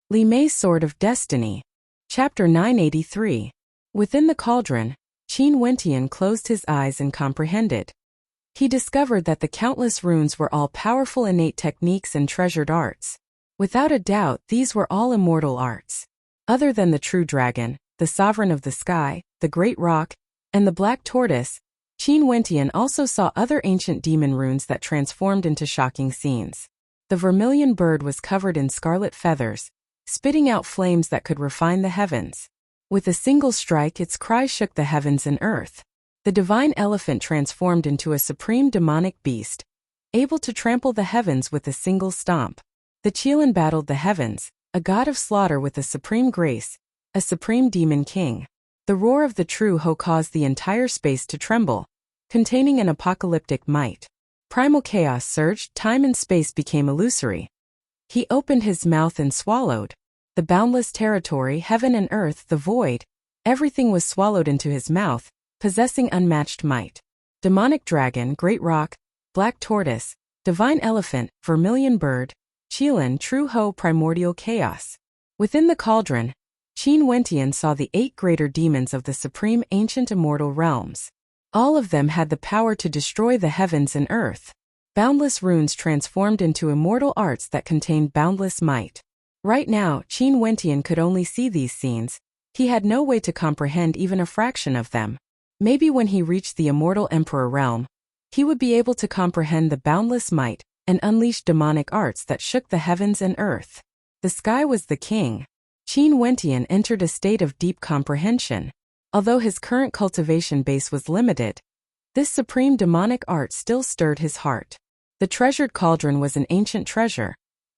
Li Mei's Sword of Destiny. Chapter 983. Within the cauldron, Qin Wentian closed his eyes and comprehended. He discovered that the countless runes were all powerful innate techniques and treasured arts. Without a doubt, these were all immortal arts. Other than the true dragon, the sovereign of the sky, the great rock, and the black tortoise, Qin Wentian also saw other ancient demon runes that transformed into shocking scenes. The vermilion bird was covered in scarlet feathers, spitting out flames that could refine the heavens. With a single strike, its cry shook the heavens and earth. The divine elephant transformed into a supreme demonic beast, able to trample the heavens with a single stomp. The Qilin battled the heavens, a god of slaughter with a supreme grace, a supreme demon king. The roar of the true Ho caused the entire space to tremble, containing an apocalyptic might. Primal chaos surged, time and space became illusory. He opened his mouth and swallowed. The boundless territory, heaven and earth, the void, everything was swallowed into his mouth, possessing unmatched might. Demonic dragon, great rock, black tortoise, divine elephant, vermilion bird, Qilin, true Ho, primordial chaos. Within the cauldron, Qin Wentian saw the 8 greater demons of the supreme ancient immortal realms. All of them had the power to destroy the heavens and earth. Boundless runes transformed into immortal arts that contained boundless might. Right now, Qin Wentian could only see these scenes. He had no way to comprehend even a fraction of them. Maybe when he reached the immortal emperor realm, he would be able to comprehend the boundless might and unleash demonic arts that shook the heavens and earth. The sky was the king. Qin Wentian entered a state of deep comprehension. Although his current cultivation base was limited, this supreme demonic art still stirred his heart. The treasured cauldron was an ancient treasure,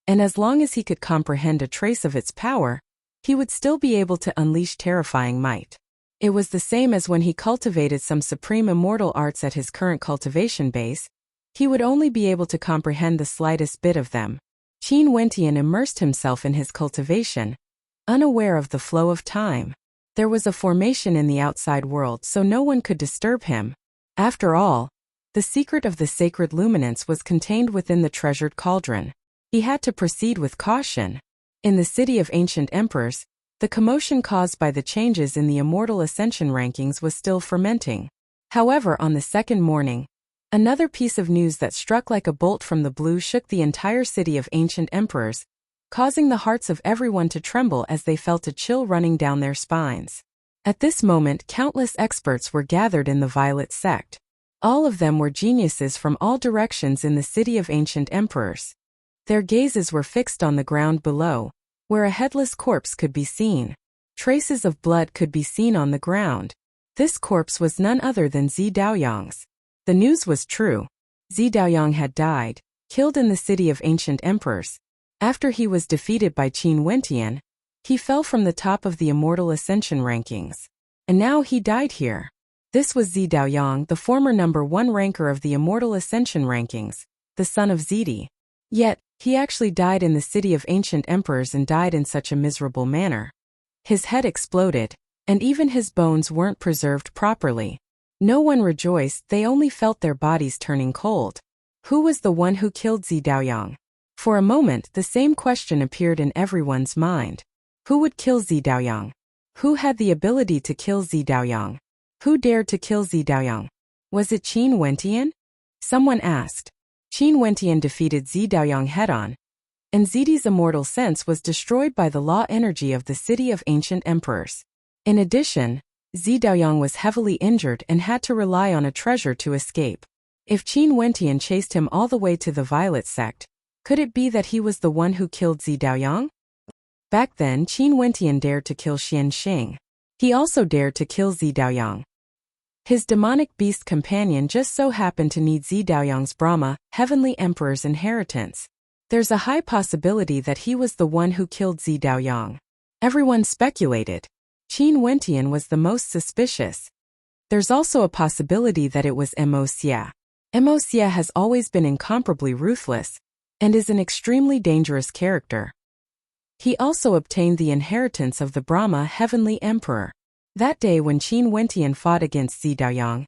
and as long as he could comprehend a trace of its power, he would still be able to unleash terrifying might. It was the same as when he cultivated some supreme immortal arts at his current cultivation base. He would only be able to comprehend the slightest bit of them. Qin Wentian immersed himself in his cultivation, unaware of the flow of time. There was a formation in the outside world, so no one could disturb him. After all, the secret of the sacred luminance was contained within the treasured cauldron. He had to proceed with caution. In the city of ancient emperors, the commotion caused by the changes in the immortal ascension rankings was still fermenting. However, on the second morning, another piece of news that struck like a bolt from the blue shook the entire city of ancient emperors, causing the hearts of everyone to tremble as they felt a chill running down their spines. At this moment, countless experts were gathered in the Violet sect. All of them were geniuses from all directions in the city of ancient emperors. Their gazes were fixed on the ground below, where a headless corpse could be seen. Traces of blood could be seen on the ground. This corpse was none other than Zi Daoyang's. The news was true. Zi Daoyang had died, killed in the city of ancient emperors. After he was defeated by Qin Wentian, he fell from the top of the immortal ascension rankings. And now he died here. This was Zi Daoyang, the former #1 ranker of the immortal ascension rankings, the son of Zidi. Yet, he actually died in the city of ancient emperors and died in such a miserable manner. His head exploded, and even his bones weren't preserved properly. No one rejoiced, they only felt their bodies turning cold. Who was the one who killed Zi Daoyang? For a moment, the same question appeared in everyone's mind. Who would kill Zi Daoyang? Who had the ability to kill Zi Daoyang? Who dared to kill Zi Daoyang? Was it Qin Wentian? Someone asked. Qin Wentian defeated Zi Daoyang head-on, and Zidi's immortal sense was destroyed by the law energy of the city of ancient emperors. In addition, Zi Daoyang was heavily injured and had to rely on a treasure to escape. If Qin Wentian chased him all the way to the Violet sect, could it be that he was the one who killed Zi Daoyang? Back then, Qin Wentian dared to kill Xian Xing. He also dared to kill Zi Daoyang. His demonic beast companion just so happened to need Zi Daoyang's Brahma, Heavenly Emperor's inheritance. There's a high possibility that he was the one who killed Zi Daoyang. Everyone speculated. Qin Wentian was the most suspicious. There's also a possibility that it was Mo Xia. Mo Xia has always been incomparably ruthless, and is an extremely dangerous character. He also obtained the inheritance of the Brahma Heavenly Emperor. That day when Qin Wentian fought against Zi Daoyang,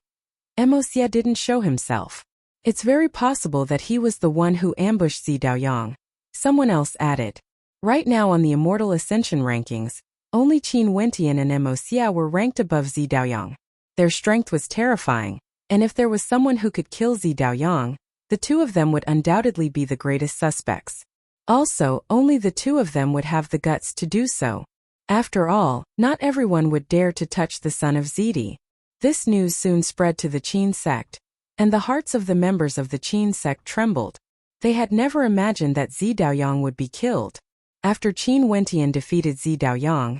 Mo Xia didn't show himself. It's very possible that he was the one who ambushed Zi Daoyang. Someone else added. Right now on the Immortal Ascension rankings, only Qin Wentian and Mo Xia were ranked above Zi Daoyang. Their strength was terrifying, and if there was someone who could kill Zi Daoyang, the two of them would undoubtedly be the greatest suspects. Also, only the two of them would have the guts to do so. After all, not everyone would dare to touch the son of Zidi. This news soon spread to the Qin sect, and the hearts of the members of the Qin sect trembled. They had never imagined that Zi Daoyang would be killed. After Qin Wentian defeated Zi Daoyang,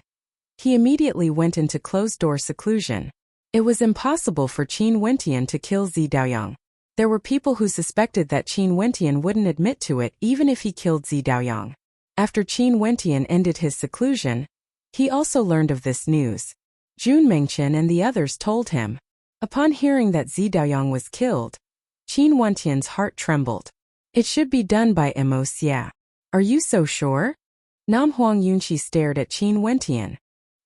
he immediately went into closed-door seclusion. It was impossible for Qin Wentian to kill Zi Daoyang. There were people who suspected that Qin Wentian wouldn't admit to it even if he killed Zi Daoyang. After Qin Wentian ended his seclusion, he also learned of this news. Jun Mengchen and the others told him. Upon hearing that Zi Daoyang was killed, Qin Wentian's heart trembled. It should be done by Mo Xia. Are you so sure? Nam Huang Yunqi stared at Qin Wentian.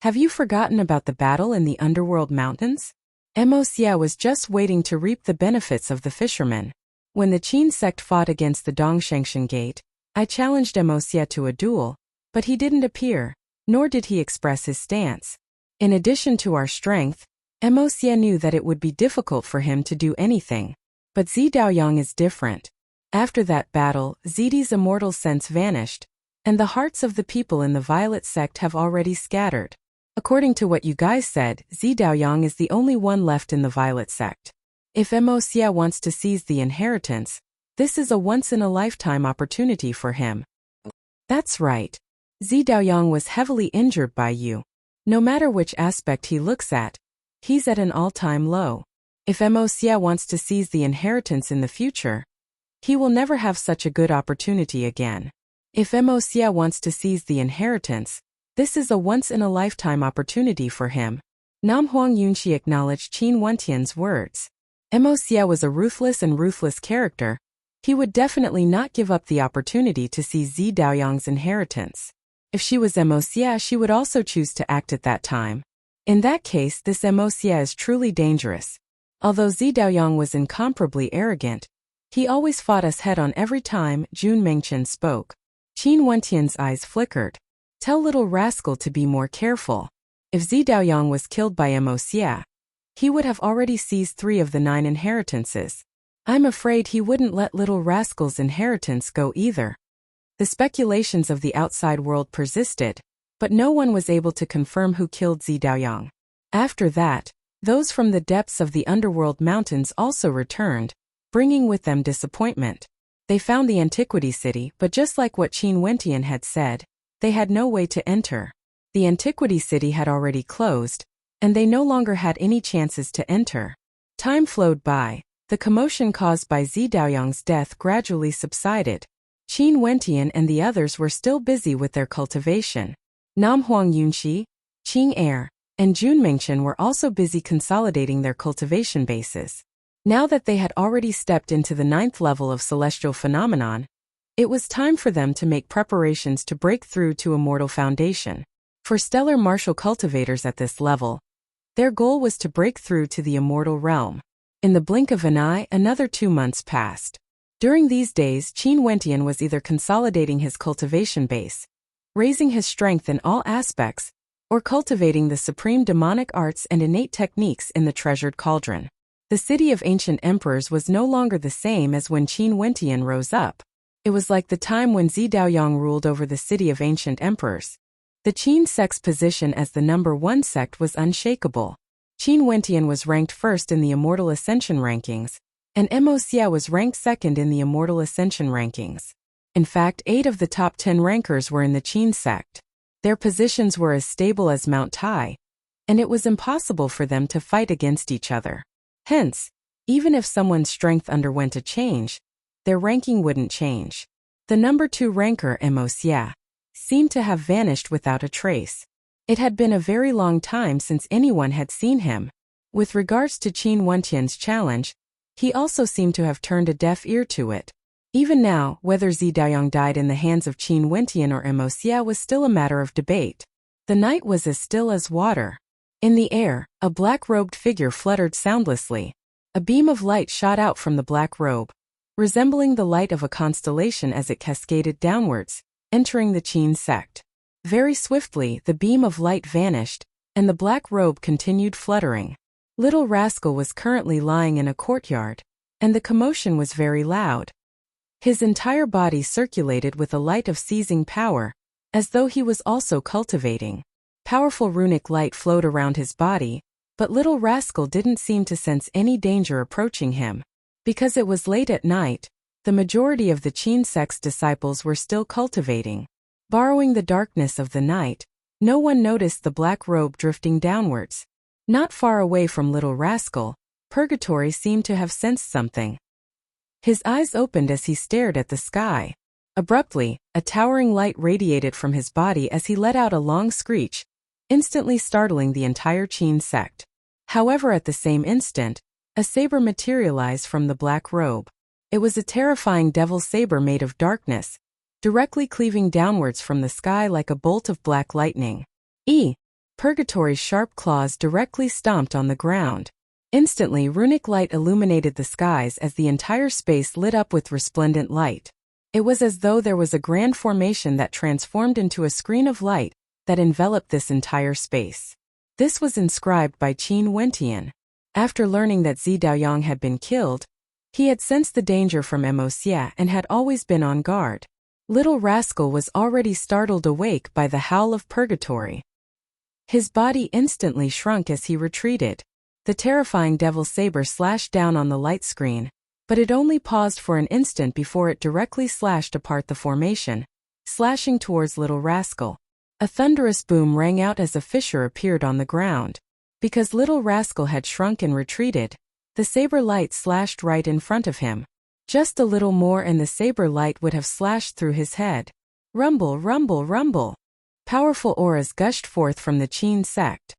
Have you forgotten about the battle in the underworld mountains? Mo Xia was just waiting to reap the benefits of the fishermen. When the Qin sect fought against the Dongshangshan Gate, I challenged Mo Xia to a duel, but he didn't appear, nor did he express his stance. In addition to our strength, Mo Xia knew that it would be difficult for him to do anything. But Zi Daoyang is different. After that battle, Zidi's immortal sense vanished, and the hearts of the people in the Violet sect have already scattered. According to what you guys said, Zi Daoyang is the only one left in the Violet sect. If Mo Xia wants to seize the inheritance, this is a once-in-a-lifetime opportunity for him. That's right. Zi Daoyang was heavily injured by you. No matter which aspect he looks at, he's at an all-time low. If Mo Xia wants to seize the inheritance in the future, he will never have such a good opportunity again. If Mo Xia wants to seize the inheritance, this is a once-in-a-lifetime opportunity for him. Nam Huang Yunqi acknowledged Qin Wentian's words. Mo Xia was a ruthless character. He would definitely not give up the opportunity to seize Zi Daoyang's inheritance. If she was Mo Xia, she would also choose to act at that time. In that case, this Mo Xia is truly dangerous. Although Zi Daoyang was incomparably arrogant, he always fought us head-on every time Jun Mengchen spoke. Qin Wentian's eyes flickered. Tell little rascal to be more careful. If Zi Daoyang was killed by Mo Xia, he would have already seized 3 of the 9 inheritances. I'm afraid he wouldn't let little rascal's inheritance go either. The speculations of the outside world persisted, but no one was able to confirm who killed Zi Daoyang. After that, those from the depths of the underworld mountains also returned, bringing with them disappointment. They found the Antiquity City, but just like what Qin Wentian had said, they had no way to enter. The Antiquity City had already closed, and they no longer had any chances to enter. Time flowed by. The commotion caused by Zi Daoyang's death gradually subsided. Qin Wentian and the others were still busy with their cultivation. Nam Huang Yunqi, Qing Er, and Jun Mengchen were also busy consolidating their cultivation bases. Now that they had already stepped into the 9th level of celestial phenomenon, it was time for them to make preparations to break through to Immortal Foundation. For stellar martial cultivators at this level, their goal was to break through to the immortal realm. In the blink of an eye, another 2 months passed. During these days, Qin Wentian was either consolidating his cultivation base, raising his strength in all aspects, or cultivating the supreme demonic arts and innate techniques in the treasured cauldron. The city of ancient emperors was no longer the same as when Qin Wentian rose up. It was like the time when Zi Daoyang ruled over the city of ancient emperors. The Qin sect's position as the number 1 sect was unshakable. Qin Wentian was ranked first in the Immortal Ascension rankings, and Mo Xia was ranked second in the Immortal Ascension rankings. In fact, 8 of the top 10 rankers were in the Qin sect. Their positions were as stable as Mount Tai, and it was impossible for them to fight against each other. Hence, even if someone's strength underwent a change, their ranking wouldn't change. The number 2 ranker, Mo Xia, seemed to have vanished without a trace. It had been a very long time since anyone had seen him. With regards to Qin Wentian's challenge, he also seemed to have turned a deaf ear to it. Even now, whether Zi Daoyang died in the hands of Qin Wentian or Mo Xia was still a matter of debate. The night was as still as water. In the air, a black-robed figure fluttered soundlessly. A beam of light shot out from the black robe, resembling the light of a constellation as it cascaded downwards. entering the Qin sect. Very swiftly, the beam of light vanished, and the black robe continued fluttering. Little Rascal was currently lying in a courtyard, and the commotion was very loud. His entire body circulated with a light of seizing power, as though he was also cultivating. Powerful runic light flowed around his body, but Little Rascal didn't seem to sense any danger approaching him. Because it was late at night, the majority of the Qin sect's disciples were still cultivating. Borrowing the darkness of the night, no one noticed the black robe drifting downwards. Not far away from Little Rascal, Purgatory seemed to have sensed something. His eyes opened as he stared at the sky. Abruptly, a towering light radiated from his body as he let out a long screech, instantly startling the entire Qin sect. However, at the same instant, a saber materialized from the black robe. It was a terrifying devil saber made of darkness, directly cleaving downwards from the sky like a bolt of black lightning. Purgatory's sharp claws directly stomped on the ground. Instantly, runic light illuminated the skies as the entire space lit up with resplendent light. It was as though there was a grand formation that transformed into a screen of light that enveloped this entire space. This was inscribed by Qin Wentian. After learning that Zi Daoyang had been killed, he had sensed the danger from Xia and had always been on guard. Little Rascal was already startled awake by the howl of Purgatory. His body instantly shrunk as he retreated. The terrifying devil saber slashed down on the light screen, but it only paused for an instant before it directly slashed apart the formation, slashing towards Little Rascal. A thunderous boom rang out as a fissure appeared on the ground. Because Little Rascal had shrunk and retreated, the saber light slashed right in front of him. Just a little more and the saber light would have slashed through his head. Rumble, rumble, rumble. Powerful auras gushed forth from the Qin sect.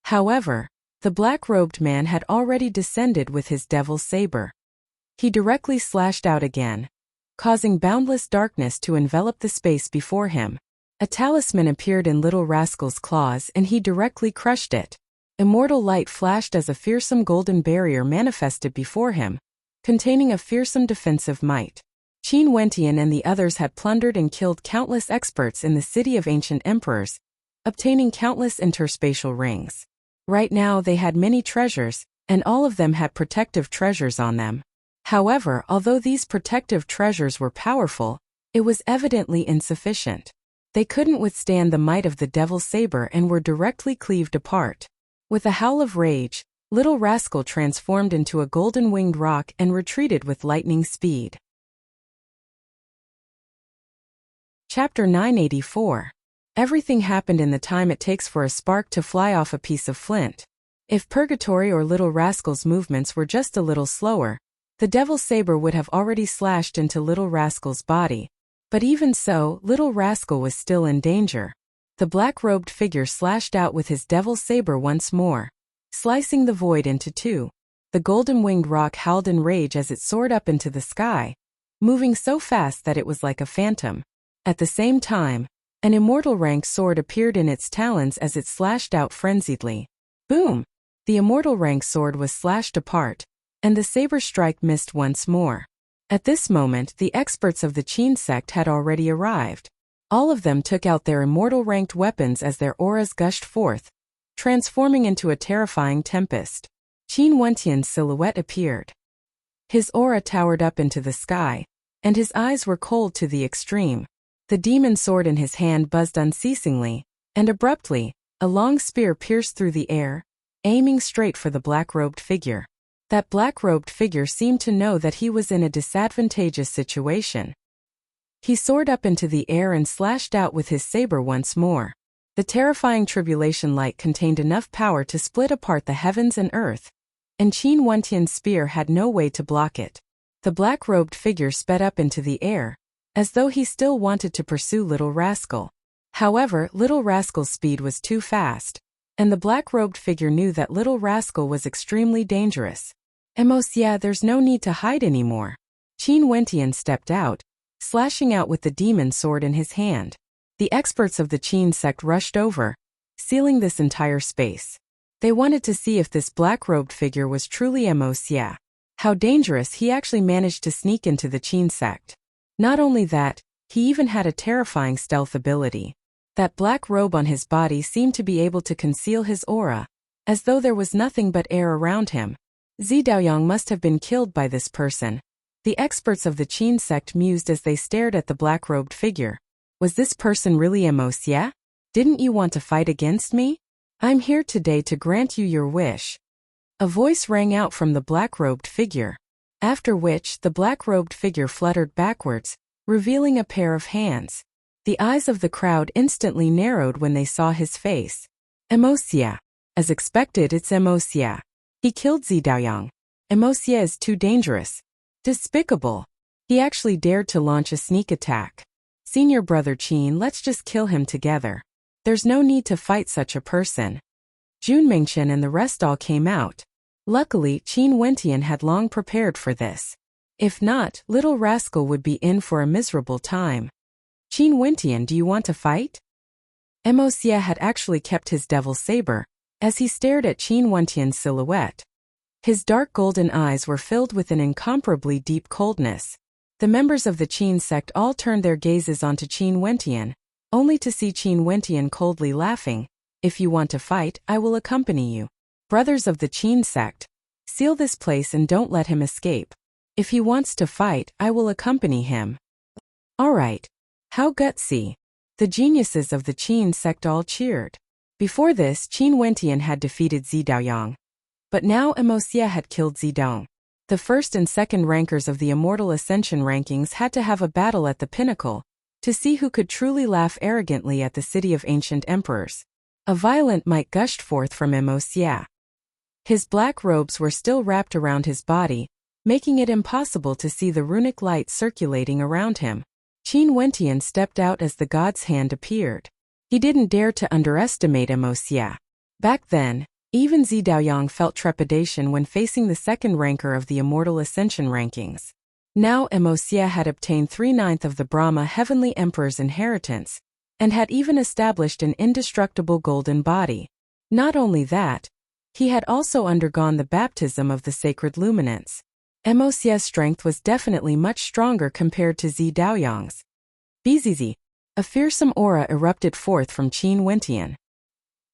However, the black-robed man had already descended with his devil's saber. He directly slashed out again, causing boundless darkness to envelop the space before him. A talisman appeared in Little Rascal's claws and he directly crushed it. Immortal light flashed as a fearsome golden barrier manifested before him, containing a fearsome defensive might. Qin Wentian and the others had plundered and killed countless experts in the city of ancient emperors, obtaining countless interspatial rings. Right now they had many treasures, and all of them had protective treasures on them. However, although these protective treasures were powerful, it was evidently insufficient. They couldn't withstand the might of the devil's saber and were directly cleaved apart. With a howl of rage, Little Rascal transformed into a golden-winged roc and retreated with lightning speed. Chapter 984. Everything happened in the time it takes for a spark to fly off a piece of flint. If Purgatory or Little Rascal's movements were just a little slower, the devil's saber would have already slashed into Little Rascal's body. But even so, Little Rascal was still in danger. The black-robed figure slashed out with his devil's saber once more, slicing the void into two. The golden-winged roc howled in rage as it soared up into the sky, moving so fast that it was like a phantom. At the same time, an immortal rank sword appeared in its talons as it slashed out frenziedly. Boom! The immortal rank sword was slashed apart, and the saber strike missed once more. At this moment, the experts of the Qin sect had already arrived. All of them took out their immortal ranked weapons as their auras gushed forth, transforming into a terrifying tempest. Qin Wentian's silhouette appeared. His aura towered up into the sky, and his eyes were cold to the extreme. The demon sword in his hand buzzed unceasingly, and abruptly, a long spear pierced through the air, aiming straight for the black-robed figure. That black-robed figure seemed to know that he was in a disadvantageous situation. He soared up into the air and slashed out with his saber once more. The terrifying tribulation light contained enough power to split apart the heavens and earth, and Qin Wentian's spear had no way to block it. The black-robed figure sped up into the air, as though he still wanted to pursue Little Rascal. However, Little Rascal's speed was too fast, and the black-robed figure knew that Little Rascal was extremely dangerous. Yeah, there's no need to hide anymore. Qin Wentian stepped out, slashing out with the demon sword in his hand. The experts of the Qin sect rushed over, sealing this entire space. They wanted to see if this black-robed figure was truly Xia. How dangerous he actually managed to sneak into the Qin sect. Not only that, He even had a terrifying stealth ability. That black robe on his body seemed to be able to conceal his aura, as though there was nothing but air around him. Zi Daoyang must have been killed by this person. The experts of the Qin sect mused as they stared at the black-robed figure. Was this person really Amos Ye? Didn't you want to fight against me? I'm here today to grant you your wish. A voice rang out from the black-robed figure, after which the black-robed figure fluttered backwards, revealing a pair of hands. The eyes of the crowd instantly narrowed when they saw his face. Amos Ye. As expected, it's Amos Ye. He killed Zi Daoyang. Amos Ye is too dangerous. Despicable. He actually dared to launch a sneak attack. Senior brother Qin, let's just kill him together. There's no need to fight such a person. Jun Mingchen and the rest all came out. Luckily, Qin Wentian had long prepared for this. If not, little rascal would be in for a miserable time. Qin Wentian, do you want to fight? Amos Ye had actually kept his devil saber, as he stared at Qin Wentian's silhouette. His dark golden eyes were filled with an incomparably deep coldness. The members of the Qin sect all turned their gazes onto Qin Wentian, only to see Qin Wentian coldly laughing. If you want to fight, I will accompany you. Brothers of the Qin sect, seal this place and don't let him escape. If he wants to fight, I will accompany him. All right. How gutsy. The geniuses of the Qin sect all cheered. Before this, Qin Wentian had defeated Zi Daoyang. But now Amos Ye had killed Zi Daoyang. The first and second rankers of the Immortal Ascension rankings had to have a battle at the pinnacle, to see who could truly laugh arrogantly at the city of ancient emperors. A violent might gushed forth from Amos Ye. His black robes were still wrapped around his body, making it impossible to see the runic light circulating around him. Qin Wentian stepped out as the god's hand appeared. He didn't dare to underestimate Amos Ye. Back then, even Zi Daoyang felt trepidation when facing the second ranker of the Immortal Ascension rankings. Now Amos Ye had obtained 3/9 of the Brahma Heavenly Emperor's inheritance, and had even established an indestructible golden body. Not only that, he had also undergone the baptism of the sacred luminance. Amos Ye's strength was definitely much stronger compared to Zi Daoyang's. Bzz. A fearsome aura erupted forth from Qin Wentian.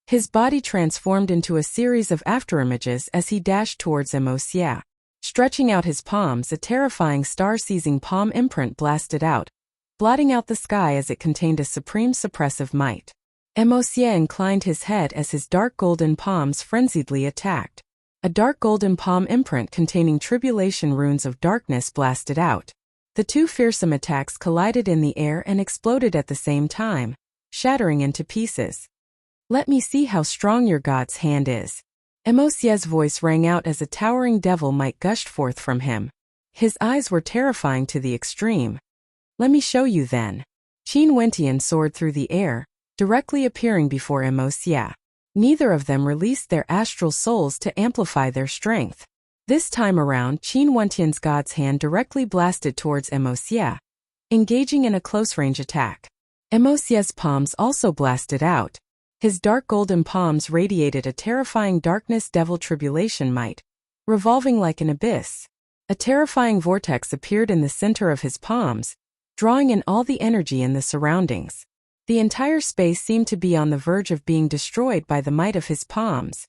His body transformed into a series of afterimages as he dashed towards Amos Ye. Stretching out his palms, a terrifying star-seizing palm imprint blasted out, blotting out the sky as it contained a supreme suppressive might. Amos Ye inclined his head as his dark golden palms frenziedly attacked. A dark golden palm imprint containing tribulation runes of darkness blasted out. The two fearsome attacks collided in the air and exploded at the same time, shattering into pieces. Let me see how strong your god's hand is. Amos Ye's voice rang out as a towering devil might gushed forth from him. His eyes were terrifying to the extreme. Let me show you then. Qin Wentian soared through the air, directly appearing before Amos Ye. Neither of them released their astral souls to amplify their strength. This time around, Qin Wentian's god's hand directly blasted towards Amos Ye, engaging in a close-range attack. Amos Ye's palms also blasted out. His dark golden palms radiated a terrifying darkness devil tribulation might, revolving like an abyss. A terrifying vortex appeared in the center of his palms, drawing in all the energy in the surroundings. The entire space seemed to be on the verge of being destroyed by the might of his palms.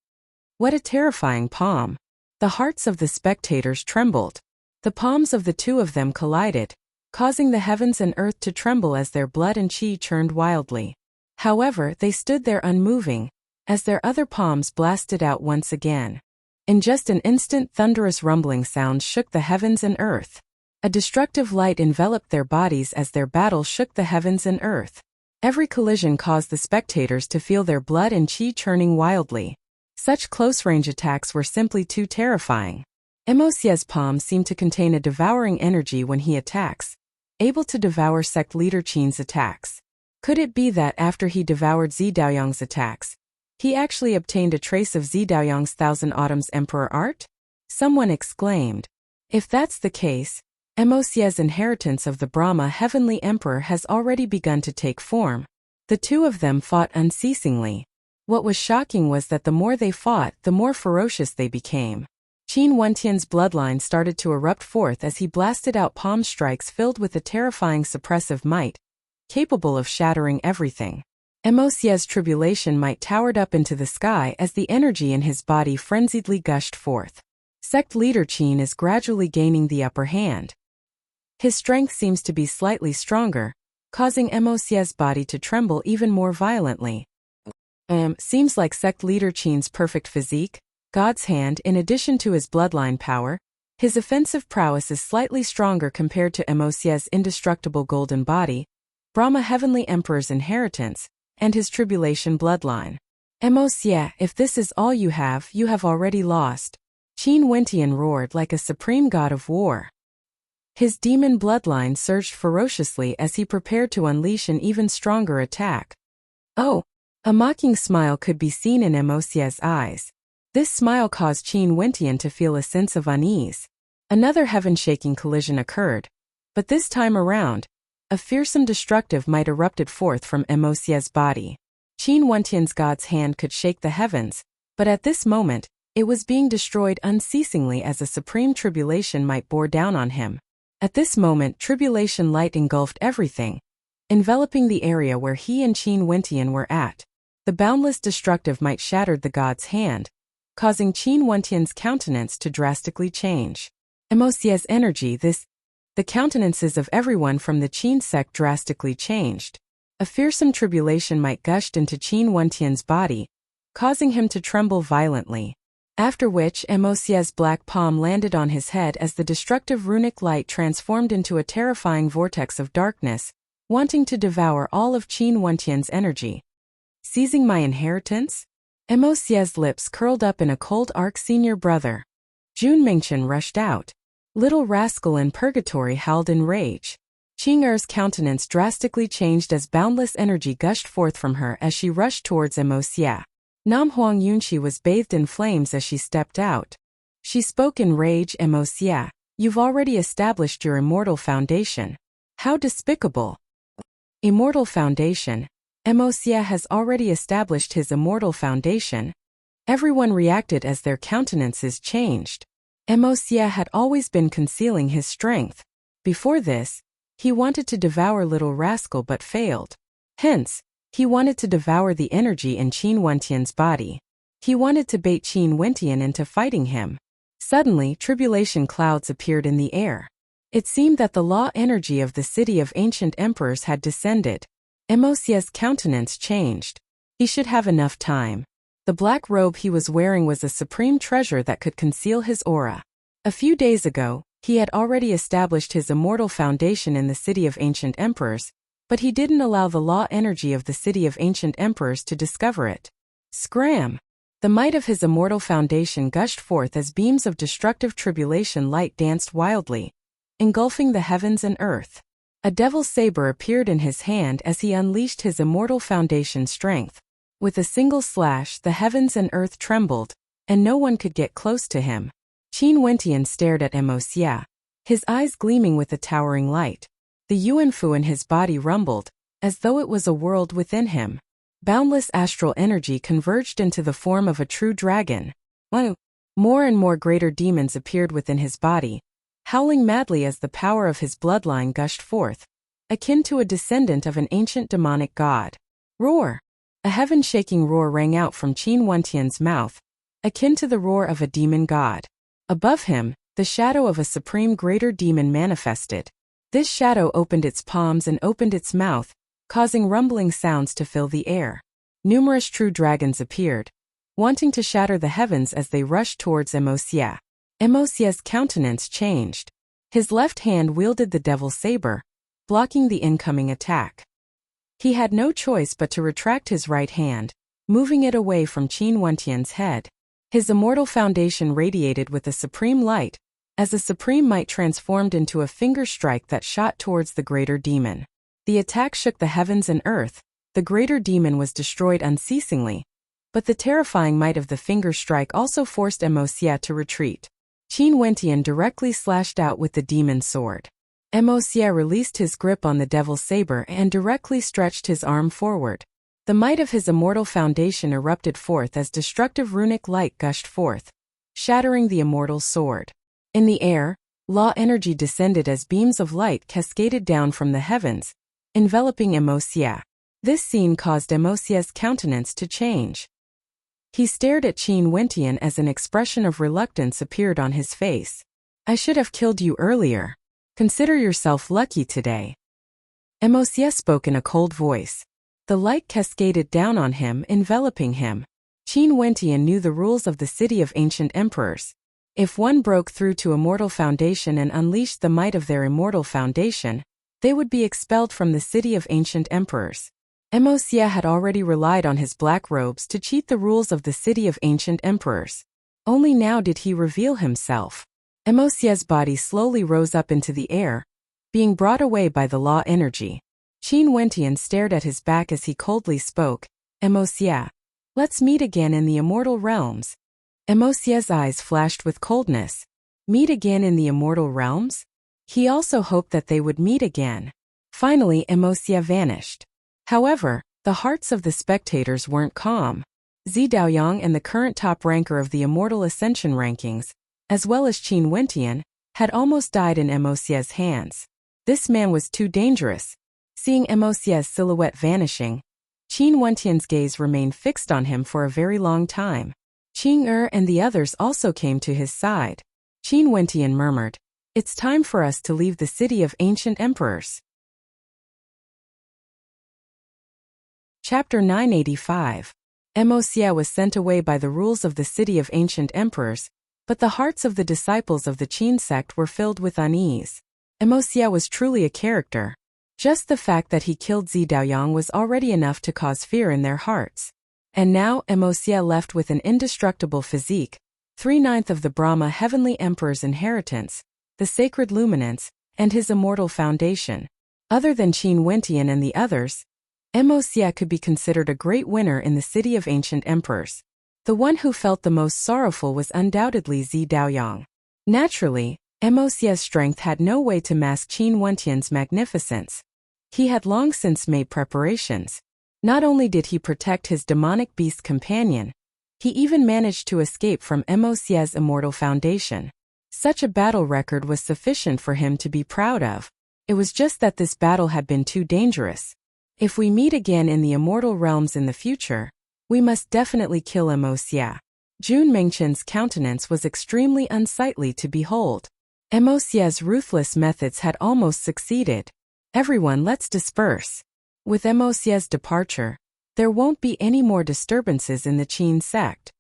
What a terrifying palm! The hearts of the spectators trembled. The palms of the two of them collided, causing the heavens and earth to tremble as their blood and chi churned wildly. However, they stood there unmoving, as their other palms blasted out once again. In just an instant, thunderous rumbling sounds shook the heavens and earth. A destructive light enveloped their bodies as their battle shook the heavens and earth. Every collision caused the spectators to feel their blood and chi churning wildly. Such close-range attacks were simply too terrifying. Amos Ye's palms seemed to contain a devouring energy when he attacks, able to devour sect leader Qin's attacks. Could it be that after he devoured Zi Daoyang's attacks, he actually obtained a trace of Zi Daoyang's Thousand Autumns Emperor art? Someone exclaimed. If that's the case, Amos Ye's inheritance of the Brahma Heavenly Emperor has already begun to take form. The two of them fought unceasingly. What was shocking was that the more they fought, the more ferocious they became. Qin Wentian's bloodline started to erupt forth as he blasted out palm strikes filled with a terrifying suppressive might, capable of shattering everything. Mosie's tribulation might towered up into the sky as the energy in his body frenziedly gushed forth. Sect leader Qin is gradually gaining the upper hand. His strength seems to be slightly stronger, causing Mosie's body to tremble even more violently. Seems like sect leader Qin's perfect physique, God's hand in addition to his bloodline power, his offensive prowess is slightly stronger compared to Mosie's indestructible golden body, Brahma Heavenly Emperor's inheritance, and his tribulation bloodline. Mosie, if this is all you have already lost. Qin Wentian roared like a supreme god of war. His demon bloodline surged ferociously as he prepared to unleash an even stronger attack. Oh! A mocking smile could be seen in Mosie's eyes. This smile caused Qin Wentian to feel a sense of unease. Another heaven-shaking collision occurred, but this time around, a fearsome destructive might erupted forth from Mosie's body. Qin Wentian's god's hand could shake the heavens, but at this moment, it was being destroyed unceasingly as a supreme tribulation might bore down on him. At this moment, tribulation light engulfed everything, enveloping the area where he and Qin Wentian were at. The boundless destructive might shattered the god's hand, causing Qin Wentian's countenance to drastically change. Mosie's energy, the countenances of everyone from the Qin sect drastically changed. A fearsome tribulation might gushed into Qin Wentian's body, causing him to tremble violently. After which Mosie's black palm landed on his head as the destructive runic light transformed into a terrifying vortex of darkness, wanting to devour all of Qin Wentian's energy. Seizing my inheritance? Mosie's lips curled up in a cold arc. Senior brother Jun Mingchen rushed out. Little rascal in purgatory howled in rage. Qing Er's countenance drastically changed as boundless energy gushed forth from her as she rushed towards Mosie. Nam Huang Yunqi was bathed in flames as she stepped out. She spoke in rage. Mosie, you've already established your immortal foundation. How despicable! Immortal foundation? Mosie has already established his immortal foundation. Everyone reacted as their countenances changed. Mosie had always been concealing his strength. Before this, he wanted to devour little rascal but failed. Hence, he wanted to devour the energy in Qin Wentian's body. He wanted to bait Qin Wentian into fighting him. Suddenly, tribulation clouds appeared in the air. It seemed that the law energy of the city of ancient emperors had descended. Mosie's countenance changed. He should have enough time. The black robe he was wearing was a supreme treasure that could conceal his aura. A few days ago, he had already established his immortal foundation in the city of ancient emperors, but he didn't allow the law energy of the city of ancient emperors to discover it. Scram! The might of his immortal foundation gushed forth as beams of destructive tribulation light danced wildly, engulfing the heavens and earth. A devil's saber appeared in his hand as he unleashed his immortal foundation strength. With a single slash, the heavens and earth trembled, and no one could get close to him. Qin Wentian stared at Mosie, his eyes gleaming with a towering light. The Yuanfu in his body rumbled, as though it was a world within him. Boundless astral energy converged into the form of a true dragon. More and more greater demons appeared within his body, howling madly as the power of his bloodline gushed forth, akin to a descendant of an ancient demonic god. Roar! A heaven-shaking roar rang out from Qin Wentian's mouth, akin to the roar of a demon god. Above him, the shadow of a supreme greater demon manifested. This shadow opened its palms and opened its mouth, causing rumbling sounds to fill the air. Numerous true dragons appeared, wanting to shatter the heavens as they rushed towards Mosie. Mosie's countenance changed. His left hand wielded the devil's saber, blocking the incoming attack. He had no choice but to retract his right hand, moving it away from Qin Wentian's head. His immortal foundation radiated with a supreme light, as a supreme might transformed into a finger strike that shot towards the greater demon. The attack shook the heavens and earth. The greater demon was destroyed unceasingly, but the terrifying might of the finger strike also forced Mosie to retreat. Qin Wentian directly slashed out with the demon sword. Mosie released his grip on the devil's saber and directly stretched his arm forward. The might of his immortal foundation erupted forth as destructive runic light gushed forth. shattering the immortal sword. In the air, law energy descended as beams of light cascaded down from the heavens, enveloping Emosia. This scene caused Emosia's countenance to change. He stared at Qin Wentian as an expression of reluctance appeared on his face. I should have killed you earlier. Consider yourself lucky today. Emosia spoke in a cold voice. The light cascaded down on him, enveloping him. Qin Wentian knew the rules of the City of Ancient Emperors. If one broke through to Immortal Foundation and unleashed the might of their Immortal Foundation, they would be expelled from the City of Ancient Emperors. Emosia had already relied on his black robes to cheat the rules of the City of Ancient Emperors. Only now did he reveal himself. Emosia's body slowly rose up into the air, being brought away by the law energy. Qin Wentian stared at his back as he coldly spoke, Emosia, let's meet again in the immortal realms. Emosia's eyes flashed with coldness. Meet again in the immortal realms? He also hoped that they would meet again. Finally, Emosia vanished. However, the hearts of the spectators weren't calm. Zi Daoyang and the current top ranker of the Immortal Ascension rankings, as well as Qin Wentian, had almost died in Emosia's hands. This man was too dangerous. Seeing Emosia's silhouette vanishing, Qin Wentian's gaze remained fixed on him for a very long time. Qing and the others also came to his side. Qin Wentian murmured, "It's time for us to leave the City of Ancient Emperors." Chapter 985. Emosia was sent away by the rules of the City of Ancient Emperors, but the hearts of the disciples of the Qin sect were filled with unease. Emosia was truly a character. Just the fact that he killed Zi Daoyang was already enough to cause fear in their hearts. And now Emosia left with an indestructible physique, 3/9 of the Brahma Heavenly Emperor's inheritance, the sacred luminance, and his immortal foundation. Other than Qin Wentian and the others, Emosia could be considered a great winner in the City of Ancient Emperors. The one who felt the most sorrowful was undoubtedly Zi Daoyang. Naturally, Emosia's strength had no way to mask Qin Wentian's magnificence. He had long since made preparations. Not only did he protect his demonic beast companion, he even managed to escape from Emosia's immortal foundation. Such a battle record was sufficient for him to be proud of. It was just that this battle had been too dangerous. If we meet again in the immortal realms in the future, we must definitely kill Emosia. Jun Mengchen's countenance was extremely unsightly to behold. Emosia's ruthless methods had almost succeeded. Everyone, let's disperse. With Emosia's departure, there won't be any more disturbances in the Qin sect.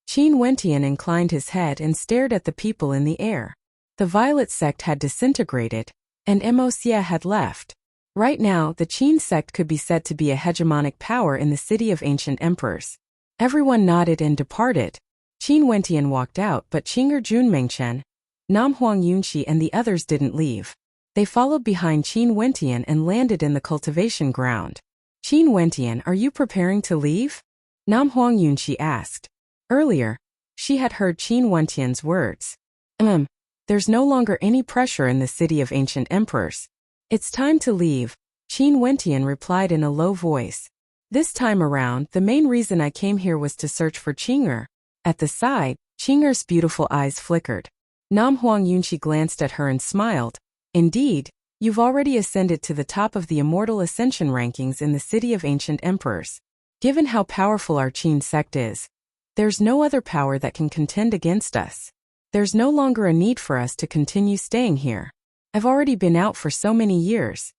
Qin Wentian inclined his head and stared at the people in the air. The Violet sect had disintegrated, and Emosia had left. Right now, the Qin sect could be said to be a hegemonic power in the City of Ancient Emperors. Everyone nodded and departed. Qin Wentian walked out, but Qing'er Junmengchen, Nam Huang Yunqi and the others didn't leave. They followed behind Qin Wentian and landed in the cultivation ground. Qin Wentian, are you preparing to leave? Nam Huang Yunqi asked. Earlier, she had heard Qin Wentian's words. There's no longer any pressure in the City of Ancient Emperors. It's time to leave, Qin Wentian replied in a low voice. This time around, the main reason I came here was to search for Qing'er. At the side, Qing'er's beautiful eyes flickered. Nam Huang Yunqi glanced at her and smiled. Indeed, you've already ascended to the top of the Immortal Ascension rankings in the City of Ancient Emperors. Given how powerful our Qin sect is, there's no other power that can contend against us. There's no longer a need for us to continue staying here. I've already been out for so many years.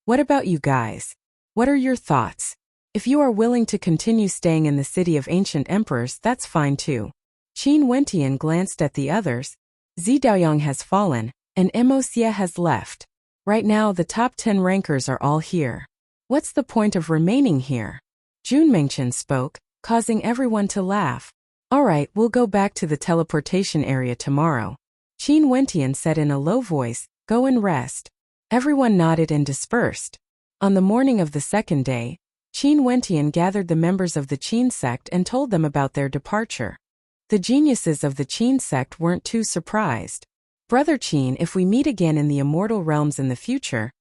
What about you guys? What are your thoughts? If you are willing to continue staying in the City of Ancient Emperors, that's fine too. Qin Wentian glanced at the others. Zi Daoyang has fallen, and Emosia has left. Right now, the top 10 rankers are all here. What's the point of remaining here? Jun Mengchen spoke, causing everyone to laugh. Alright, we'll go back to the teleportation area tomorrow. Qin Wentian said in a low voice, go and rest. Everyone nodded and dispersed. On the morning of the second day, Qin Wentian gathered the members of the Qin sect and told them about their departure. The geniuses of the Qin sect weren't too surprised. Brother Qin, if we meet again in the immortal realms in the future,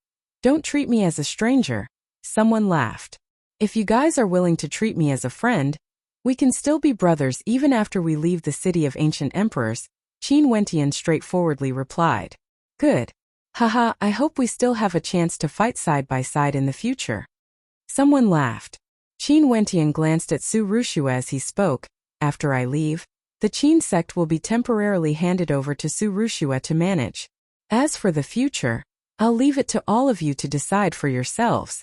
don't treat me as a stranger. Someone laughed. If you guys are willing to treat me as a friend, We can still be brothers even after we leave the city of ancient emperors, Qin Wentian straightforwardly replied. Good. Haha, I hope we still have a chance to fight side by side in the future. Someone laughed. Qin Wentian glanced at Su Rushua as he spoke. After I leave, the Qin sect will be temporarily handed over to Su Rushua to manage. As for the future, I'll leave it to all of you to decide for yourselves.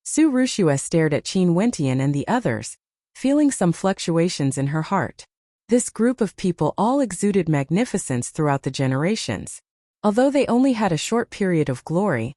Su Rushua stared at Qin Wentian and the others, feeling some fluctuations in her heart. This group of people all exuded magnificence throughout the generations. Although they only had a short period of glory,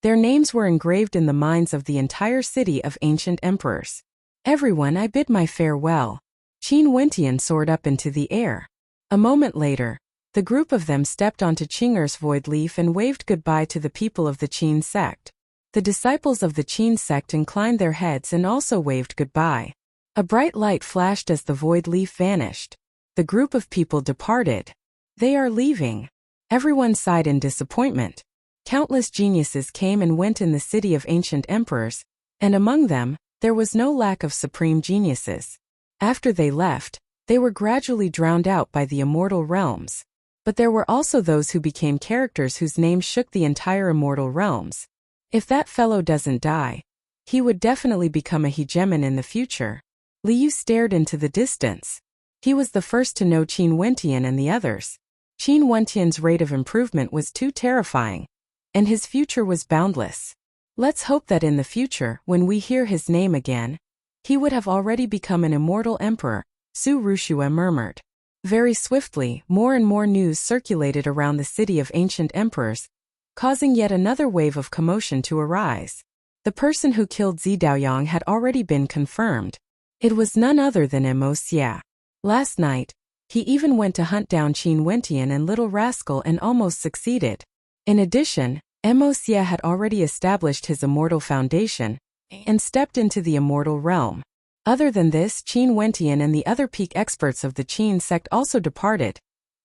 their names were engraved in the minds of the entire city of ancient emperors. Everyone, I bid my farewell. Qin Wentian soared up into the air. A moment later, the group of them stepped onto Qing'er's void leaf and waved goodbye to the people of the Qin sect. The disciples of the Qin sect inclined their heads and also waved goodbye. A bright light flashed as the void leaf vanished. The group of people departed. They are leaving. Everyone sighed in disappointment. Countless geniuses came and went in the city of ancient emperors, and among them, there was no lack of supreme geniuses. After they left, they were gradually drowned out by the immortal realms. But there were also those who became characters whose names shook the entire immortal realms. If that fellow doesn't die, he would definitely become a hegemon in the future. Liu stared into the distance. He was the first to know Qin Wentian and the others. Qin Wentian's rate of improvement was too terrifying, and his future was boundless. Let's hope that in the future, when we hear his name again, he would have already become an immortal emperor, Su Rushua murmured. Very swiftly, more and more news circulated around the city of ancient emperors, causing yet another wave of commotion to arise. The person who killed Zi Daoyang had already been confirmed. It was none other than Mo Xia. Last night, he even went to hunt down Qin Wentian and Little Rascal and almost succeeded. In addition, Mo Xia had already established his immortal foundation and stepped into the immortal realm. Other than this, Qin Wentian and the other peak experts of the Qin sect also departed,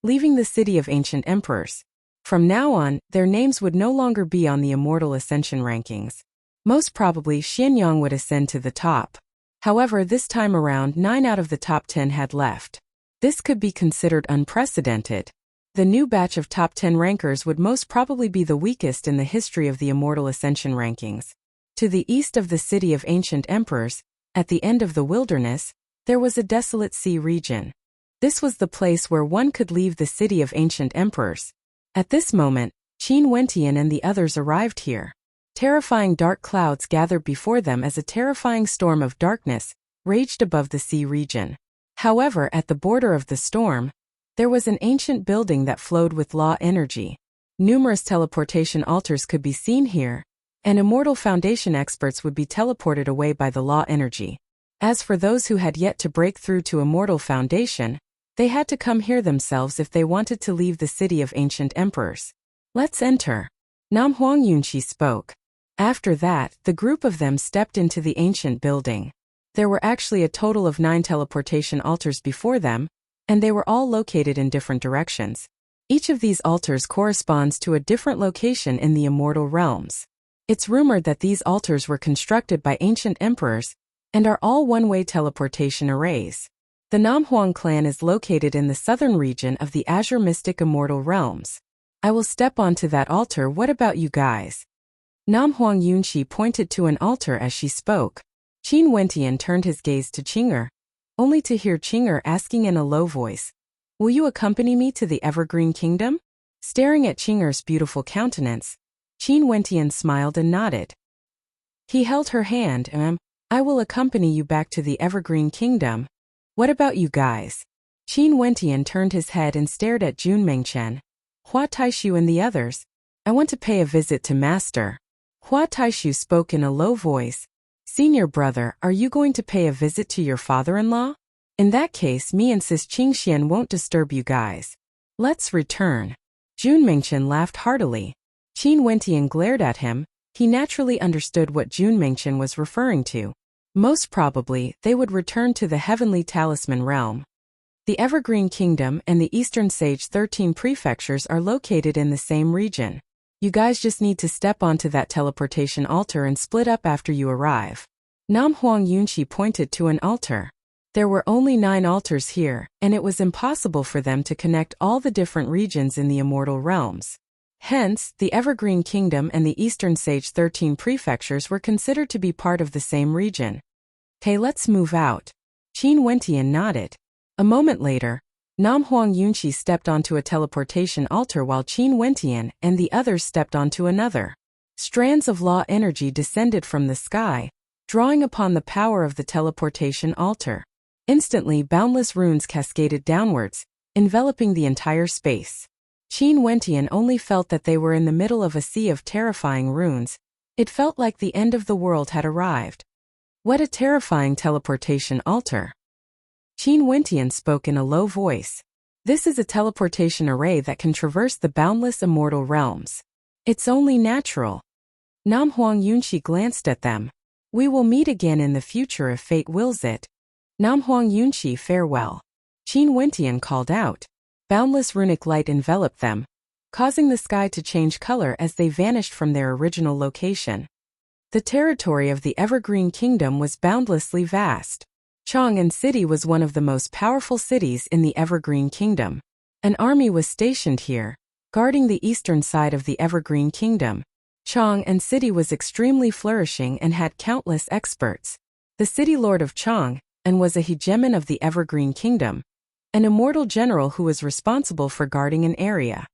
leaving the city of ancient emperors. From now on, their names would no longer be on the immortal ascension rankings. Most probably, Xianyang would ascend to the top. However, this time around, 9 out of the top 10 had left. This could be considered unprecedented. The new batch of top 10 rankers would most probably be the weakest in the history of the immortal ascension rankings. To the east of the city of ancient emperors, at the end of the wilderness, there was a desolate sea region. This was the place where one could leave the city of ancient emperors. At this moment, Qin Wentian and the others arrived here. Terrifying dark clouds gathered before them as a terrifying storm of darkness raged above the sea region. However, at the border of the storm, there was an ancient building that flowed with law energy. Numerous teleportation altars could be seen here, and immortal foundation experts would be teleported away by the law energy. As for those who had yet to break through to immortal foundation, they had to come here themselves if they wanted to leave the city of ancient emperors. Let's enter. Nam Huang Yunqi spoke. After that, the group of them stepped into the ancient building. There were actually a total of 9 teleportation altars before them, and they were all located in different directions. Each of these altars corresponds to a different location in the immortal realms. It's rumored that these altars were constructed by ancient emperors and are all one-way teleportation arrays. The Namhuang clan is located in the southern region of the Azure Mystic Immortal Realms. I will step onto that altar. What about you guys? Namhuang Yunqi pointed to an altar as she spoke. Qin Wentian turned his gaze to Qing'er, only to hear Qing'er asking in a low voice, "Will you accompany me to the Evergreen Kingdom?" Staring at Qing'er's beautiful countenance, Qin Wentian smiled and nodded. He held her hand. I will accompany you back to the Evergreen Kingdom. What about you guys? Qin Wentian turned his head and stared at Jun Mengchen, Hua Taishu and the others. I want to pay a visit to Master. Hua Taishu spoke in a low voice. Senior brother, are you going to pay a visit to your father-in-law? In that case, me and Sis Qingxian won't disturb you guys. Let's return. Jun Mengchen laughed heartily. Qin Wentian glared at him. He naturally understood what Jun Mengchen was referring to. Most probably, they would return to the Heavenly Talisman Realm. The Evergreen Kingdom and the Eastern Sage 13 prefectures are located in the same region. You guys just need to step onto that teleportation altar and split up after you arrive. Nam Huang Yunqi pointed to an altar. There were only 9 altars here, and it was impossible for them to connect all the different regions in the immortal realms. Hence, the Evergreen Kingdom and the Eastern Sage 13 prefectures were considered to be part of the same region. "Okay, let's move out." Qin Wentian nodded. A moment later, Nam Huang Yunqi stepped onto a teleportation altar while Qin Wentian and the others stepped onto another. Strands of law energy descended from the sky, drawing upon the power of the teleportation altar. Instantly, boundless runes cascaded downwards, enveloping the entire space. Qin Wentian only felt that they were in the middle of a sea of terrifying runes. It felt like the end of the world had arrived. What a terrifying teleportation altar! Qin Wentian spoke in a low voice. This is a teleportation array that can traverse the boundless immortal realms. It's only natural. Nam Huang Yunqi glanced at them. "We will meet again in the future if fate wills it." Nam Huang Yunqi, farewell. Qin Wentian called out. Boundless runic light enveloped them, causing the sky to change color as they vanished from their original location. The territory of the Evergreen Kingdom was boundlessly vast. Chang'an City was one of the most powerful cities in the Evergreen Kingdom. An army was stationed here, guarding the eastern side of the Evergreen Kingdom. Chang'an City was extremely flourishing and had countless experts. The city lord of Chang'an was a hegemon of the Evergreen Kingdom, an immortal general who was responsible for guarding an area.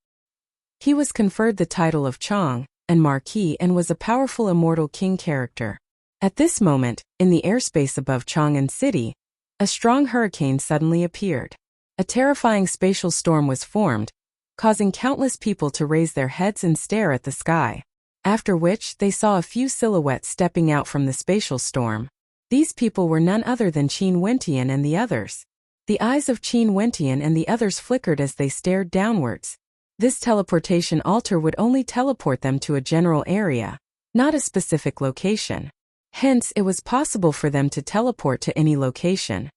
He was conferred the title of Chang'an Marquis and was a powerful immortal king character. At this moment, in the airspace above Chang'an City, a strong hurricane suddenly appeared. A terrifying spatial storm was formed, causing countless people to raise their heads and stare at the sky. After which, they saw a few silhouettes stepping out from the spatial storm. These people were none other than Qin Wentian and the others. The eyes of Qin Wentian and the others flickered as they stared downwards. This teleportation altar would only teleport them to a general area, not a specific location. Hence, it was possible for them to teleport to any location.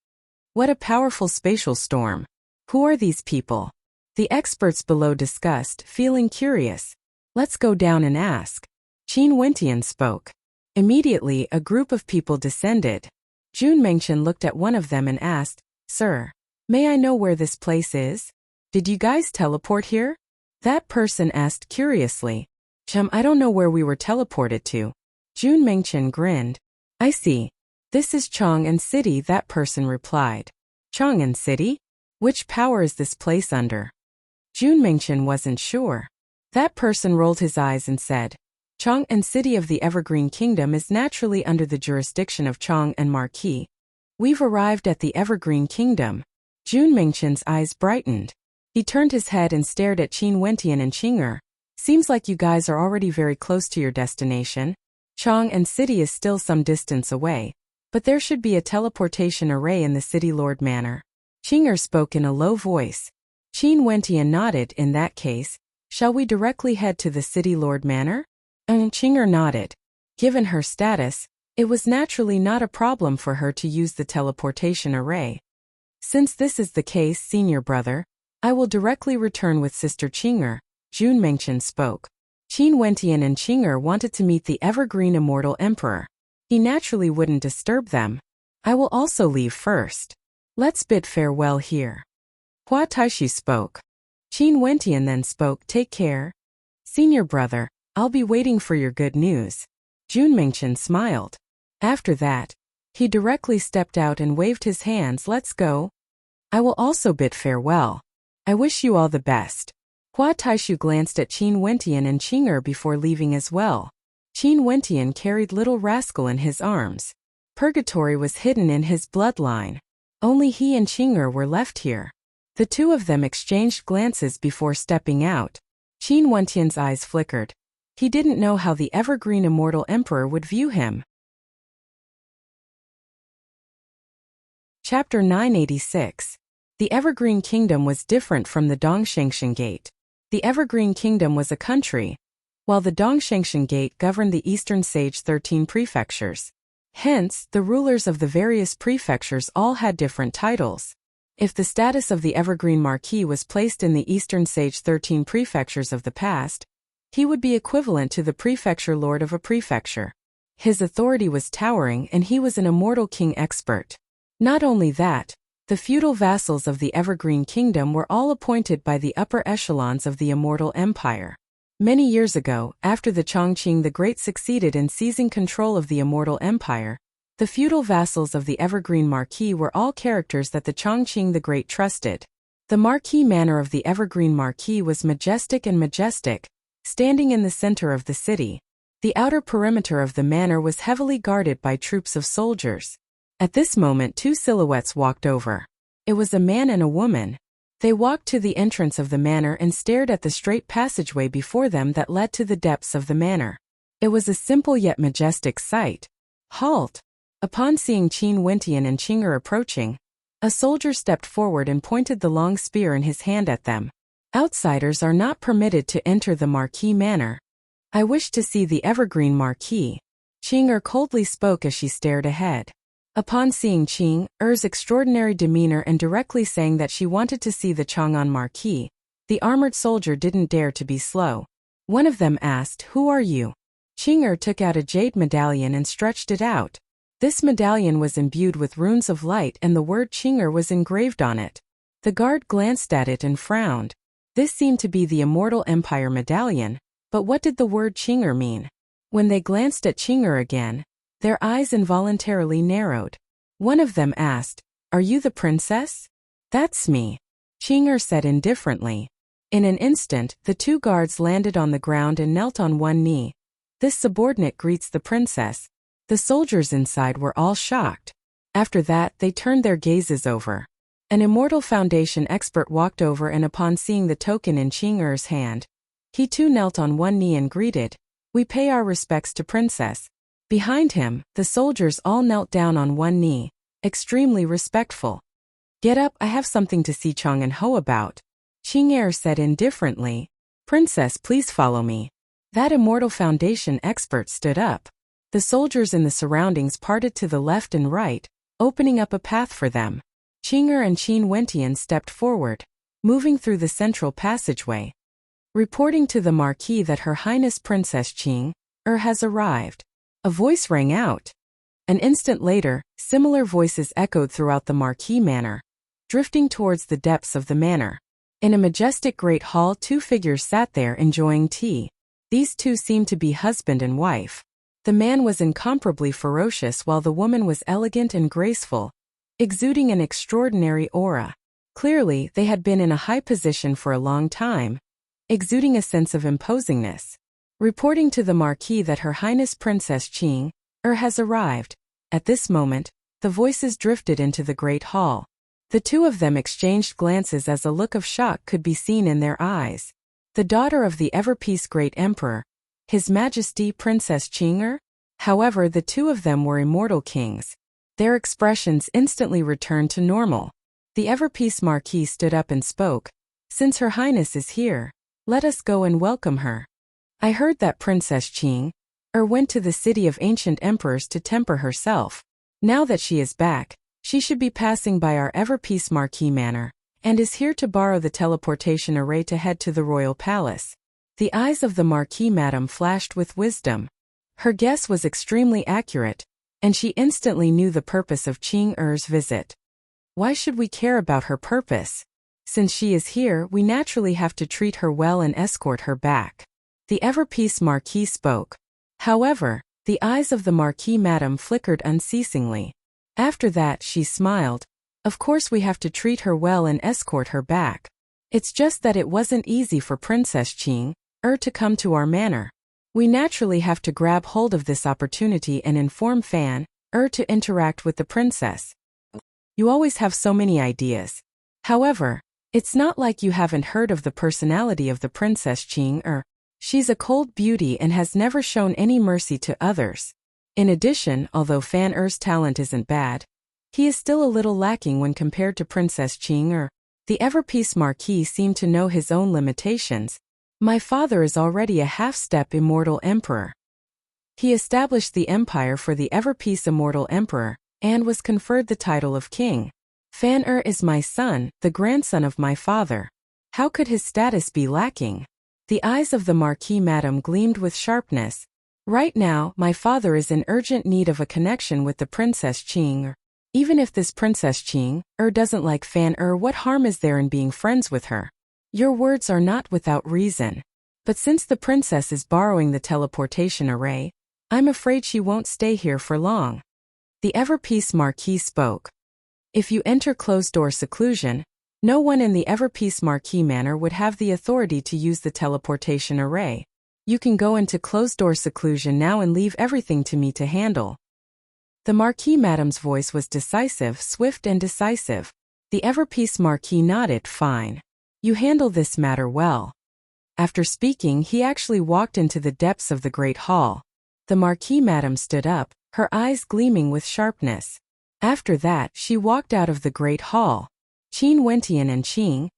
What a powerful spatial storm! Who are these people? The experts below discussed, feeling curious. "Let's go down and ask." Qin Wentian spoke. Immediately, a group of people descended. Jun Mengchen looked at one of them and asked, "Sir, may I know where this place is? Did you guys teleport here?" That person asked curiously. I don't know where we were teleported to." Jun Mengchen grinned. "I see. This is Chang'an City," that person replied. "Chang'an City? Which power is this place under?" Jun Mengchen wasn't sure. That person rolled his eyes and said, "Chang'an City of the Evergreen Kingdom is naturally under the jurisdiction of Chang'an Marquis. We've arrived at the Evergreen Kingdom." Jun Mengchen's eyes brightened. He turned his head and stared at Qin Wentian and Qing'er. "Seems like you guys are already very close to your destination. Chang'an City is still some distance away, but there should be a teleportation array in the City Lord Manor." Qing'er spoke in a low voice. Qin Wentian nodded. "In that case, shall we directly head to the City Lord Manor?" Qing'er nodded. Given her status, it was naturally not a problem for her to use the teleportation array. "Since this is the case, senior brother, I will directly return with Sister Qing'er," Jun Mengchen spoke. Qin Wentian and Qing'er wanted to meet the Evergreen Immortal Emperor. He naturally wouldn't disturb them. "I will also leave first. Let's bid farewell here." Hua Taishi spoke. Qin Wentian then spoke, "Take care. Senior brother, I'll be waiting for your good news." Jun Mengchen smiled. After that, he directly stepped out and waved his hands. "Let's go. I will also bid farewell. I wish you all the best." Hua Taishu glanced at Qin Wentian and Qing'er before leaving as well. Qin Wentian carried little Rascal in his arms. Purgatory was hidden in his bloodline. Only he and Qing'er were left here. The two of them exchanged glances before stepping out. Qin Wentian's eyes flickered. He didn't know how the Evergreen Immortal Emperor would view him. Chapter 986. The Evergreen Kingdom was different from the Dongshengshan Gate. The Evergreen Kingdom was a country, while the Dongshengshan Gate governed the Eastern Sage 13 prefectures. Hence, the rulers of the various prefectures all had different titles. If the status of the Evergreen Marquis was placed in the Eastern Sage 13 prefectures of the past, he would be equivalent to the prefecture lord of a prefecture. His authority was towering and he was an immortal king expert. Not only that, the feudal vassals of the Evergreen Kingdom were all appointed by the upper echelons of the Immortal Empire. Many years ago, after the Chongqing the Great succeeded in seizing control of the Immortal Empire, the feudal vassals of the Evergreen Marquis were all characters that the Chongqing the Great trusted. The Marquis Manor of the Evergreen Marquis was majestic, standing in the center of the city. The outer perimeter of the manor was heavily guarded by troops of soldiers. At this moment, two silhouettes walked over. It was a man and a woman. They walked to the entrance of the manor and stared at the straight passageway before them that led to the depths of the manor. It was a simple yet majestic sight. Halt! Upon seeing Qin Wentian and Qing'er approaching, a soldier stepped forward and pointed the long spear in his hand at them. Outsiders are not permitted to enter the Marquis Manor. I wish to see the Evergreen Marquis. Qing'er coldly spoke as she stared ahead. Upon seeing Qing'er's extraordinary demeanor and directly saying that she wanted to see the Chang'an Marquis, the armored soldier didn't dare to be slow. One of them asked, "Who are you?" Qing'er took out a jade medallion and stretched it out. This medallion was imbued with runes of light and the word Qing'er was engraved on it. The guard glanced at it and frowned. This seemed to be the Immortal Empire medallion, but what did the word Qing'er mean? When they glanced at Qing'er again, their eyes involuntarily narrowed. One of them asked, "Are you the princess?" "That's me," Qing'er said indifferently. In an instant, the two guards landed on the ground and knelt on one knee. This subordinate greets the princess. The soldiers inside were all shocked. After that, they turned their gazes over. An Immortal Foundation expert walked over and upon seeing the token in Qing'er's hand, he too knelt on one knee and greeted, "We pay our respects to Princess." Behind him, the soldiers all knelt down on one knee, extremely respectful. "Get up, I have something to see Chang and Ho about," Qing'er said indifferently. "Princess, please follow me." That Immortal Foundation expert stood up. The soldiers in the surroundings parted to the left and right, opening up a path for them. Qing'er and Qin Wentian stepped forward, moving through the central passageway. "Reporting to the Marquis that Her Highness Princess Qing'er has arrived." A voice rang out. An instant later, similar voices echoed throughout the Marquis Manor, drifting towards the depths of the manor. In a majestic great hall, two figures sat there enjoying tea. These two seemed to be husband and wife. The man was incomparably ferocious while the woman was elegant and graceful, exuding an extraordinary aura. Clearly, they had been in a high position for a long time, exuding a sense of imposingness. "Reporting to the Marquis that Her Highness Princess Qing'er has arrived." At this moment, the voices drifted into the great hall. The two of them exchanged glances as a look of shock could be seen in their eyes. The daughter of the ever-peace great emperor, His Majesty Princess Qing'er? However, the two of them were immortal kings. Their expressions instantly returned to normal. The ever-peace Marquis stood up and spoke. "Since Her Highness is here, let us go and welcome her. I heard that Princess Qing'er went to the city of ancient emperors to temper herself. Now that she is back, she should be passing by our ever-peace Marquis Manor, and is here to borrow the teleportation array to head to the royal palace." The eyes of the Marquis Madam flashed with wisdom. Her guess was extremely accurate, and she instantly knew the purpose of Qing'er's visit. Why should we care about her purpose? Since she is here, we naturally have to treat her well and escort her back. The ever-peace Marquis spoke. However, the eyes of the Marquis Madam flickered unceasingly. After that, she smiled. "Of course we have to treat her well and escort her back. It's just that it wasn't easy for Princess Qing'er to come to our manor. We naturally have to grab hold of this opportunity and inform Fan to interact with the princess." "You always have so many ideas. However, it's not like you haven't heard of the personality of the Princess Qing'er. She's a cold beauty and has never shown any mercy to others. In addition, although Fan-er's talent isn't bad, he is still a little lacking when compared to Princess Qing'er." The ever-peace Marquis seemed to know his own limitations. "My father is already a half-step immortal emperor. He established the empire for the ever-peace immortal emperor, and was conferred the title of king. Fan-er is my son, the grandson of my father. How could his status be lacking?" The eyes of the Marquis Madam gleamed with sharpness. "Right now, my father is in urgent need of a connection with the Princess Qing'er. Even if this Princess Qing doesn't like Fan what harm is there in being friends with her? Your words are not without reason. But since the princess is borrowing the teleportation array, I'm afraid she won't stay here for long. The Everpeace Marquis spoke. If you enter closed-door seclusion, no one in the Everpeace Marquis manor would have the authority to use the teleportation array. You can go into closed-door seclusion now and leave everything to me to handle. The Marquis Madam's voice was decisive, swift and decisive. The Everpeace Marquis nodded. Fine. You handle this matter well. After speaking, he actually walked into the depths of the Great Hall. The Marquis Madam stood up, her eyes gleaming with sharpness. After that, she walked out of the Great Hall. Qin Wentian and Qing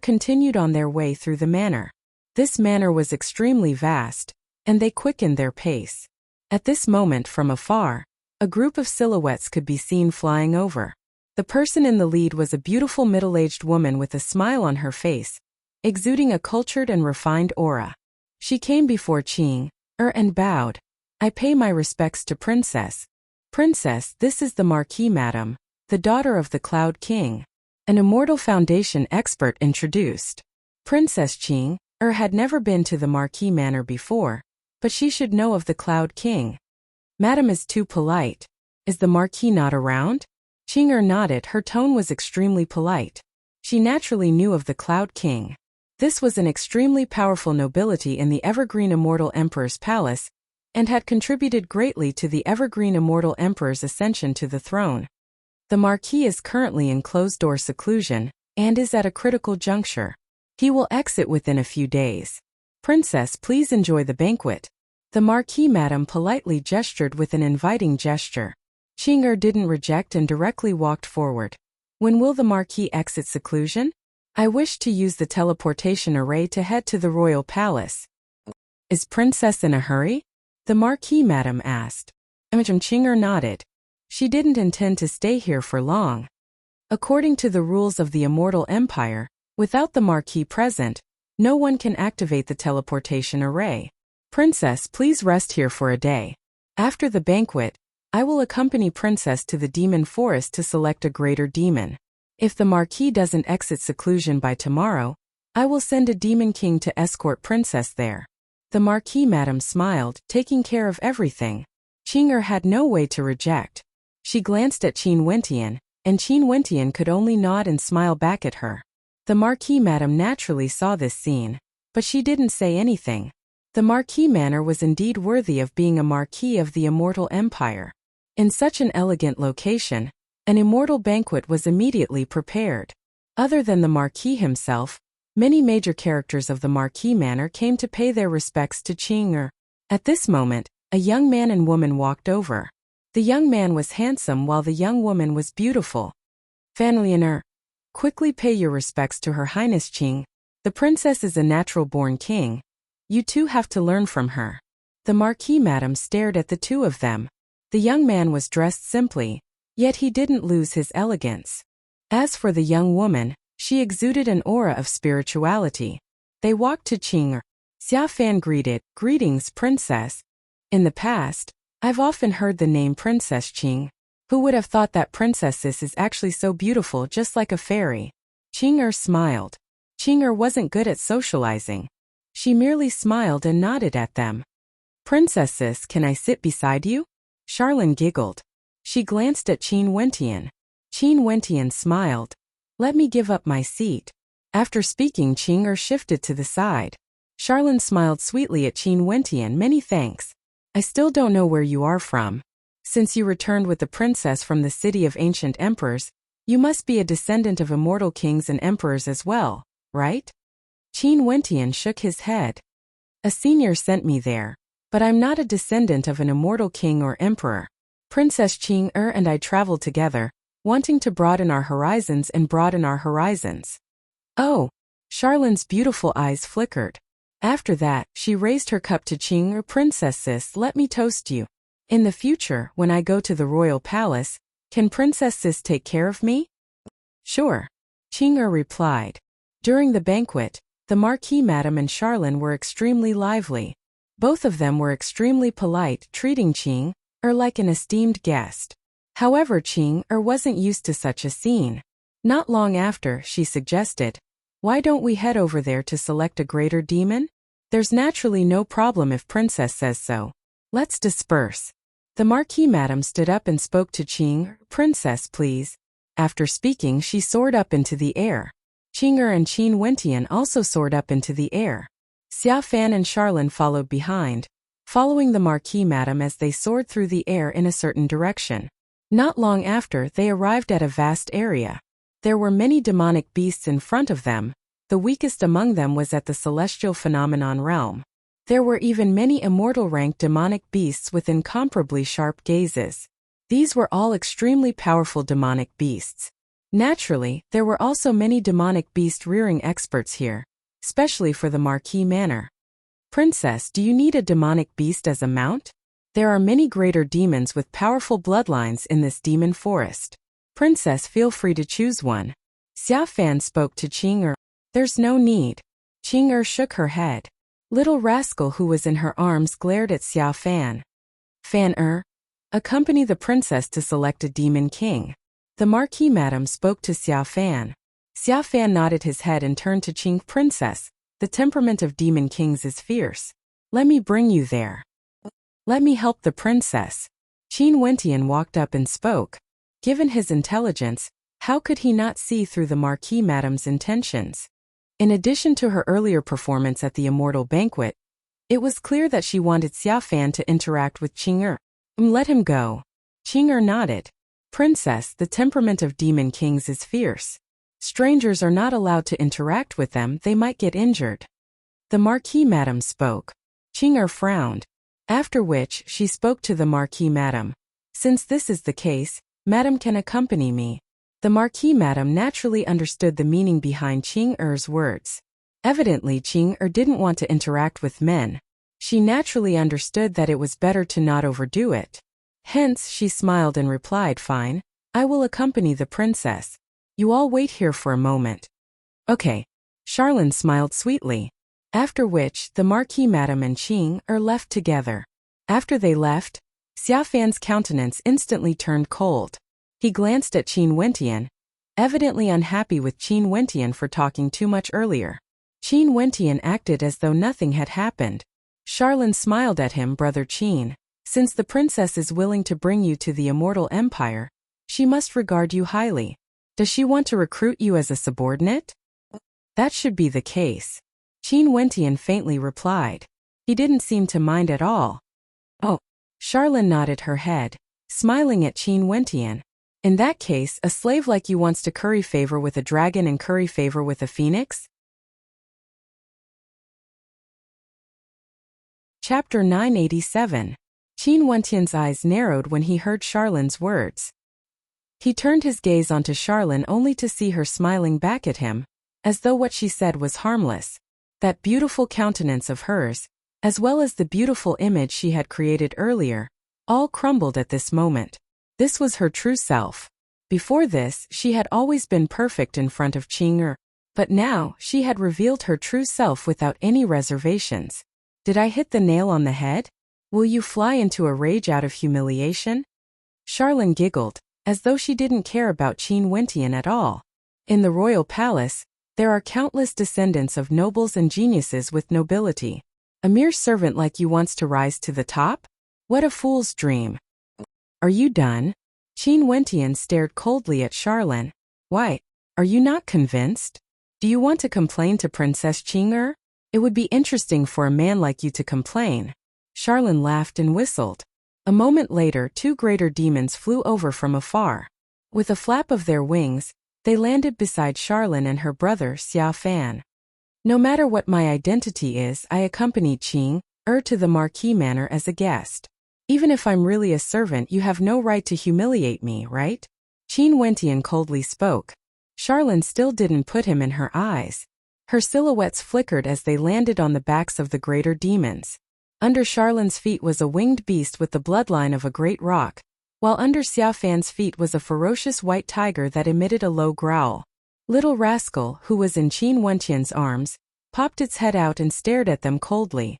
continued on their way through the manor. This manor was extremely vast, and they quickened their pace. At this moment, from afar, a group of silhouettes could be seen flying over. The person in the lead was a beautiful middle-aged woman with a smile on her face, exuding a cultured and refined aura. She came before Qing and bowed. I pay my respects to Princess. Princess, this is the Marquis Madam, the daughter of the Cloud King. An Immortal Foundation expert introduced. Princess Qing had never been to the Marquis Manor before, but she should know of the Cloud King. Madam is too polite. Is the Marquis not around? Qing nodded. Her tone was extremely polite. She naturally knew of the Cloud King. This was an extremely powerful nobility in the Evergreen Immortal Emperor's palace, and had contributed greatly to the Evergreen Immortal Emperor's ascension to the throne. The Marquis is currently in closed-door seclusion, and is at a critical juncture. He will exit within a few days. Princess, please enjoy the banquet. The Marquis Madam politely gestured with an inviting gesture. Qing didn't reject and directly walked forward. When will the Marquis exit seclusion? I wish to use the teleportation array to head to the royal palace. Is Princess in a hurry? The Marquis Madam asked. Qing nodded. She didn't intend to stay here for long. According to the rules of the Immortal Empire, without the Marquis present, no one can activate the teleportation array. Princess, please rest here for a day. After the banquet, I will accompany Princess to the Demon Forest to select a greater demon. If the Marquis doesn't exit seclusion by tomorrow, I will send a Demon King to escort Princess there. The Marquis Madam smiled, taking care of everything. Qing had no way to reject. She glanced at Qin Wentian, and Qin Wentian could only nod and smile back at her. The Marquis Madam naturally saw this scene, but she didn't say anything. The Marquis Manor was indeed worthy of being a Marquis of the Immortal Empire. In such an elegant location, an immortal banquet was immediately prepared. Other than the Marquis himself, many major characters of the Marquis Manor came to pay their respects to Qing. At this moment, a young man and woman walked over. The young man was handsome while the young woman was beautiful. Fanlianer, quickly pay your respects to Her Highness Qing. The princess is a natural-born king. You two have to learn from her. The Marquis Madam stared at the two of them. The young man was dressed simply, yet he didn't lose his elegance. As for the young woman, she exuded an aura of spirituality. They walked to Qing. Xia Fan greeted, "Greetings, Princess. In the past, I've often heard the name Princess Qing. Who would have thought that Princesses is actually so beautiful, just like a fairy?" Qing smiled. Qing wasn't good at socializing. She merely smiled and nodded at them. "Princesses, can I sit beside you?" Charlene giggled. She glanced at Qin Wentian. Qin Wentian smiled. "Let me give up my seat." After speaking, Qing shifted to the side. Charlene smiled sweetly at Qin Wentian. "Many thanks. I still don't know where you are from. Since you returned with the princess from the city of ancient emperors, you must be a descendant of immortal kings and emperors as well, right?" Qin Wentian shook his head. "A senior sent me there, but I'm not a descendant of an immortal king or emperor. Princess Qing and I traveled together, wanting to broaden our horizons and broaden our horizons." "Oh." Charlene's beautiful eyes flickered. After that, she raised her cup to Qing. "Princesses, let me toast you. In the future, when I go to the royal palace, can Princesses take care of me?" "Sure," Qing replied. During the banquet, the Marquis Madam and Charlene were extremely lively. Both of them were extremely polite, treating Qing like an esteemed guest. However, Qing wasn't used to such a scene. Not long after, she suggested, "Why don't we head over there to select a greater demon? There's naturally no problem if Princess says so. Let's disperse." The Marquis Madam stood up and spoke to Qing. "Princess, please." After speaking, she soared up into the air. Qing and Qin Wentian also soared up into the air. Xia Fan and Charlene followed behind, following the Marquis Madam as they soared through the air in a certain direction. Not long after, they arrived at a vast area. There were many demonic beasts in front of them. The weakest among them was at the celestial phenomenon realm. There were even many immortal-ranked demonic beasts with incomparably sharp gazes. These were all extremely powerful demonic beasts. Naturally, there were also many demonic beast-rearing experts here, especially for the Marquis Manor. "Princess, do you need a demonic beast as a mount? There are many greater demons with powerful bloodlines in this demon forest. Princess, feel free to choose one." Xia Fan spoke to Qing. "There's no need." Qing shook her head. Little rascal who was in her arms glared at Xia Fan. "Fan accompany the princess to select a demon king." The Marquis Madam spoke to Xia Fan. Xia Fan nodded his head and turned to Qing. "Princess, the temperament of demon kings is fierce. Let me bring you there. Let me help the princess." Qin Wentian walked up and spoke. Given his intelligence, how could he not see through the Marquis Madam's intentions? In addition to her earlier performance at the Immortal Banquet, it was clear that she wanted Xia Fan to interact with Qing. "Let him go." Qing nodded. "Princess, the temperament of demon kings is fierce. Strangers are not allowed to interact with them, they might get injured." The Marquis Madam spoke. Qing frowned. After which, she spoke to the Marquis Madam. "Since this is the case, Madam can accompany me." The Marquis Madam naturally understood the meaning behind Qing words. Evidently, Qing didn't want to interact with men. She naturally understood that it was better to not overdo it. Hence, she smiled and replied, "Fine, I will accompany the princess. You all wait here for a moment." "Okay." Charlene smiled sweetly. After which, the Marquis Madam and Qing left together. After they left, Xia Fan's countenance instantly turned cold. He glanced at Qin Wentian, evidently unhappy with Qin Wentian for talking too much earlier. Qin Wentian acted as though nothing had happened. Charlene smiled at him. "Brother Qin, since the princess is willing to bring you to the Immortal Empire, she must regard you highly. Does she want to recruit you as a subordinate?" "That should be the case." Qin Wentian faintly replied. He didn't seem to mind at all. "Oh." Charlene nodded her head, smiling at Qin Wentian. "In that case, a slave like you wants to curry favor with a dragon and curry favor with a phoenix?" Chapter 987. Qin Wentian's eyes narrowed when he heard Charlene's words. He turned his gaze onto Charlene only to see her smiling back at him, as though what she said was harmless. That beautiful countenance of hers, as well as the beautiful image she had created earlier, all crumbled at this moment. This was her true self. Before this, she had always been perfect in front of Qing, but now she had revealed her true self without any reservations. "Did I hit the nail on the head? Will you fly into a rage out of humiliation?" Charlene giggled, as though she didn't care about Qin Wentian at all. In the royal palace, there are countless descendants of nobles and geniuses with nobility. A mere servant like you wants to rise to the top? What a fool's dream. "Are you done?" Qin Wentian stared coldly at Charlene. "Why, are you not convinced? Do you want to complain to Princess Qing? It would be interesting for a man like you to complain." Charlene laughed and whistled. A moment later, two greater demons flew over from afar. With a flap of their wings, they landed beside Charlene and her brother Xia Fan. "No matter what my identity is, I accompanied Qing to the Marquis Manor as a guest. Even if I'm really a servant, you have no right to humiliate me, right?" Qin Wentian coldly spoke. Charlene still didn't put him in her eyes. Her silhouettes flickered as they landed on the backs of the greater demons. Under Charlene's feet was a winged beast with the bloodline of a great rock, while under Xia Fan's feet was a ferocious white tiger that emitted a low growl. Little rascal, who was in Qin Wentian's arms, popped its head out and stared at them coldly.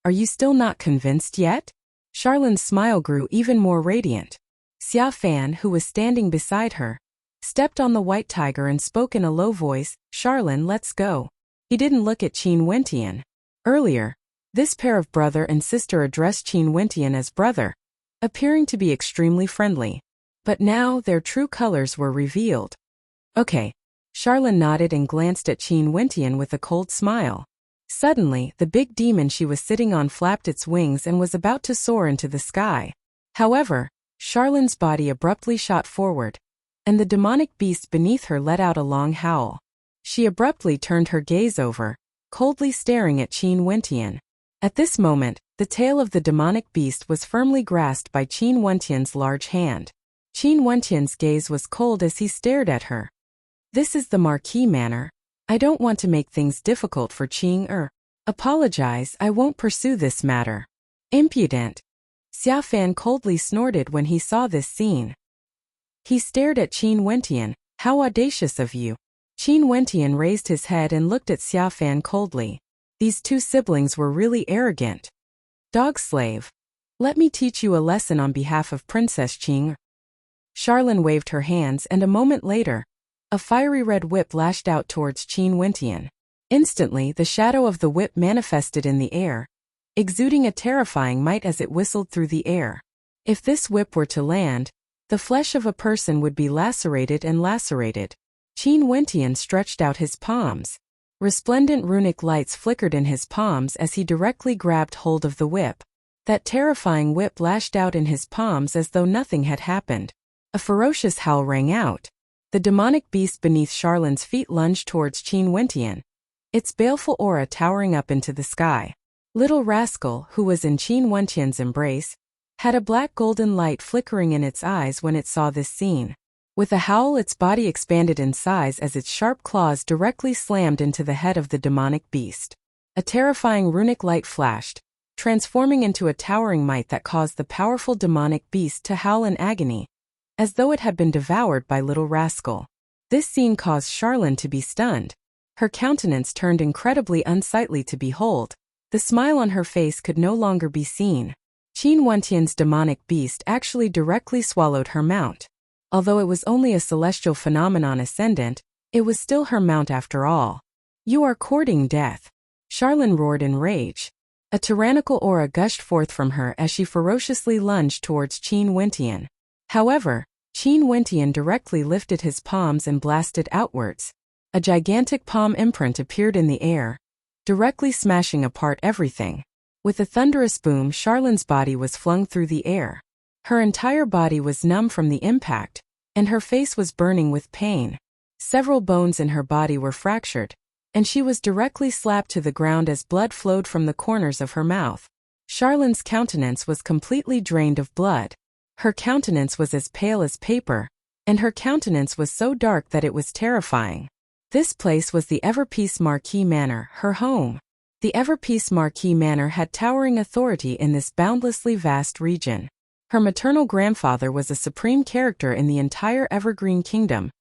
"Are you still not convinced yet?" Charlene's smile grew even more radiant. Xia Fan, who was standing beside her, stepped on the white tiger and spoke in a low voice, "Charlene, let's go." He didn't look at Qin Wentian. Earlier, this pair of brother and sister addressed Qin Wentian as brother, appearing to be extremely friendly. But now their true colors were revealed. Okay. Charlene nodded and glanced at Qin Wentian with a cold smile. Suddenly, the big demon she was sitting on flapped its wings and was about to soar into the sky. However, Charlene's body abruptly shot forward, and the demonic beast beneath her let out a long howl. She abruptly turned her gaze over, coldly staring at Qin Wentian. At this moment, the tail of the demonic beast was firmly grasped by Qin Wentian's large hand. Qin Wentian's gaze was cold as he stared at her. This is the Marquis manner. I don't want to make things difficult for Qing. Apologize, I won't pursue this matter. Impudent. Xia Fan coldly snorted when he saw this scene. He stared at Qin Wentian. How audacious of you. Qin Wentian raised his head and looked at Xia Fan coldly. These two siblings were really arrogant. Dog slave. Let me teach you a lesson on behalf of Princess Qing. Charlene waved her hands and a moment later, a fiery red whip lashed out towards Qin Wentian. Instantly, the shadow of the whip manifested in the air, exuding a terrifying might as it whistled through the air. If this whip were to land, the flesh of a person would be lacerated and lacerated. Qin Wentian stretched out his palms. Resplendent runic lights flickered in his palms as he directly grabbed hold of the whip. That terrifying whip lashed out in his palms as though nothing had happened. A ferocious howl rang out. The demonic beast beneath Charlene's feet lunged towards Qin Wentian, its baleful aura towering up into the sky. Little rascal, who was in Qin Wentian's embrace, had a black golden light flickering in its eyes when it saw this scene. With a howl, its body expanded in size as its sharp claws directly slammed into the head of the demonic beast. A terrifying runic light flashed, transforming into a towering might that caused the powerful demonic beast to howl in agony, as though it had been devoured by Little Rascal. This scene caused Charlene to be stunned. Her countenance turned incredibly unsightly to behold. The smile on her face could no longer be seen. Qin Wentian's demonic beast actually directly swallowed her mount. Although it was only a celestial phenomenon ascendant, it was still her mount after all. You are courting death. Charlene roared in rage. A tyrannical aura gushed forth from her as she ferociously lunged towards Qin Wentian. However, Qin Wentian directly lifted his palms and blasted outwards. A gigantic palm imprint appeared in the air, directly smashing apart everything. With a thunderous boom, Charlene's body was flung through the air. Her entire body was numb from the impact, and her face was burning with pain. Several bones in her body were fractured, and she was directly slapped to the ground as blood flowed from the corners of her mouth. Charlene's countenance was completely drained of blood. Her countenance was as pale as paper, and her countenance was so dark that it was terrifying. This place was the Everpeace Marquis Manor, her home. The Everpeace Marquis Manor had towering authority in this boundlessly vast region. Her maternal grandfather was a supreme character in the entire Evergreen Kingdom,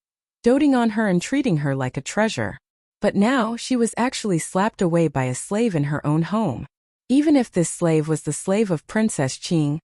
doting on her and treating her like a treasure. But now she was actually slapped away by a slave in her own home. Even if this slave was the slave of Princess Qing,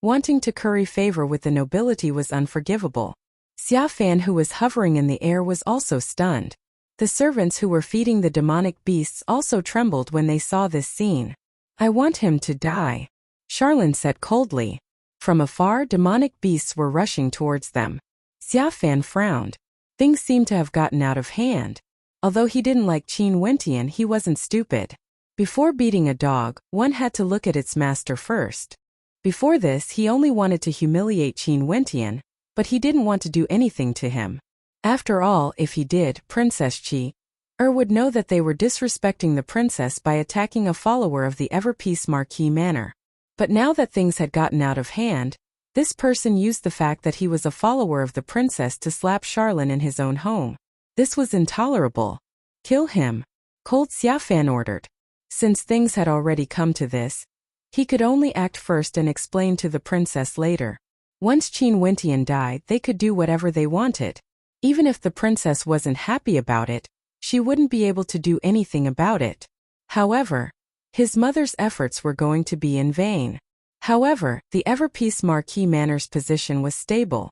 wanting to curry favor with the nobility was unforgivable. Xia Fan, who was hovering in the air, was also stunned. The servants who were feeding the demonic beasts also trembled when they saw this scene. I want him to die, Charlene said coldly. From afar, demonic beasts were rushing towards them. Xia Fan frowned. Things seemed to have gotten out of hand. Although he didn't like Qin Wentian, he wasn't stupid. Before beating a dog, one had to look at its master first. Before this, he only wanted to humiliate Qin Wentian, but he didn't want to do anything to him. After all, if he did, Princess Qi would know that they were disrespecting the princess by attacking a follower of the Everpeace Marquis Manor. But now that things had gotten out of hand, this person used the fact that he was a follower of the princess to slap Charlene in his own home. This was intolerable. Kill him, Cold Xia Fan ordered. Since things had already come to this, he could only act first and explain to the princess later. Once Qin Wentian died, they could do whatever they wanted. Even if the princess wasn't happy about it, she wouldn't be able to do anything about it. However, his mother's efforts were going to be in vain. However, the ever-peace Marquis Manor's position was stable.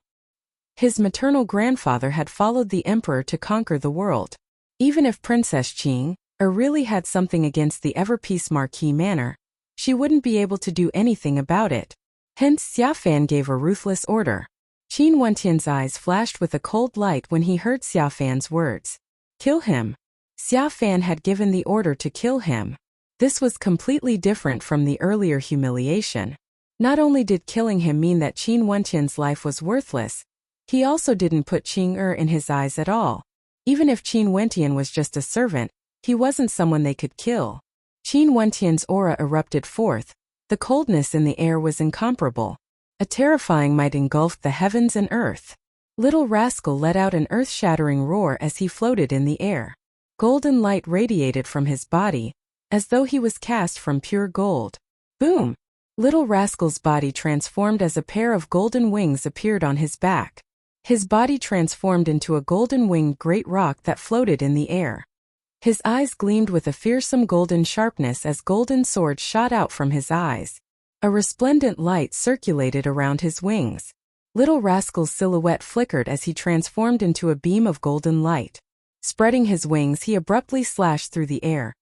His maternal grandfather had followed the emperor to conquer the world. Even if Princess Qing really had something against the ever-peace Marquis Manor, she wouldn't be able to do anything about it. Hence, Xia Fan gave a ruthless order. Qin Wentian's eyes flashed with a cold light when he heard Xia Fan's words. Kill him. Xia Fan had given the order to kill him. This was completely different from the earlier humiliation. Not only did killing him mean that Qin Wentian's life was worthless, he also didn't put Qing in his eyes at all. Even if Qin Wentian was just a servant, he wasn't someone they could kill. Qin Wentian's aura erupted forth. The coldness in the air was incomparable. A terrifying might engulfed the heavens and earth. Little Rascal let out an earth-shattering roar as he floated in the air. Golden light radiated from his body, as though he was cast from pure gold. Boom! Little Rascal's body transformed as a pair of golden wings appeared on his back. His body transformed into a golden-winged great rock that floated in the air. His eyes gleamed with a fearsome golden sharpness as golden swords shot out from his eyes. A resplendent light circulated around his wings. Little Rascal's silhouette flickered as he transformed into a beam of golden light. Spreading his wings, he abruptly slashed through the air,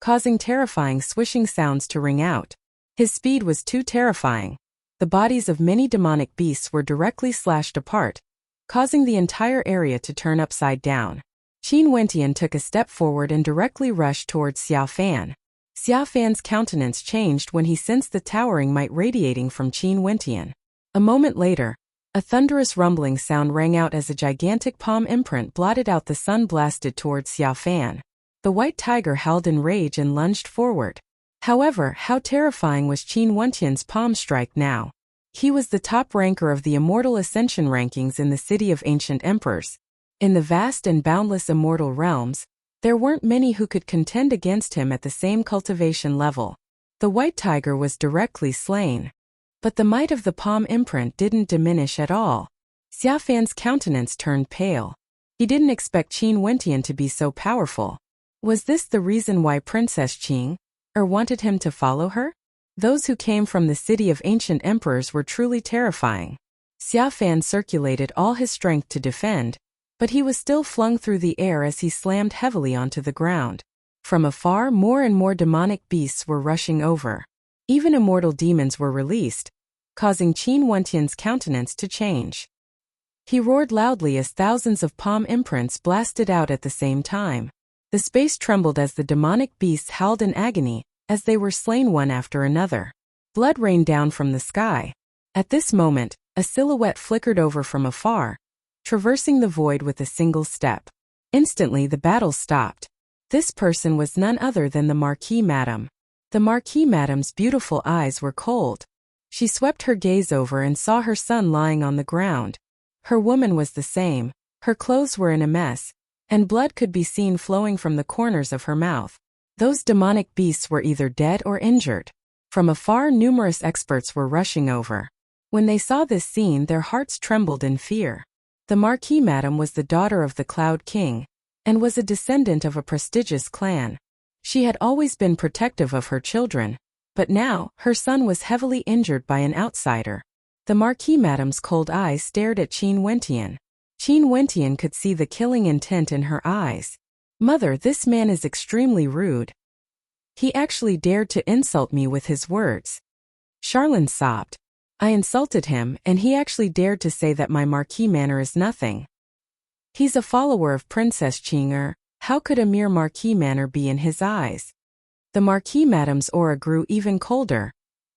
causing terrifying swishing sounds to ring out. His speed was too terrifying. The bodies of many demonic beasts were directly slashed apart, causing the entire area to turn upside down. Qin Wentian took a step forward and directly rushed towards Xia Fan. Xia Fan's countenance changed when he sensed the towering might radiating from Qin Wentian. A moment later, a thunderous rumbling sound rang out as a gigantic palm imprint blotted out the sun blasted towards Xia Fan. The white tiger howled in rage and lunged forward. However, how terrifying was Qin Wentian's palm strike now? He was the top ranker of the immortal ascension rankings in the city of ancient emperors. In the vast and boundless immortal realms, there weren't many who could contend against him at the same cultivation level. The white tiger was directly slain. But the might of the palm imprint didn't diminish at all. Xia Fan's countenance turned pale. He didn't expect Qin Wentian to be so powerful. Was this the reason why Princess Qing wanted him to follow her? Those who came from the city of ancient emperors were truly terrifying. Xia Fan circulated all his strength to defend, but he was still flung through the air as he slammed heavily onto the ground. From afar, more and more demonic beasts were rushing over. Even immortal demons were released, causing Qin Wentian's countenance to change. He roared loudly as thousands of palm imprints blasted out at the same time. The space trembled as the demonic beasts howled in agony as they were slain one after another. Blood rained down from the sky. At this moment, a silhouette flickered over from afar, traversing the void with a single step. Instantly the battle stopped. This person was none other than the Marquis Madame. The Marquis Madame's beautiful eyes were cold. She swept her gaze over and saw her son lying on the ground. Her woman was the same. Her clothes were in a mess, and blood could be seen flowing from the corners of her mouth. Those demonic beasts were either dead or injured. From afar, numerous experts were rushing over. When they saw this scene, their hearts trembled in fear. The Marquis Madame was the daughter of the Cloud King, and was a descendant of a prestigious clan. She had always been protective of her children, but now, her son was heavily injured by an outsider. The Marquis Madame's cold eyes stared at Qin Wentian. Qin Wentian could see the killing intent in her eyes. Mother, this man is extremely rude. He actually dared to insult me with his words. Charlene sobbed. I insulted him, and he actually dared to say that my Marquis Manor is nothing. He's a follower of Princess Qing. How could a mere Marquis Manor be in his eyes? The Marquis Madame's aura grew even colder,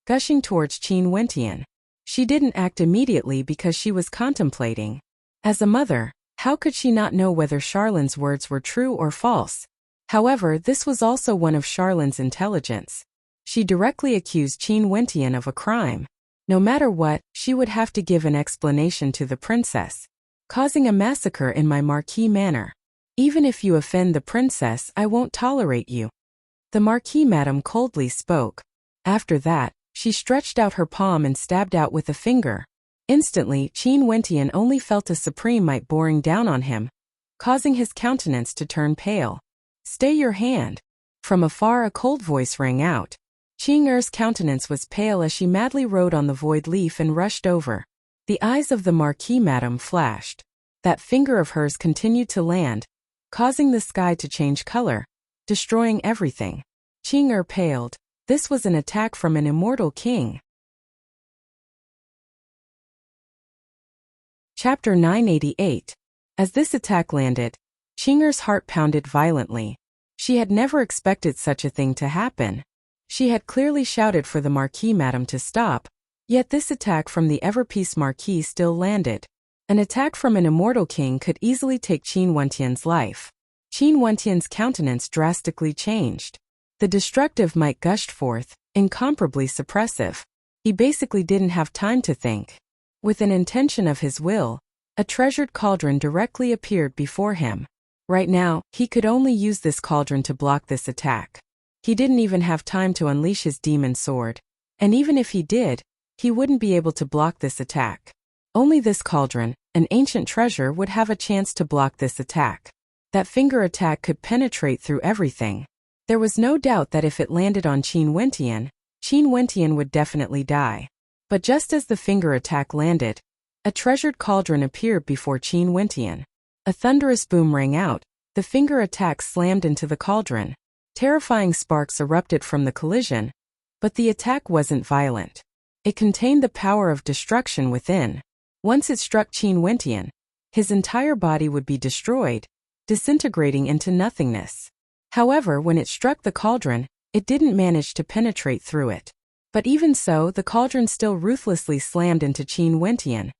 gushing towards Qin Wentian. She didn't act immediately because she was contemplating. As a mother, how could she not know whether Charlene's words were true or false? However, this was also one of Charlene's intelligence. She directly accused Qin Wentian of a crime. No matter what, she would have to give an explanation to the princess, causing a massacre in my Marquis Manor. Even if you offend the princess, I won't tolerate you. The Marquis Madame coldly spoke. After that, she stretched out her palm and stabbed out with a finger. Instantly, Qin Wentian only felt a supreme might boring down on him, causing his countenance to turn pale. Stay your hand. From afar, a cold voice rang out. Qing countenance was pale as she madly rode on the void leaf and rushed over. The eyes of the Marquis Madam flashed. That finger of hers continued to land, causing the sky to change color, destroying everything. Qing paled. This was an attack from an immortal king. Chapter 988. As this attack landed, Qing's heart pounded violently. She had never expected such a thing to happen. She had clearly shouted for the Marquis Madam to stop, yet this attack from the ever-peace Marquis still landed. An attack from an immortal king could easily take Qin Wentian's life. Qin Wentian's countenance drastically changed. The destructive might gushed forth, incomparably suppressive. He basically didn't have time to think. With an intention of his will, a treasured cauldron directly appeared before him. Right now, he could only use this cauldron to block this attack. He didn't even have time to unleash his demon sword. And even if he did, he wouldn't be able to block this attack. Only this cauldron, an ancient treasure, would have a chance to block this attack. That finger attack could penetrate through everything. There was no doubt that if it landed on Qin Wentian would definitely die. But just as the finger attack landed, a treasured cauldron appeared before Qin Wentian. A thunderous boom rang out, the finger attack slammed into the cauldron. Terrifying sparks erupted from the collision, but the attack wasn't violent. It contained the power of destruction within. Once it struck Qin Wentian, his entire body would be destroyed, disintegrating into nothingness. However, when it struck the cauldron, it didn't manage to penetrate through it. But even so, the cauldron still ruthlessly slammed into Qin Wentian,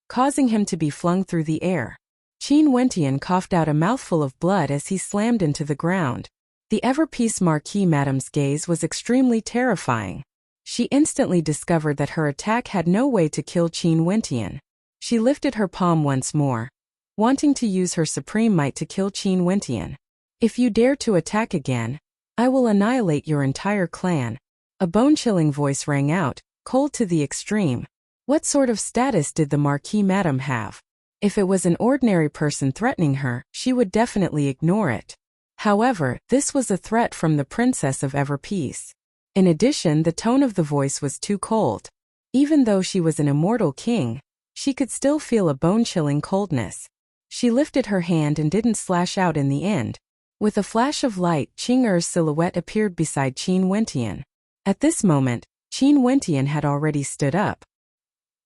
causing him to be flung through the air. Qin Wentian coughed out a mouthful of blood as he slammed into the ground. The ever-peace Marquis Madam's gaze was extremely terrifying. She instantly discovered that her attack had no way to kill Qin Wentian. She lifted her palm once more, wanting to use her supreme might to kill Qin Wentian. If you dare to attack again, I will annihilate your entire clan. A bone-chilling voice rang out, cold to the extreme. What sort of status did the Marquis Madam have? If it was an ordinary person threatening her, she would definitely ignore it. However, this was a threat from the Princess of Ever-Peace. In addition, the tone of the voice was too cold. Even though she was an immortal king, she could still feel a bone-chilling coldness. She lifted her hand and didn't slash out in the end. With a flash of light, Qing's silhouette appeared beside Qin Wentian. At this moment, Qin Wentian had already stood up.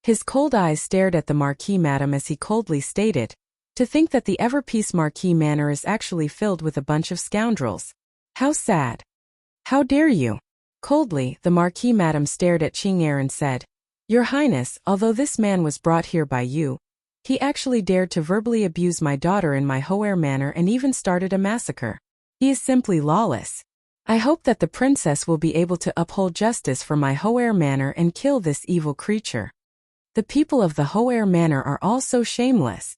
His cold eyes stared at the Marquis Madam as he coldly stated, "To think that the ever-peace Marquis Manor is actually filled with a bunch of scoundrels. How sad. How dare you?" Coldly, the Marquis Madam stared at Qing and said, "Your Highness, although this man was brought here by you, he actually dared to verbally abuse my daughter in my Hoer manor and even started a massacre. He is simply lawless. I hope that the princess will be able to uphold justice for my Hoer manor and kill this evil creature. The people of the Hoer manor are all so shameless."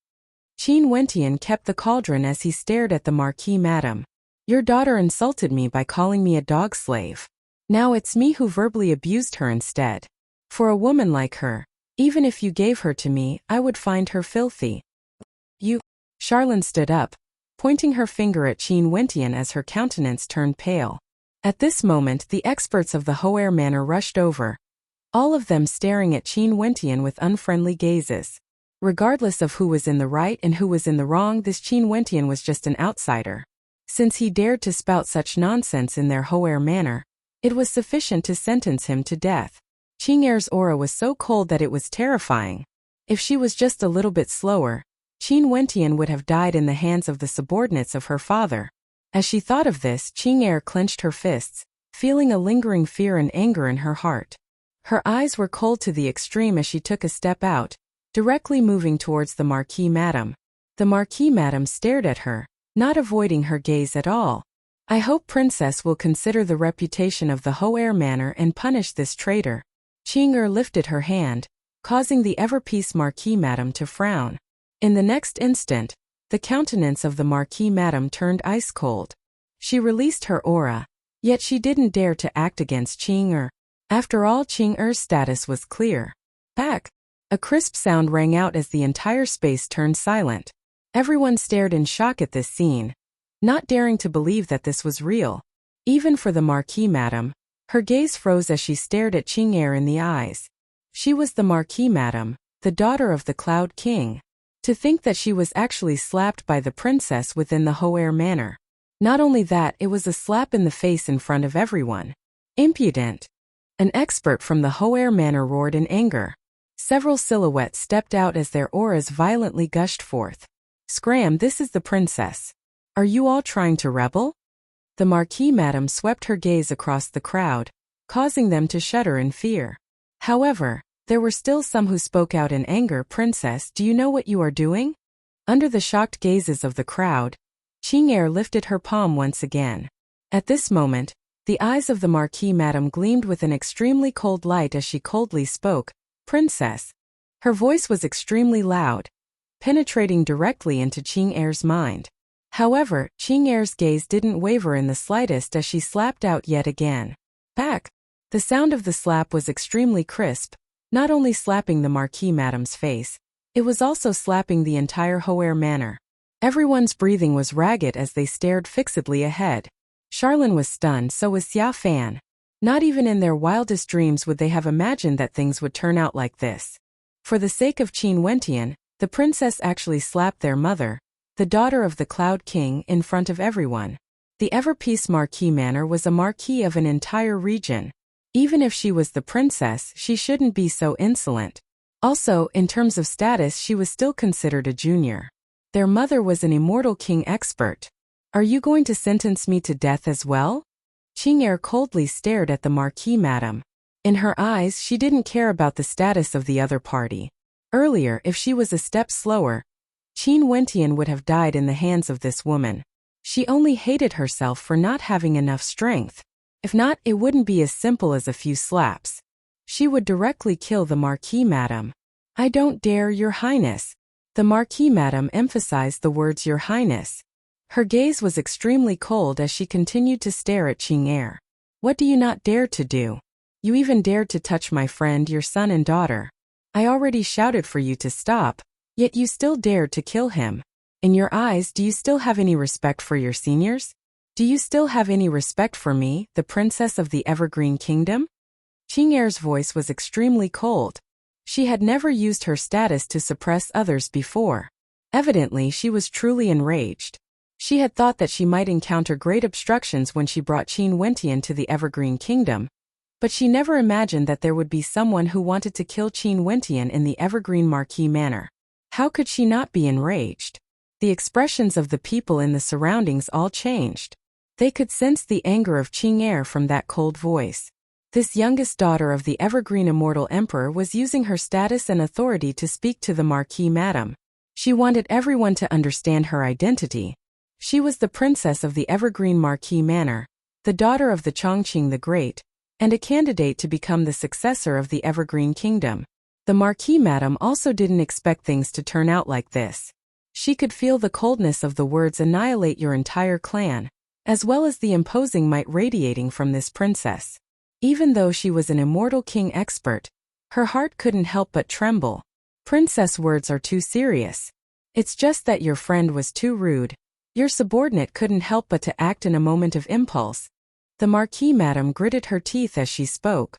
Qin Wentian kept the cauldron as he stared at the Marquis Madam. "Your daughter insulted me by calling me a dog slave. Now it's me who verbally abused her instead. For a woman like her, even if you gave her to me, I would find her filthy." "You..." Charlene stood up, pointing her finger at Qin Wentian as her countenance turned pale. At this moment, the experts of the Hoer manor rushed over, all of them staring at Qin Wentian with unfriendly gazes. Regardless of who was in the right and who was in the wrong, this Qin Wentian was just an outsider. Since he dared to spout such nonsense in their Hoer manor, it was sufficient to sentence him to death. Qing's aura was so cold that it was terrifying. If she was just a little bit slower, Qin Wentian would have died in the hands of the subordinates of her father. As she thought of this, Qing clenched her fists, feeling a lingering fear and anger in her heart. Her eyes were cold to the extreme as she took a step out, directly moving towards the Marquis Madam. The Marquis Madam stared at her, not avoiding her gaze at all. "I hope Princess will consider the reputation of the Hoer manor and punish this traitor." Qing lifted her hand, causing the ever-peace Marquis Madam to frown. In the next instant, the countenance of the Marquis Madam turned ice-cold. She released her aura, yet she didn't dare to act against Qing. After all, Qing's status was clear. "Back!" A crisp sound rang out as the entire space turned silent. Everyone stared in shock at this scene, not daring to believe that this was real. Even for the Marquis Madam, Her gaze froze as she stared at Qing'er in the eyes. She was the Marquis Madam, the daughter of the Cloud King. To think that she was actually slapped by the princess within the Ho'er Manor. Not only that, it was a slap in the face in front of everyone. Impudent! An expert from the Ho'er Manor roared in anger. Several silhouettes stepped out as their auras violently gushed forth. Scram, this is the princess. Are you all trying to rebel? The Marquis Madam swept her gaze across the crowd, causing them to shudder in fear. However, there were still some who spoke out in anger. Princess, do you know what you are doing? Under the shocked gazes of the crowd, Qing'er lifted her palm once again. At this moment, the eyes of the Marquis Madam gleamed with an extremely cold light as she coldly spoke, Princess. Her voice was extremely loud, penetrating directly into Qing'er's mind. However, Qing'er's gaze didn't waver in the slightest as she slapped out yet again. Back! The sound of the slap was extremely crisp, not only slapping the Marquis Madam's face, it was also slapping the entire Ho'er Manor. Everyone's breathing was ragged as they stared fixedly ahead. Charlene was stunned, so was Xia Fan. Not even in their wildest dreams would they have imagined that things would turn out like this. For the sake of Qin Wentian, the princess actually slapped their mother, the daughter of the Cloud King, in front of everyone. The Everpeace Marquis Manor was a marquis of an entire region. Even if she was the princess, she shouldn't be so insolent. Also, in terms of status, she was still considered a junior. Their mother was an immortal king expert. Are you going to sentence me to death as well? Qing'er coldly stared at the Marquis Madam. In her eyes, she didn't care about the status of the other party. Earlier, if she was a step slower, Qin Wentian would have died in the hands of this woman. She only hated herself for not having enough strength. If not, it wouldn't be as simple as a few slaps. She would directly kill the Marquis Madam. I don't dare, Your Highness. The Marquis Madam emphasized the words Your Highness. Her gaze was extremely cold as she continued to stare at Qing'er. What do you not dare to do? You even dared to touch my friend, your son and daughter. I already shouted for you to stop, yet you still dared to kill him. In your eyes, do you still have any respect for your seniors? Do you still have any respect for me, the princess of the Evergreen Kingdom? Qing'er's voice was extremely cold. She had never used her status to suppress others before. Evidently, she was truly enraged. She had thought that she might encounter great obstructions when she brought Qin Wentian to the Evergreen Kingdom, but she never imagined that there would be someone who wanted to kill Qin Wentian in the Evergreen Marquis Manor. How could she not be enraged? The expressions of the people in the surroundings all changed. They could sense the anger of Qing'er from that cold voice. This youngest daughter of the Evergreen Immortal Emperor was using her status and authority to speak to the Marquis Madam. She wanted everyone to understand her identity. She was the princess of the Evergreen Marquis Manor, the daughter of the Chongqing the Great, and a candidate to become the successor of the Evergreen Kingdom. The Marquis Madam also didn't expect things to turn out like this. She could feel the coldness of the words annihilate your entire clan, as well as the imposing might radiating from this princess. Even though she was an immortal king expert, her heart couldn't help but tremble. Princess words are too serious. It's just that your friend was too rude. Your subordinate couldn't help but to act in a moment of impulse. The Marquis Madam gritted her teeth as she spoke.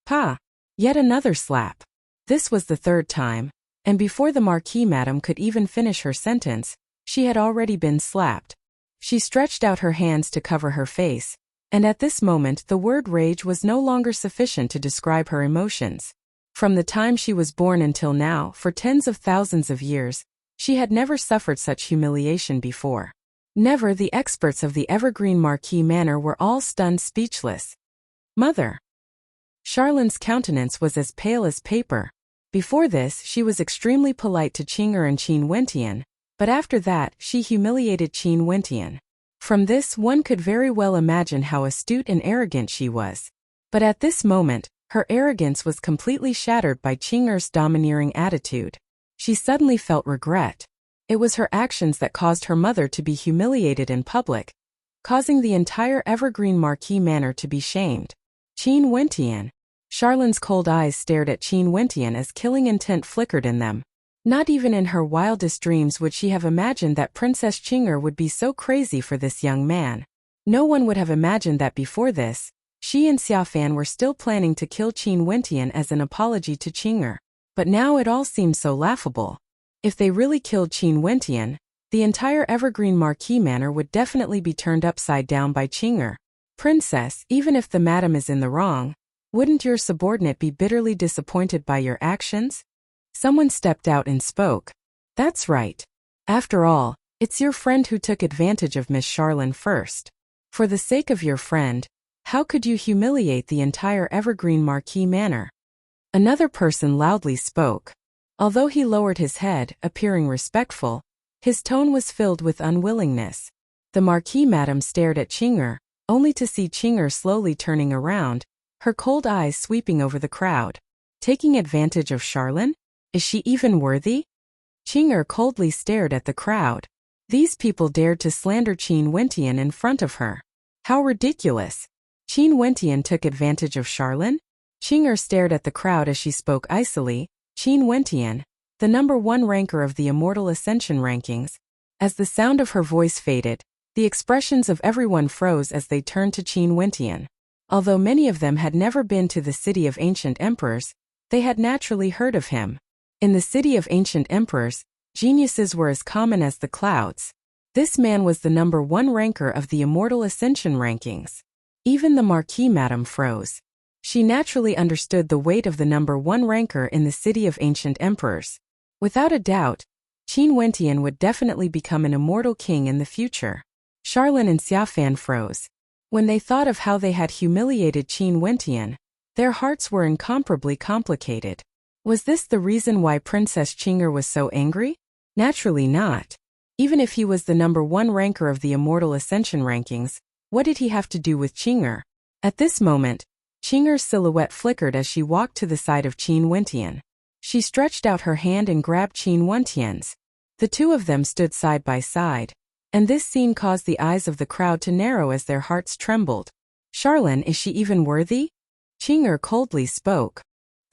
Pa! Yet another slap. This was the third time, and before the Marquis Madam could even finish her sentence, she had already been slapped. She stretched out her hands to cover her face, and at this moment the word rage was no longer sufficient to describe her emotions. From the time she was born until now, for tens of thousands of years, she had never suffered such humiliation before. Never. The experts of the Evergreen Marquis Manor were all stunned speechless. Mother! Charlene's countenance was as pale as paper. Before this, she was extremely polite to Qing'er and Qin Wentian, but after that, she humiliated Qin Wentian. From this, one could very well imagine how astute and arrogant she was. But at this moment, her arrogance was completely shattered by Qing'er's domineering attitude. She suddenly felt regret. It was her actions that caused her mother to be humiliated in public, causing the entire Evergreen Marquis Manor to be shamed. Qin Wentian. Charlene's cold eyes stared at Qin Wentian as killing intent flickered in them. Not even in her wildest dreams would she have imagined that Princess Qing'er would be so crazy for this young man. No one would have imagined that before this. She and Xiaofan were still planning to kill Qin Wentian as an apology to Qing'er. But now it all seemed so laughable. If they really killed Qin Wentian, the entire Evergreen Marquis Manor would definitely be turned upside down by Qing'er. Princess, even if the madam is in the wrong, wouldn't your subordinate be bitterly disappointed by your actions? Someone stepped out and spoke. That's right. After all, it's your friend who took advantage of Miss Charlene first. For the sake of your friend, how could you humiliate the entire Evergreen Marquis Manor? Another person loudly spoke. Although he lowered his head, appearing respectful, his tone was filled with unwillingness. The Marquis Madam stared at Qing'er, only to see Qing'er slowly turning around, her cold eyes sweeping over the crowd. Taking advantage of Charlene? Is she even worthy? Qing'er coldly stared at the crowd. These people dared to slander Qin Wentian in front of her. How ridiculous! Qin Wentian took advantage of Charlene? Qing'er stared at the crowd as she spoke icily. Qin Wentian, the #1 ranker of the Immortal Ascension rankings. As the sound of her voice faded, the expressions of everyone froze as they turned to Qin Wentian. Although many of them had never been to the City of Ancient Emperors, they had naturally heard of him. In the City of Ancient Emperors, geniuses were as common as the clouds. This man was the #1 ranker of the Immortal Ascension rankings. Even the Marquis Madam froze. She naturally understood the weight of the #1 ranker in the City of Ancient Emperors. Without a doubt, Qin Wentian would definitely become an immortal king in the future. Charlene and Xiaofan froze. When they thought of how they had humiliated Qin Wentian, their hearts were incomparably complicated. Was this the reason why Princess Qing'er was so angry? Naturally not. Even if he was the #1 ranker of the Immortal Ascension rankings, what did he have to do with Qing'er? At this moment, Qing'er's silhouette flickered as she walked to the side of Qin Wentian. She stretched out her hand and grabbed Qin Wentian's. The two of them stood side by side, and this scene caused the eyes of the crowd to narrow as their hearts trembled. Charlene, is she even worthy? Qing'er coldly spoke.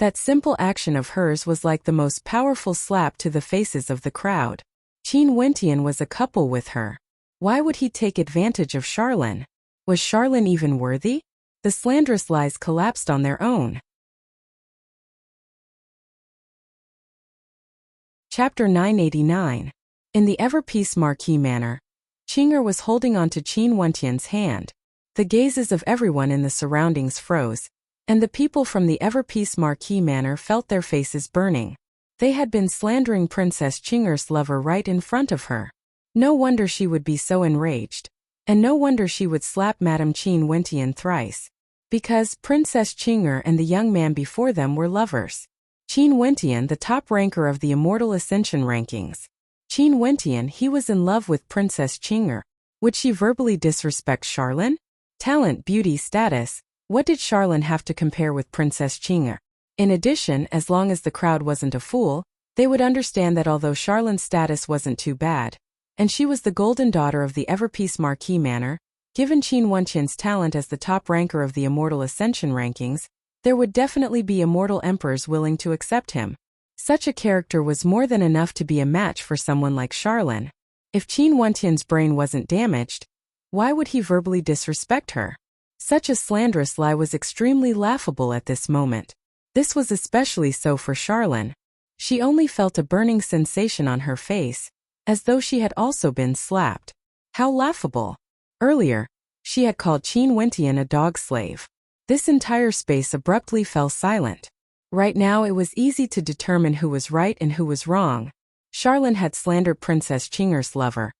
That simple action of hers was like the most powerful slap to the faces of the crowd. Qin Wentian was a couple with her. Why would he take advantage of Charlene? Was Charlene even worthy? The slanderous lies collapsed on their own. Chapter 989. In the Everpeace Marquis Manor, Qing'er was holding on to Qin Wentian's hand. The gazes of everyone in the surroundings froze, and the people from the Everpeace Marquis Manor felt their faces burning. They had been slandering Princess Qing'er's lover right in front of her. No wonder she would be so enraged. And no wonder she would slap Madame Qin Wentian thrice. Because Princess Qing'er and the young man before them were lovers. Qin Wentian, the top ranker of the Immortal Ascension rankings. Qin Wentian, he was in love with Princess Qing'er. Would she verbally disrespect Charlene? Talent, beauty, status, what did Charlene have to compare with Princess Qing'er? In addition, as long as the crowd wasn't a fool, they would understand that although Charlene's status wasn't too bad, and she was the golden daughter of the Everpeace Marquis Manor, given Qin Wentian's talent as the top ranker of the Immortal Ascension rankings, there would definitely be immortal emperors willing to accept him. Such a character was more than enough to be a match for someone like Charlene. If Qin Wentian's brain wasn't damaged, why would he verbally disrespect her? Such a slanderous lie was extremely laughable at this moment. This was especially so for Charlene. She only felt a burning sensation on her face, as though she had also been slapped. How laughable! Earlier, she had called Qin Wentian a dog slave. This entire space abruptly fell silent. Right now it was easy to determine who was right and who was wrong. Charlene had slandered Princess Qing'er's lover,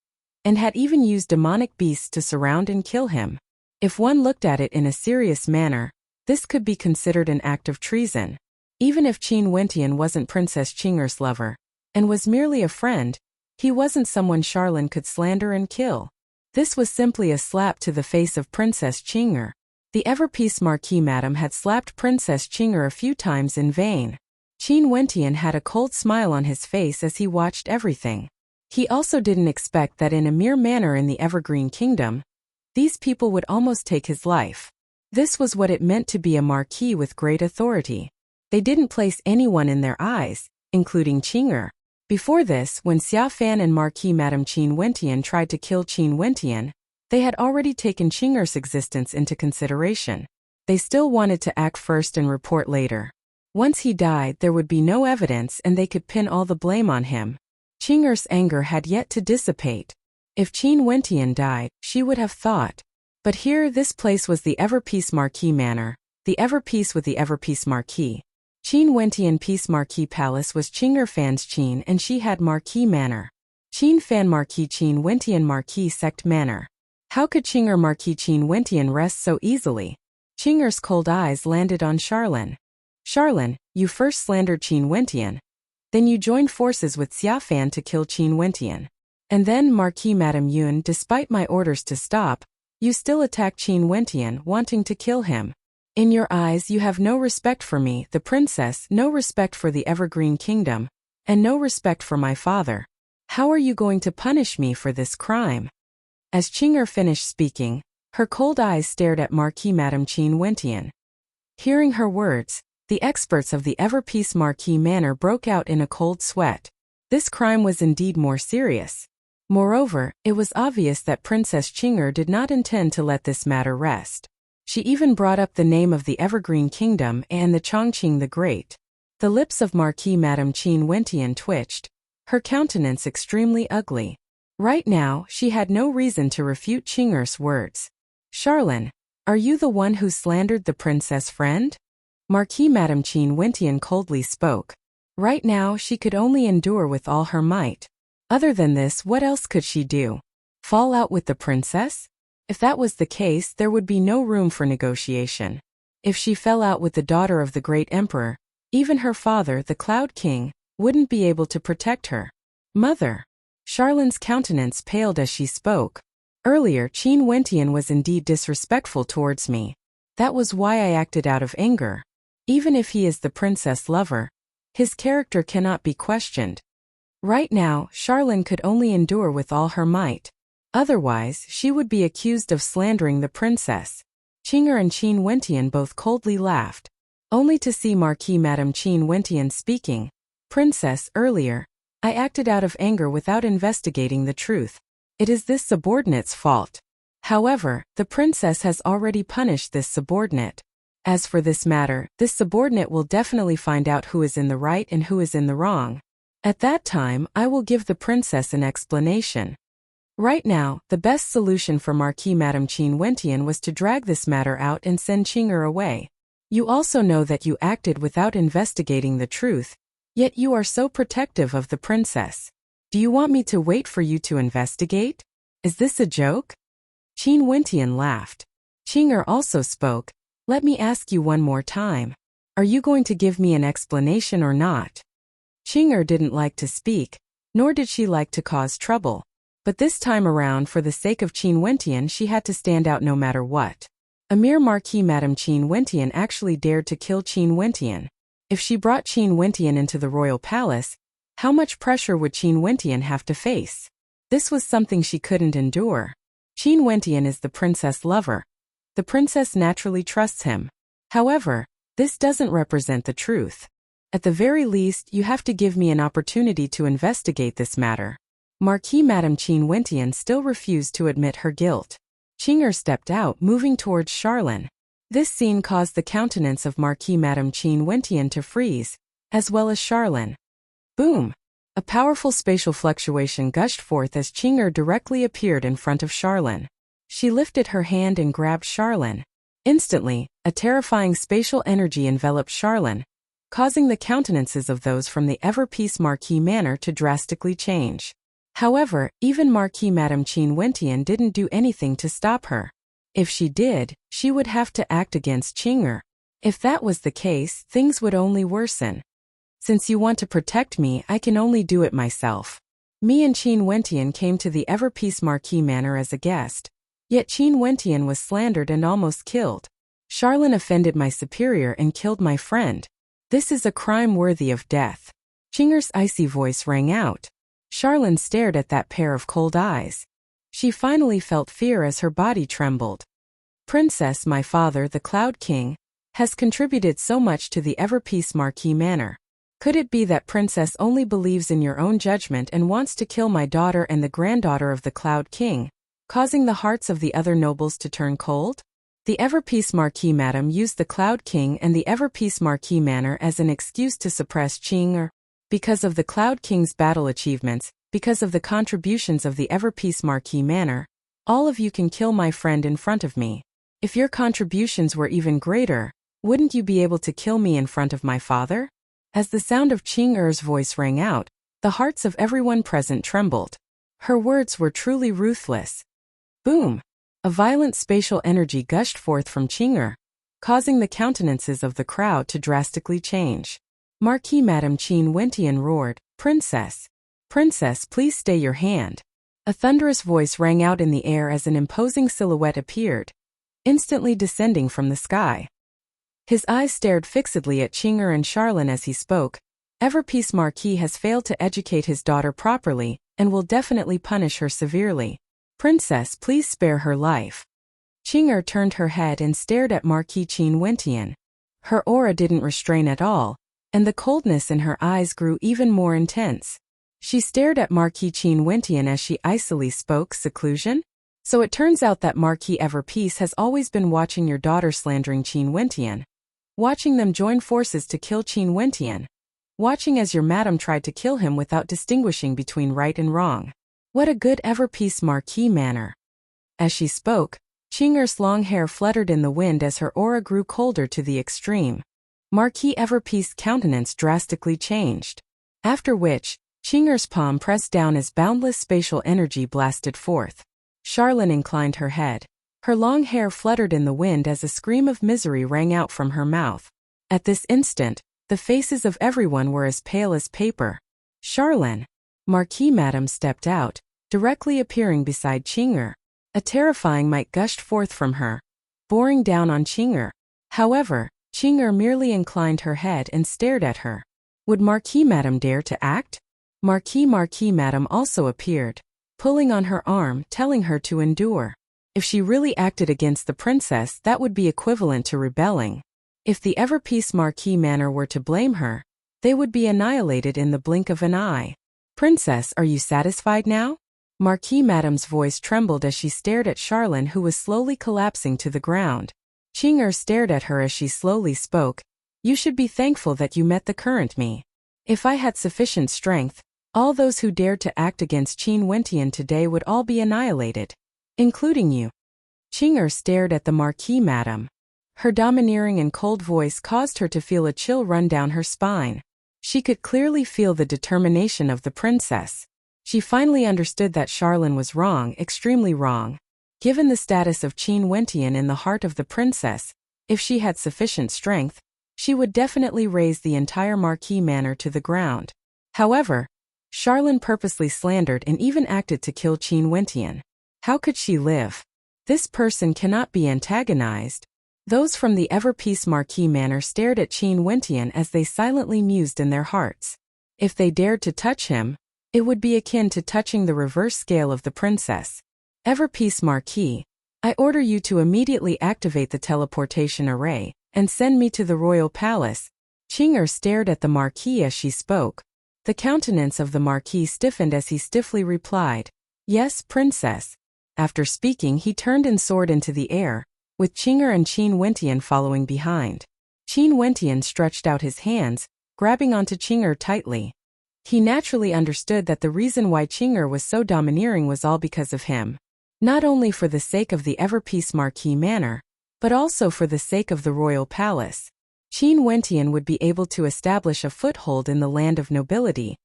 and had even used demonic beasts to surround and kill him. If one looked at it in a serious manner, this could be considered an act of treason. Even if Qin Wentian wasn't Princess Qing'er's lover, and was merely a friend, he wasn't someone Charlene could slander and kill. This was simply a slap to the face of Princess Qing'er. The Everpeace Marquis Madam had slapped Princess Qing'er a few times in vain. Qin Wentian had a cold smile on his face as he watched everything. He also didn't expect that in a mere manor in the Evergreen Kingdom, these people would almost take his life. This was what it meant to be a marquis with great authority. They didn't place anyone in their eyes, including Qing'er. Before this, when Xiaofan and Marquis Madame Qin Wentian tried to kill Qin Wentian, they had already taken Qing'er's existence into consideration. They still wanted to act first and report later. Once he died, there would be no evidence and they could pin all the blame on him. Qing'er's anger had yet to dissipate. If Qin Wentian died, she would have thought. But here this place was the Ever-Peace Marquis Manor, the Ever-Peace with the Ever-Peace Marquis. Qin Wentian Peace Marquis Palace was Qing'er Fan's Qin and she had Marquis Manor. Qin Fan Marquis Qin Wentian Marquis Sect Manor. How could Qing'er Marquis Qin Wentian rest so easily? Qing'er's cold eyes landed on Charlin. Charlin, you first slandered Qin Wentian. Then you joined forces with Xia Fan to kill Qin Wentian. And then Marquis Madame Yun, despite my orders to stop, you still attacked Qin Wentian, wanting to kill him. In your eyes you have no respect for me, the princess, no respect for the Evergreen Kingdom, and no respect for my father. How are you going to punish me for this crime? As Qing'er finished speaking, her cold eyes stared at Marquis Madame Qin Wentian. Hearing her words, the experts of the Ever-Peace Marquis Manor broke out in a cold sweat. This crime was indeed more serious. Moreover, it was obvious that Princess Qing'er did not intend to let this matter rest. She even brought up the name of the Evergreen Kingdom and the Chongqing the Great. The lips of Marquis Madame Qin Wentian twitched, her countenance extremely ugly. Right now, she had no reason to refute Qing'er's words. Charlin, are you the one who slandered the princess friend? Marquis Madame Qin Wentian coldly spoke. Right now she could only endure with all her might. Other than this, what else could she do? Fall out with the princess? If that was the case, there would be no room for negotiation. If she fell out with the daughter of the great emperor, even her father, the Cloud King, wouldn't be able to protect her. Mother. Charlin's countenance paled as she spoke. Earlier, Qin Wentian was indeed disrespectful towards me. That was why I acted out of anger. Even if he is the princess lover, his character cannot be questioned. Right now, Charlin could only endure with all her might. Otherwise, she would be accused of slandering the princess. Qing'er and Qin Wentian both coldly laughed, only to see Marquis Madame Qin Wentian speaking. Princess, earlier, I acted out of anger without investigating the truth. It is this subordinate's fault. However, the princess has already punished this subordinate. As for this matter, this subordinate will definitely find out who is in the right and who is in the wrong. At that time, I will give the princess an explanation. Right now, the best solution for Marquis Madame Qin Wentian was to drag this matter out and send Qing'er away. You also know that you acted without investigating the truth, yet you are so protective of the princess. Do you want me to wait for you to investigate? Is this a joke? Qin Wentian laughed. Qing'er also spoke. Let me ask you one more time. Are you going to give me an explanation or not? Qing'er didn't like to speak, nor did she like to cause trouble. But this time around, for the sake of Qin Wentian, she had to stand out no matter what. A mere Marquis Madame Qin Wentian actually dared to kill Qin Wentian. If she brought Qin Wentian into the royal palace, how much pressure would Qin Wentian have to face? This was something she couldn't endure. Qin Wentian is the princess lover. The princess naturally trusts him. However, this doesn't represent the truth. At the very least, you have to give me an opportunity to investigate this matter. Marquis Madame Qin Wentian still refused to admit her guilt. Qing'er stepped out, moving towards Charlin. This scene caused the countenance of Marquis Madame Qin Wentian to freeze, as well as Charlin. Boom! A powerful spatial fluctuation gushed forth as Qing'er directly appeared in front of Charlin. She lifted her hand and grabbed Charlin. Instantly, a terrifying spatial energy enveloped Charlin, causing the countenances of those from the Ever-Peace Marquis Manor to drastically change. However, even Marquis Madame Qin Wentian didn't do anything to stop her. If she did, she would have to act against Qing'er. If that was the case, things would only worsen. Since you want to protect me, I can only do it myself. Me and Qin Wentian came to the Ever-Peace Marquis Manor as a guest. Yet Qin Wentian was slandered and almost killed. Charlin offended my superior and killed my friend. This is a crime worthy of death. Qing'er's icy voice rang out. Charlin stared at that pair of cold eyes. She finally felt fear as her body trembled. Princess, my father, the Cloud King, has contributed so much to the Ever-Peace Marquis Manor. Could it be that Princess only believes in your own judgment and wants to kill my daughter and the granddaughter of the Cloud King, causing the hearts of the other nobles to turn cold? The Everpeace Marquis Madam used the Cloud King and the Everpeace Marquis Manor as an excuse to suppress Qing. Because of the Cloud King's battle achievements, because of the contributions of the Everpeace Marquis Manor, all of you can kill my friend in front of me. If your contributions were even greater, wouldn't you be able to kill me in front of my father? As the sound of Qing Er's voice rang out, the hearts of everyone present trembled. Her words were truly ruthless. Boom! A violent spatial energy gushed forth from Qing Er, causing the countenances of the crowd to drastically change. Marquis Madame Qin Wentian roared, "Princess! Princess, please stay your hand." A thunderous voice rang out in the air as an imposing silhouette appeared, instantly descending from the sky. His eyes stared fixedly at Qing Er and Charlene as he spoke. Everpeace Marquis has failed to educate his daughter properly and will definitely punish her severely. Princess, please spare her life. Qing Er turned her head and stared at Marquis Qin Wentian. Her aura didn't restrain at all, and the coldness in her eyes grew even more intense. She stared at Marquis Qin Wentian as she icily spoke, "Seclusion? So it turns out that Marquis Everpeace has always been watching your daughter slandering Qin Wentian. Watching them join forces to kill Qin Wentian. Watching as your madam tried to kill him without distinguishing between right and wrong. What a good Everpeace Marquis manner." As she spoke, Qing Er's long hair fluttered in the wind as her aura grew colder to the extreme. Marquis Everpeace's countenance drastically changed. After which, Qing Er's palm pressed down as boundless spatial energy blasted forth. Charlene inclined her head. Her long hair fluttered in the wind as a scream of misery rang out from her mouth. At this instant, the faces of everyone were as pale as paper. Charlene. Marquis Madam stepped out, directly appearing beside Qing Er. A terrifying might gushed forth from her, boring down on Qing Er. However, Qing Er merely inclined her head and stared at her. Would Marquis Madam dare to act? Marquis Madam also appeared, pulling on her arm, telling her to endure. If she really acted against the princess, that would be equivalent to rebelling. If the Everpeace Marquis Manor were to blame her, they would be annihilated in the blink of an eye. "Princess, are you satisfied now?" Marquis Madam's voice trembled as she stared at Charlene, who was slowly collapsing to the ground. Qing Er stared at her as she slowly spoke. "You should be thankful that you met the current me. If I had sufficient strength, all those who dared to act against Qin Wentian today would all be annihilated, including you." Qing Er stared at the Marquis Madam. Her domineering and cold voice caused her to feel a chill run down her spine. She could clearly feel the determination of the princess. She finally understood that Charlene was wrong, extremely wrong. Given the status of Qin Wentian in the heart of the princess, if she had sufficient strength, she would definitely raise the entire Marquis Manor to the ground. However, Charlene purposely slandered and even acted to kill Qin Wentian. How could she live? This person cannot be antagonized. Those from the Everpeace Marquis Manor stared at Qin Wentian as they silently mused in their hearts. If they dared to touch him, it would be akin to touching the reverse scale of the princess. "Everpeace Marquis, I order you to immediately activate the teleportation array and send me to the royal palace." Qing Er stared at the Marquis as she spoke. The countenance of the Marquis stiffened as he stiffly replied, "Yes, princess." After speaking, he turned and soared into the air, with Qing Er and Qin Wentian following behind. Qin Wentian stretched out his hands, grabbing onto Qing Er tightly. He naturally understood that the reason why Qing Er was so domineering was all because of him. Not only for the sake of the Everpeace Marquis Manor, but also for the sake of the royal palace. Qin Wentian would be able to establish a foothold in the land of nobility,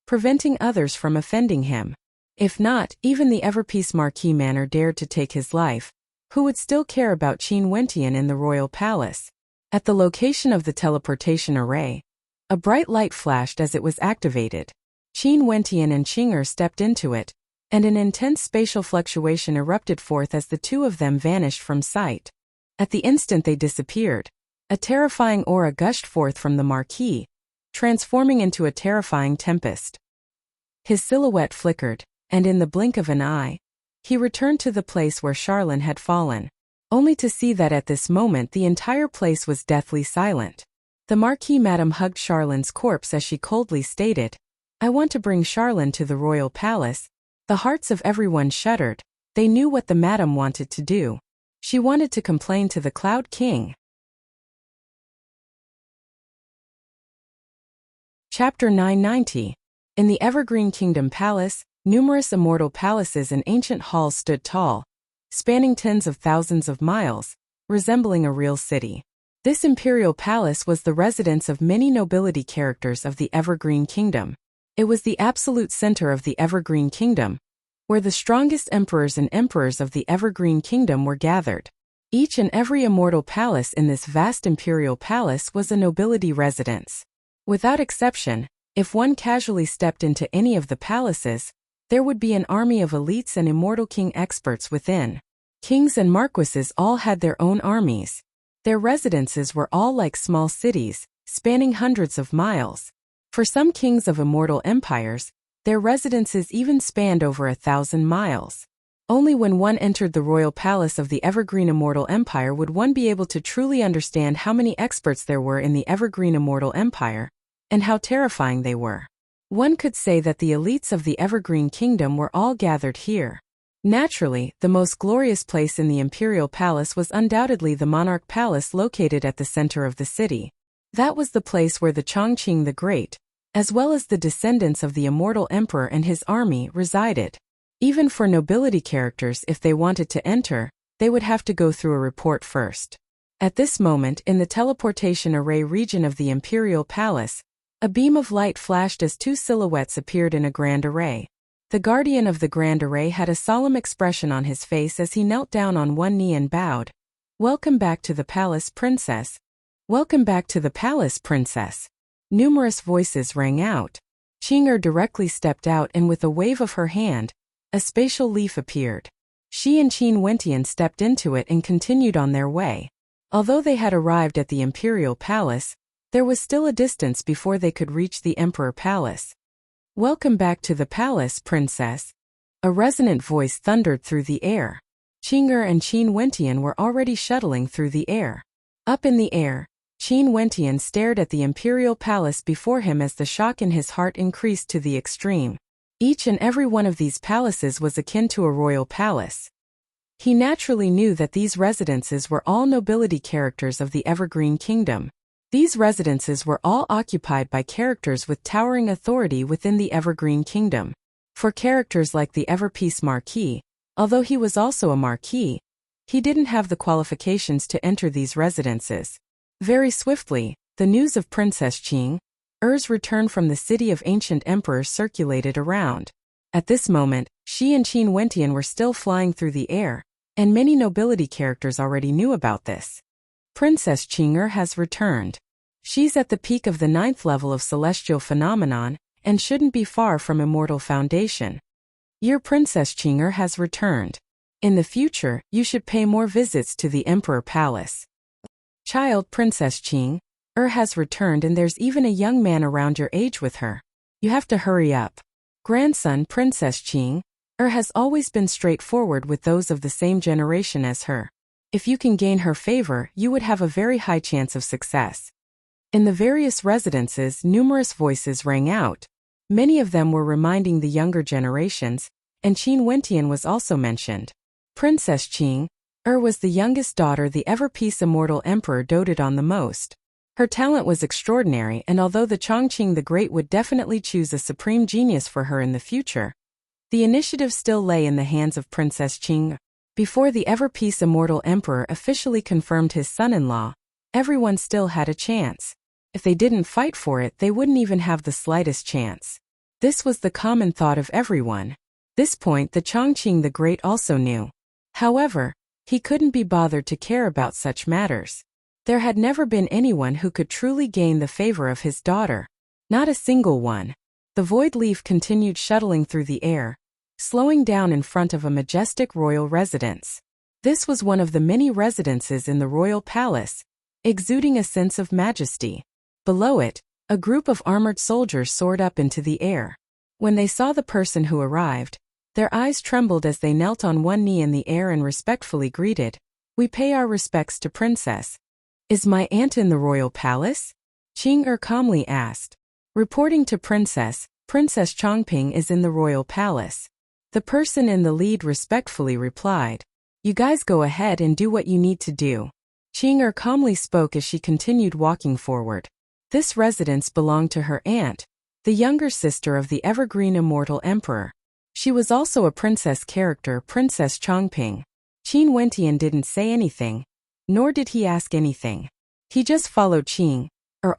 preventing others from offending him. If not, even the Everpeace Marquis Manor dared to take his life, who would still care about Qin Wentian in the royal palace? At the location of the teleportation array, a bright light flashed as it was activated. Qin Wentian and Qing Er stepped into it, and an intense spatial fluctuation erupted forth as the two of them vanished from sight. At the instant they disappeared, a terrifying aura gushed forth from the Marquis, transforming into a terrifying tempest. His silhouette flickered, and in the blink of an eye, he returned to the place where Charlene had fallen, only to see that at this moment the entire place was deathly silent. The Marquis Madam hugged Charlene's corpse as she coldly stated, "I want to bring Charlene to the royal palace." The hearts of everyone shuddered. They knew what the madam wanted to do. She wanted to complain to the Cloud King. Chapter 990. In the Evergreen Kingdom Palace, numerous immortal palaces and ancient halls stood tall, spanning tens of thousands of miles, resembling a real city. This imperial palace was the residence of many nobility characters of the Evergreen Kingdom. It was the absolute center of the Evergreen Kingdom, where the strongest emperors and emperors of the Evergreen Kingdom were gathered. Each and every immortal palace in this vast imperial palace was a nobility residence. Without exception, if one casually stepped into any of the palaces, there would be an army of elites and immortal king experts within. Kings and marquises all had their own armies. Their residences were all like small cities, spanning hundreds of miles. For some kings of immortal empires, their residences even spanned over 1,000 miles. Only when one entered the royal palace of the Evergreen Immortal Empire would one be able to truly understand how many experts there were in the Evergreen Immortal Empire, and how terrifying they were. One could say that the elites of the Evergreen Kingdom were all gathered here. Naturally, the most glorious place in the Imperial Palace was undoubtedly the Monarch Palace located at the center of the city. That was the place where the Chongqing the Great, as well as the descendants of the Immortal Emperor and his army, resided. Even for nobility characters, if they wanted to enter, they would have to go through a report first. At this moment, in the teleportation array region of the Imperial Palace, a beam of light flashed as two silhouettes appeared in a grand array. The guardian of the grand array had a solemn expression on his face as he knelt down on one knee and bowed. "Welcome back to the palace, princess. Welcome back to the palace, princess." Numerous voices rang out. Qing'er directly stepped out and with a wave of her hand, a spatial leaf appeared. She and Qin Wentian stepped into it and continued on their way. Although they had arrived at the Imperial Palace, there was still a distance before they could reach the Emperor Palace. "Welcome back to the palace, princess." A resonant voice thundered through the air. Qing'er and Qin Wentian were already shuttling through the air. Up in the air, Qin Wentian stared at the Imperial Palace before him as the shock in his heart increased to the extreme. Each and every one of these palaces was akin to a royal palace. He naturally knew that these residences were all nobility characters of the Evergreen Kingdom. These residences were all occupied by characters with towering authority within the Evergreen Kingdom. For characters like the Everpeace Marquis, although he was also a marquis, he didn't have the qualifications to enter these residences. Very swiftly, the news of Princess Qing'er's return from the city of ancient emperors circulated around. At this moment, she and Qin Wentian were still flying through the air, and many nobility characters already knew about this. Princess Qing'er has returned. She's at the peak of the 9th level of celestial phenomenon, and shouldn't be far from immortal foundation. Your Princess Qing'er has returned. In the future, you should pay more visits to the Emperor Palace. Child Princess Qing'er has returned and there's even a young man around your age with her. You have to hurry up. Grandson Princess Qing'er has always been straightforward with those of the same generation as her. If you can gain her favor, you would have a very high chance of success. In the various residences, numerous voices rang out. Many of them were reminding the younger generations, and Qin Wentian was also mentioned. Princess Qing'er was the youngest daughter the Everpeace Immortal Emperor doted on the most. Her talent was extraordinary, and although the Chongqing the Great would definitely choose a supreme genius for her in the future, the initiative still lay in the hands of Princess Qing'er. Before the Everpeace Immortal Emperor officially confirmed his son-in-law, everyone still had a chance. If they didn't fight for it, they wouldn't even have the slightest chance. This was the common thought of everyone. This point the Chongqing the Great also knew. However, he couldn't be bothered to care about such matters. There had never been anyone who could truly gain the favor of his daughter. Not a single one. The void leaf continued shuttling through the air, slowing down in front of a majestic royal residence. This was one of the many residences in the royal palace, exuding a sense of majesty. Below it, a group of armored soldiers soared up into the air. When they saw the person who arrived, their eyes trembled as they knelt on one knee in the air and respectfully greeted. "We pay our respects to Princess. Is my aunt in the royal palace?" Qing'er calmly asked. Reporting to Princess Chongping is in the royal palace. The person in the lead respectfully replied. You guys go ahead and do what you need to do. Qing calmly spoke as she continued walking forward. This residence belonged to her aunt, the younger sister of the evergreen immortal emperor. She was also a princess character, Princess Chongping. Qin Wentian didn't say anything, nor did he ask anything. He just followed Qing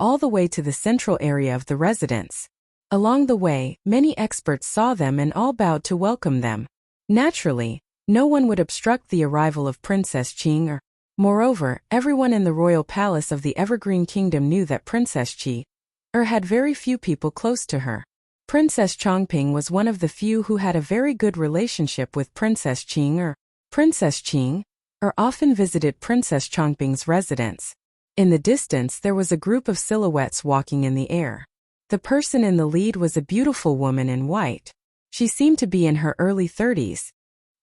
all the way to the central area of the residence. Along the way, many experts saw them and all bowed to welcome them. Naturally, no one would obstruct the arrival of Princess Qing. Moreover, everyone in the royal palace of the Evergreen Kingdom knew that Princess Qi had very few people close to her. Princess Chongping was one of the few who had a very good relationship with Princess Qing. Princess Qing often visited Princess Chongping's residence. In the distance there was a group of silhouettes walking in the air. The person in the lead was a beautiful woman in white. She seemed to be in her early 30s.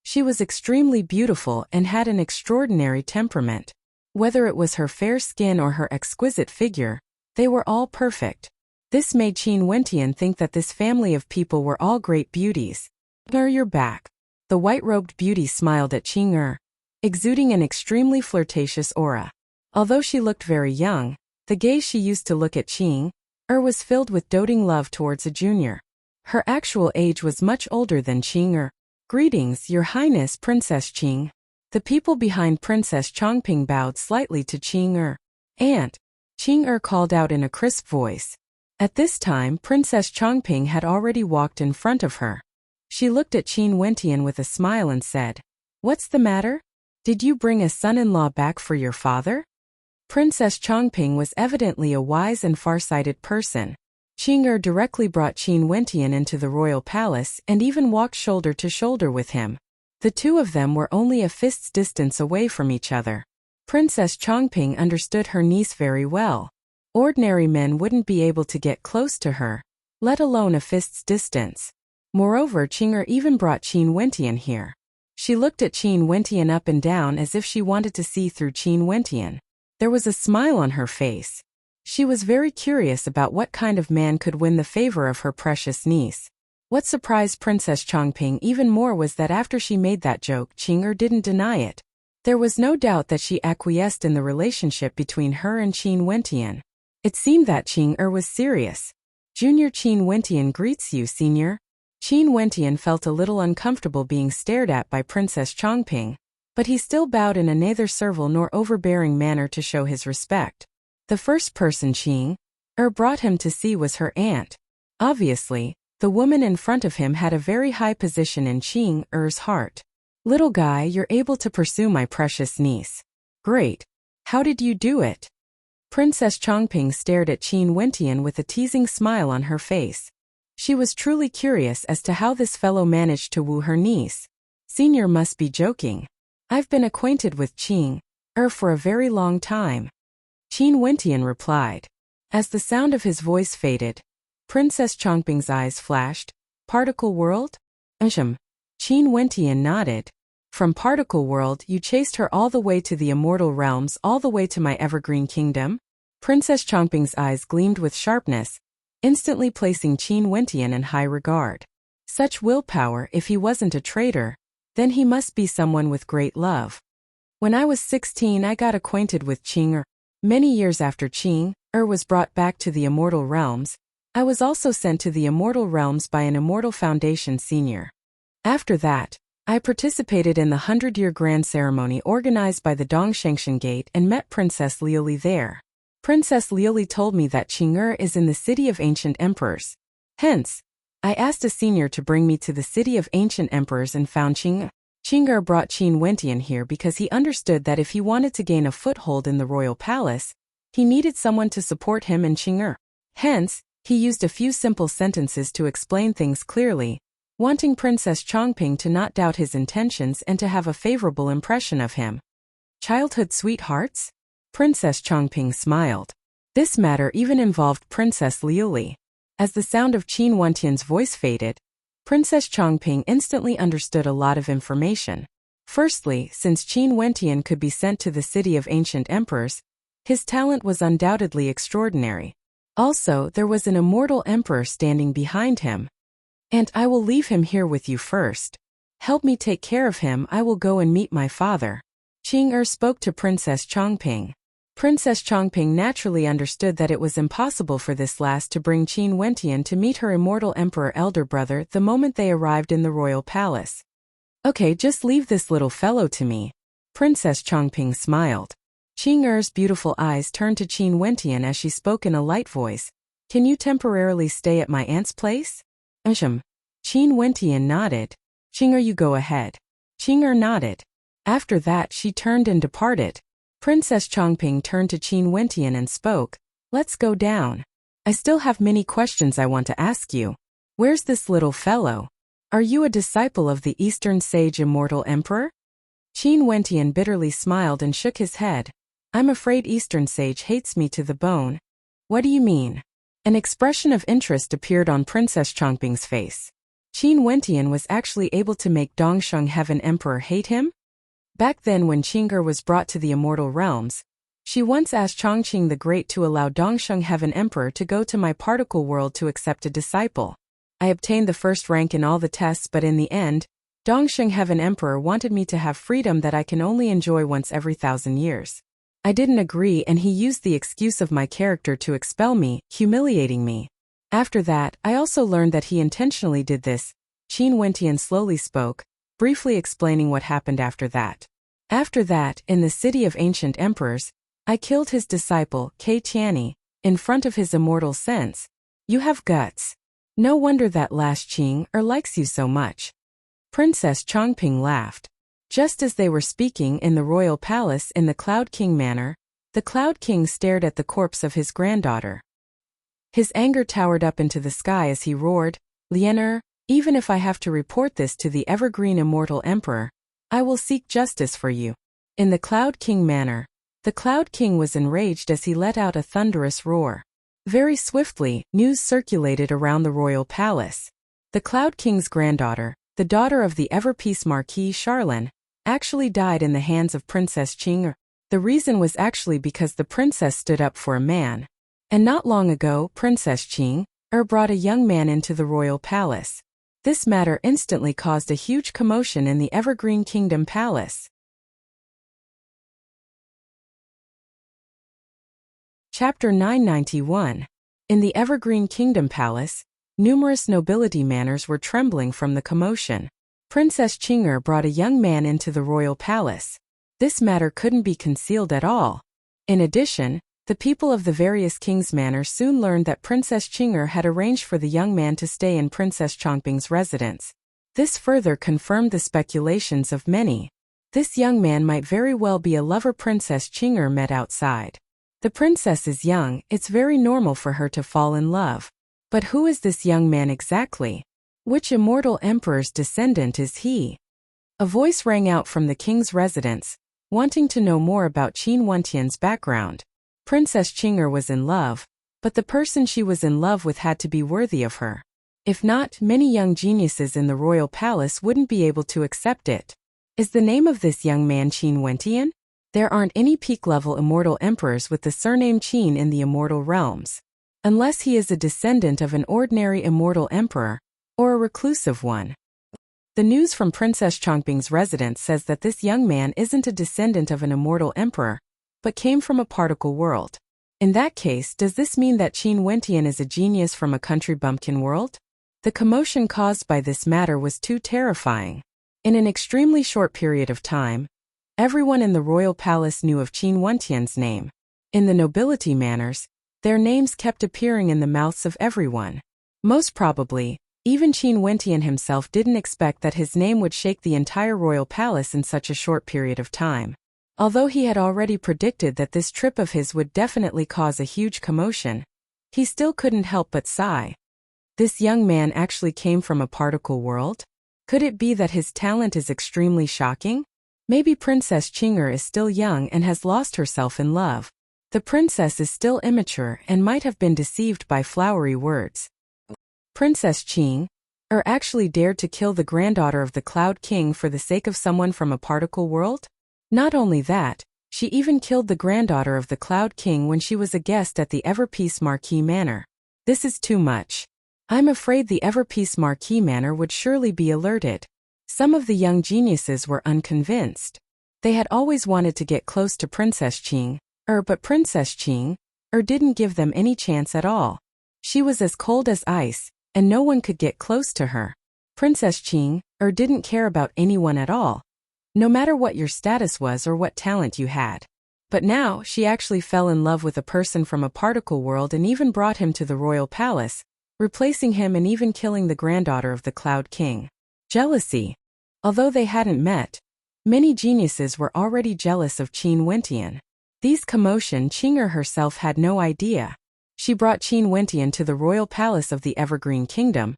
She was extremely beautiful and had an extraordinary temperament. Whether it was her fair skin or her exquisite figure, they were all perfect. This made Qin Wentian think that this family of people were all great beauties. You're back. The white-robed beauty smiled at Qing exuding an extremely flirtatious aura. Although she looked very young, the gaze she used to look at Qing was filled with doting love towards a junior. Her actual age was much older than Qing. Greetings, Your Highness Princess Qing. The people behind Princess Chongping bowed slightly to Qing. Aunt, Qing called out in a crisp voice. At this time, Princess Chongping had already walked in front of her. She looked at Qin Wentian with a smile and said, "What's the matter? Did you bring a son-in-law back for your father?" Princess Chongping was evidently a wise and far-sighted person. Qing directly brought Qin Wentian into the royal palace and even walked shoulder to shoulder with him. The two of them were only a fist's distance away from each other. Princess Chongping understood her niece very well. Ordinary men wouldn't be able to get close to her, let alone a fist's distance. Moreover, Qing even brought Qin Wentian here. She looked at Qin Wentian up and down as if she wanted to see through Qin Wentian. There was a smile on her face. She was very curious about what kind of man could win the favor of her precious niece. What surprised Princess Chongping even more was that after she made that joke, Qing didn't deny it. There was no doubt that she acquiesced in the relationship between her and Qin Wentian. It seemed that Qing was serious. Junior Qin Wentian greets you, senior. Qin Wentian felt a little uncomfortable being stared at by Princess Chongping, but he still bowed in a neither servile nor overbearing manner to show his respect. The first person Qing brought him to see was her aunt. Obviously, the woman in front of him had a very high position in Qing's heart. "Little guy, you're able to pursue my precious niece. Great. How did you do it?" Princess Chongping stared at Qin Wentian with a teasing smile on her face. She was truly curious as to how this fellow managed to woo her niece. "Senior must be joking. I've been acquainted with Qing for a very long time," Qin Wentian replied. As the sound of his voice faded, Princess Chongping's eyes flashed. "Particle World?" Qin Wentian nodded. "From Particle World you chased her all the way to the Immortal Realms, all the way to my Evergreen Kingdom?" Princess Chongping's eyes gleamed with sharpness, instantly placing Qin Wentian in high regard. Such willpower, if he wasn't a traitor, then he must be someone with great love. "When I was 16 I got acquainted with Qing. Many years after Qing was brought back to the Immortal Realms, I was also sent to the Immortal Realms by an Immortal Foundation senior. After that, I participated in the 100-year grand ceremony organized by the Dongshengshan Gate and met Princess Liuli there. Princess Liuli told me that Qing is in the City of Ancient Emperors. Hence, I asked a senior to bring me to the City of Ancient Emperors and found Qing. Qing brought Qin Wentian here because he understood that if he wanted to gain a foothold in the royal palace, he needed someone to support him and Qing. Hence, he used a few simple sentences to explain things clearly, wanting Princess Chongping to not doubt his intentions and to have a favorable impression of him. "Childhood sweethearts?" Princess Chongping smiled. This matter even involved Princess Liuli. As the sound of Qin Wentian's voice faded, Princess Chongping instantly understood a lot of information. Firstly, since Qin Wentian could be sent to the City of Ancient Emperors, his talent was undoubtedly extraordinary. Also, there was an immortal emperor standing behind him. "And I will leave him here with you first. Help me take care of him. I will go and meet my father. Qing spoke to Princess Chongping. Princess Chongping naturally understood that it was impossible for this last to bring Qin Wentian to meet her immortal emperor elder brother the moment they arrived in the royal palace. Okay, just leave this little fellow to me. Princess Chongping smiled. Qing beautiful eyes turned to Qin Wentian as she spoke in a light voice. Can you temporarily stay at my aunt's place? Qin Wentian nodded. Qing you go ahead. Qing nodded. After that she turned and departed. Princess Chongping turned to Qin Wentian and spoke. Let's go down. I still have many questions I want to ask you. Where's this little fellow? Are you a disciple of the Eastern Sage Immortal Emperor? Qin Wentian bitterly smiled and shook his head. I'm afraid Eastern Sage hates me to the bone. What do you mean? An expression of interest appeared on Princess Chongping's face. Qin Wentian was actually able to make Dongsheng Heaven Emperor hate him? Back then when Qing was brought to the immortal realms, she once asked Chongqing the Great to allow Dongsheng Heaven Emperor to go to my particle world to accept a disciple. I obtained the first rank in all the tests, but in the end, Dongsheng Heaven Emperor wanted me to have freedom that I can only enjoy once every 1,000 years. I didn't agree and he used the excuse of my character to expel me, humiliating me. After that, I also learned that he intentionally did this. Qin Wentian slowly spoke, briefly explaining what happened after that. After that, in the city of ancient emperors, I killed his disciple, Kei Tianyi, in front of his immortal sense. You have guts. No wonder that last Qing likes you so much. Princess Chongping laughed. Just as they were speaking in the royal palace in the Cloud King manor, the Cloud King stared at the corpse of his granddaughter. His anger towered up into the sky as he roared, Lian, even if I have to report this to the evergreen immortal emperor, I will seek justice for you. In the Cloud King manor, the Cloud King was enraged as he let out a thunderous roar. Very swiftly, news circulated around the royal palace. The Cloud King's granddaughter, the daughter of the ever-peace Marquis Charlene, actually died in the hands of Princess Qing. The reason was actually because the princess stood up for a man. And not long ago, Princess Qing brought a young man into the royal palace. This matter instantly caused a huge commotion in the Evergreen Kingdom Palace. Chapter 991. In the Evergreen Kingdom Palace, numerous nobility manors were trembling from the commotion. Princess Qing brought a young man into the royal palace. This matter couldn't be concealed at all. In addition, the people of the various kings' manors soon learned that Princess Qing had arranged for the young man to stay in Princess Chongping's residence. This further confirmed the speculations of many. This young man might very well be a lover Princess Qing met outside. The princess is young, it's very normal for her to fall in love. But who is this young man exactly? Which immortal emperor's descendant is he? A voice rang out from the king's residence, wanting to know more about Qin Wentian's background. Princess Qing was in love, but the person she was in love with had to be worthy of her. If not, many young geniuses in the royal palace wouldn't be able to accept it. Is the name of this young man Qin Wentian? There aren't any peak-level immortal emperors with the surname Qin in the immortal realms. Unless he is a descendant of an ordinary immortal emperor, or a reclusive one. The news from Princess Chongping's residence says that this young man isn't a descendant of an immortal emperor, but came from a particle world. In that case, does this mean that Qin Wentian is a genius from a country bumpkin world? The commotion caused by this matter was too terrifying. In an extremely short period of time, everyone in the royal palace knew of Qin Wentian's name. In the nobility manors, their names kept appearing in the mouths of everyone. Most probably, even Qin Wentian himself didn't expect that his name would shake the entire royal palace in such a short period of time. Although he had already predicted that this trip of his would definitely cause a huge commotion, he still couldn't help but sigh. This young man actually came from a particle world? Could it be that his talent is extremely shocking? Maybe Princess Qing is still young and has lost herself in love. The princess is still immature and might have been deceived by flowery words. Princess Qing actually dared to kill the granddaughter of the Cloud King for the sake of someone from a particle world? Not only that, she even killed the granddaughter of the Cloud King when she was a guest at the Everpeace Marquis Manor. This is too much. I'm afraid the Everpeace Marquis Manor would surely be alerted. Some of the young geniuses were unconvinced. They had always wanted to get close to Princess Qing, but Princess Qing didn't give them any chance at all. She was as cold as ice, and no one could get close to her. Princess Qing didn't care about anyone at all, no matter what your status was or what talent you had. But now she actually fell in love with a person from a particle world and even brought him to the royal palace, replacing him and even killing the granddaughter of the Cloud King. Jealousy. Although they hadn't met, many geniuses were already jealous of Qin Wentian. These commotion Qing'er herself had no idea. She brought Qin Wentian to the royal palace of the Evergreen Kingdom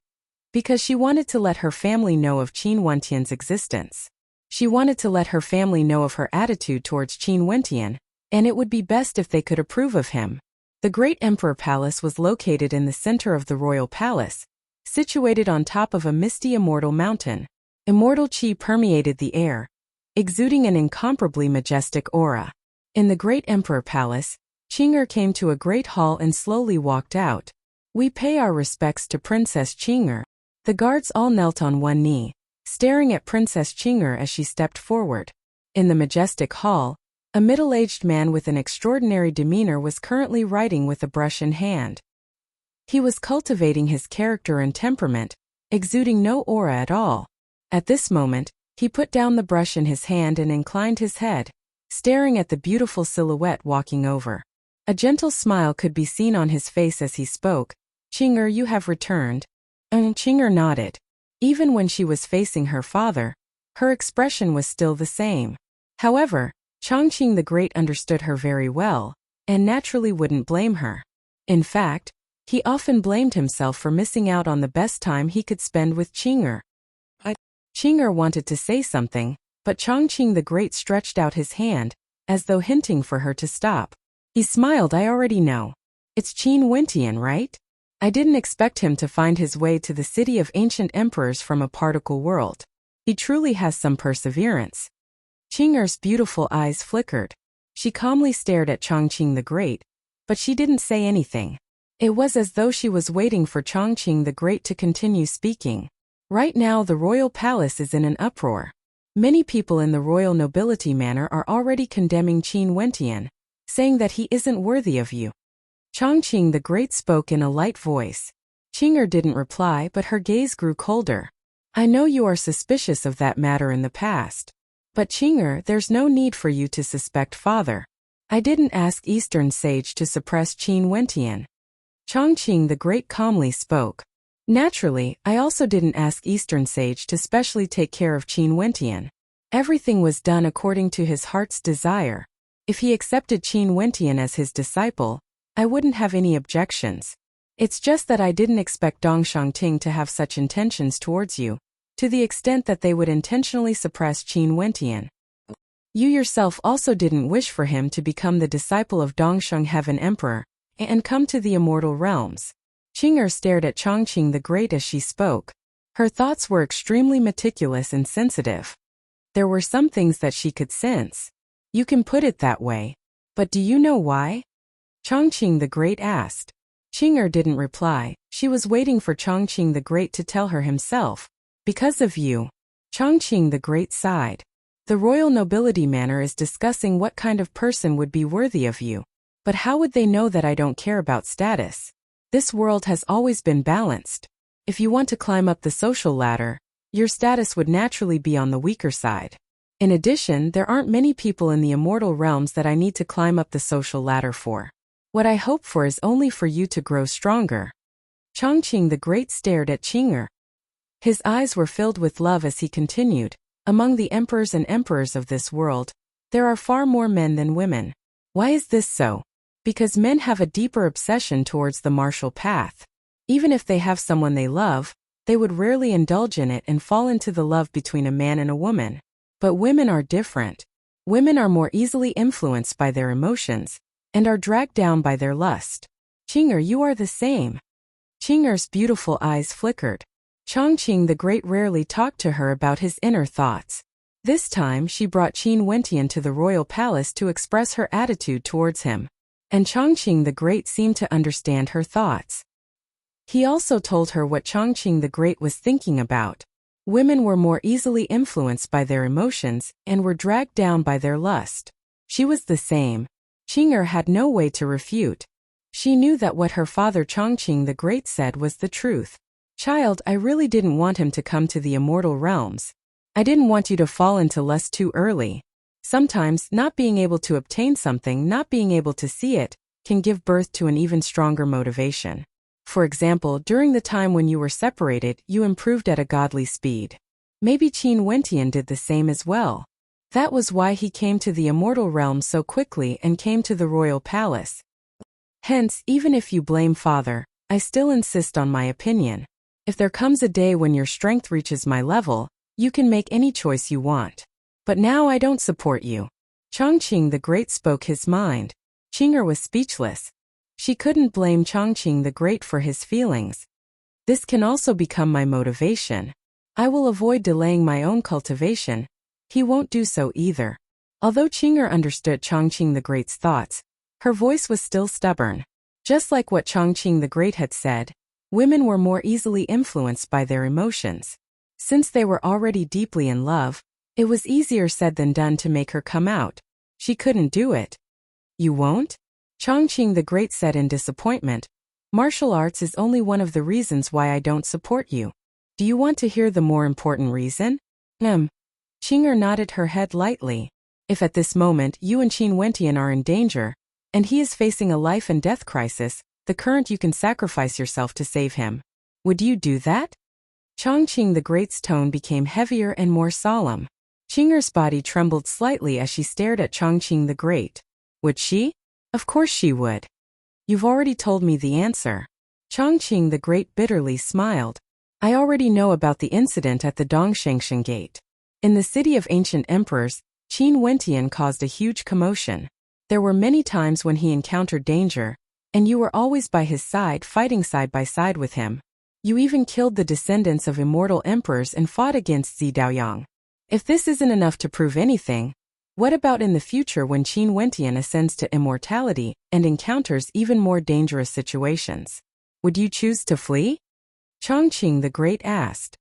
because she wanted to let her family know of Qin Wentian's existence. She wanted to let her family know of her attitude towards Qin Wentian, and it would be best if they could approve of him. The Great Emperor Palace was located in the center of the royal palace, situated on top of a misty immortal mountain. Immortal qi permeated the air, exuding an incomparably majestic aura. In the Great Emperor Palace, Qing'er came to a great hall and slowly walked out. We pay our respects to Princess Qing'er. The guards all knelt on one knee, staring at Princess Qing'er as she stepped forward. In the majestic hall, a middle-aged man with an extraordinary demeanor was currently writing with a brush in hand. He was cultivating his character and temperament, exuding no aura at all. At this moment, he put down the brush in his hand and inclined his head, staring at the beautiful silhouette walking over. A gentle smile could be seen on his face as he spoke. "Qing'er, you have returned." And Qing'er nodded. Even when she was facing her father, her expression was still the same. However, Chongqing the Great understood her very well, and naturally wouldn't blame her. In fact, he often blamed himself for missing out on the best time he could spend with Qing'er. Qing'er wanted to say something, but Chongqing the Great stretched out his hand, as though hinting for her to stop. He smiled. "I already know. It's Qin Wentian, right? I didn't expect him to find his way to the city of ancient emperors from a particle world. He truly has some perseverance." Qing'er's beautiful eyes flickered. She calmly stared at Chongqing the Great, but she didn't say anything. It was as though she was waiting for Chongqing the Great to continue speaking. Right now the royal palace is in an uproar. Many people in the royal nobility manor are already condemning Qin Wentian, saying that he isn't worthy of you. Chongqing the Great spoke in a light voice. Qing'er didn't reply, but her gaze grew colder. "I know you are suspicious of that matter in the past. But Qing'er, there's no need for you to suspect father. I didn't ask Eastern Sage to suppress Qin Wentian." Chongqing the Great calmly spoke. "Naturally, I also didn't ask Eastern Sage to specially take care of Qin Wentian. Everything was done according to his heart's desire. If he accepted Qin Wentian as his disciple, I wouldn't have any objections. It's just that I didn't expect Dong Shangting to have such intentions towards you, to the extent that they would intentionally suppress Qin Wentian. You yourself also didn't wish for him to become the disciple of Dongsheng Heaven Emperor and come to the immortal realms." Qing'er stared at Chongqing the Great as she spoke. Her thoughts were extremely meticulous and sensitive. There were some things that she could sense. "You can put it that way. But do you know why?" Chongqing the Great asked. Qing'er didn't reply. She was waiting for Chongqing the Great to tell her himself. "Because of you." Chongqing the Great sighed. "The royal nobility manor is discussing what kind of person would be worthy of you. But how would they know that I don't care about status? This world has always been balanced. If you want to climb up the social ladder, your status would naturally be on the weaker side. In addition, there aren't many people in the immortal realms that I need to climb up the social ladder for. What I hope for is only for you to grow stronger." Chongqing the Great stared at Qing'er. His eyes were filled with love as he continued. "Among the emperors and emperors of this world, there are far more men than women. Why is this so? Because men have a deeper obsession towards the martial path. Even if they have someone they love, they would rarely indulge in it and fall into the love between a man and a woman. But women are different. Women are more easily influenced by their emotions and are dragged down by their lust. Qing'er, you are the same." Qing'er's beautiful eyes flickered. Chongqing the Great rarely talked to her about his inner thoughts. This time she brought Qin Wentian to the royal palace to express her attitude towards him. And Chongqing the Great seemed to understand her thoughts. He also told her what Chongqing the Great was thinking about. Women were more easily influenced by their emotions and were dragged down by their lust. She was the same. Qing'er had no way to refute. She knew that what her father Chongqing the Great said was the truth. Child, I really didn't want him to come to the immortal realms. I didn't want you to fall into lust too early. Sometimes, not being able to obtain something, not being able to see it, can give birth to an even stronger motivation. For example, during the time when you were separated, you improved at a godly speed. Maybe Qin Wentian did the same as well. That was why he came to the immortal realm so quickly and came to the royal palace. Hence, even if you blame father, I still insist on my opinion. If there comes a day when your strength reaches my level, you can make any choice you want. But now I don't support you. Chongqing the Great spoke his mind. Qing'er was speechless. She couldn't blame Chongqing the Great for his feelings. This can also become my motivation. I will avoid delaying my own cultivation. He won't do so either. Although Qing'er understood Chongqing the Great's thoughts, her voice was still stubborn. Just like what Chongqing the Great had said, women were more easily influenced by their emotions. Since they were already deeply in love, it was easier said than done to make her come out. She couldn't do it. You won't? Chongqing the Great said in disappointment. Martial arts is only one of the reasons why I don't support you. Do you want to hear the more important reason? Qing'er nodded her head lightly. If at this moment you and Qin Wentian are in danger, and he is facing a life and death crisis, the current you can sacrifice yourself to save him. Would you do that? Chongqing the Great's tone became heavier and more solemn. Qing'er's body trembled slightly as she stared at Chongqing the Great. Would she? Of course she would. You've already told me the answer. Chongqing the Great bitterly smiled. I already know about the incident at the Dongshangshan Gate. In the city of ancient emperors, Qin Wentian caused a huge commotion. There were many times when he encountered danger, and you were always by his side, fighting side by side with him. You even killed the descendants of immortal emperors and fought against Zi Daoyang. If this isn't enough to prove anything, what about in the future when Qin Wentian ascends to immortality and encounters even more dangerous situations? Would you choose to flee? Chongqing the Great asked.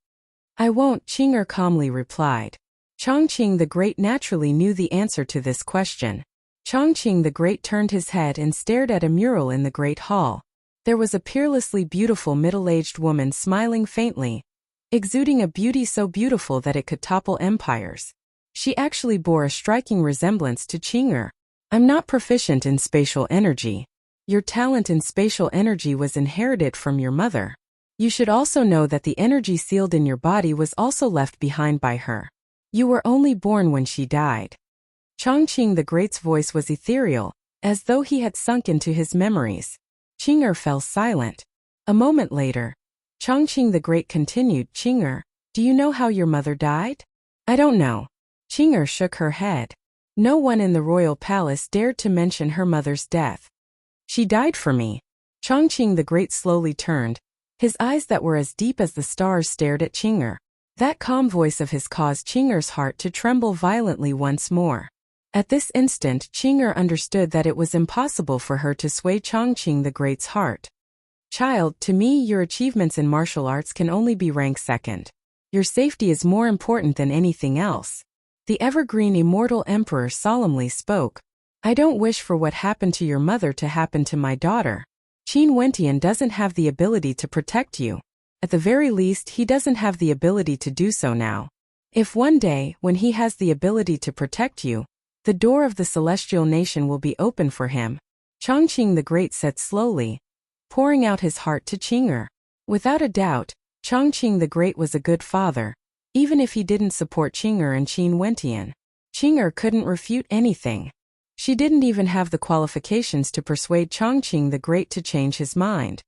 I won't, Qing'er calmly replied. Chongqing the Great naturally knew the answer to this question. Chongqing the Great turned his head and stared at a mural in the Great Hall. There was a peerlessly beautiful middle-aged woman smiling faintly, exuding a beauty so beautiful that it could topple empires. She actually bore a striking resemblance to Qing'er. I'm not proficient in spatial energy. Your talent in spatial energy was inherited from your mother. You should also know that the energy sealed in your body was also left behind by her. You were only born when she died. Chongqing the Great's voice was ethereal, as though he had sunk into his memories. Qing'er fell silent. A moment later, Chongqing the Great continued, Qing'er, do you know how your mother died? I don't know. Qing'er shook her head. No one in the royal palace dared to mention her mother's death. She died for me. Chongqing the Great slowly turned. His eyes that were as deep as the stars stared at Qing'er. That calm voice of his caused Qing'er's heart to tremble violently once more. At this instant, Qing'er understood that it was impossible for her to sway Chongqing the Great's heart. Child, to me your achievements in martial arts can only be ranked second. Your safety is more important than anything else. The evergreen immortal emperor solemnly spoke. I don't wish for what happened to your mother to happen to my daughter. Qin Wentian doesn't have the ability to protect you. At the very least, he doesn't have the ability to do so now. If one day, when he has the ability to protect you, the door of the celestial nation will be open for him, Chongqing the Great said slowly, pouring out his heart to Qing'er. Without a doubt, Chongqing the Great was a good father, even if he didn't support Qing'er and Qin Wentian. Qing'er couldn't refute anything. She didn't even have the qualifications to persuade Chongqing the Great to change his mind.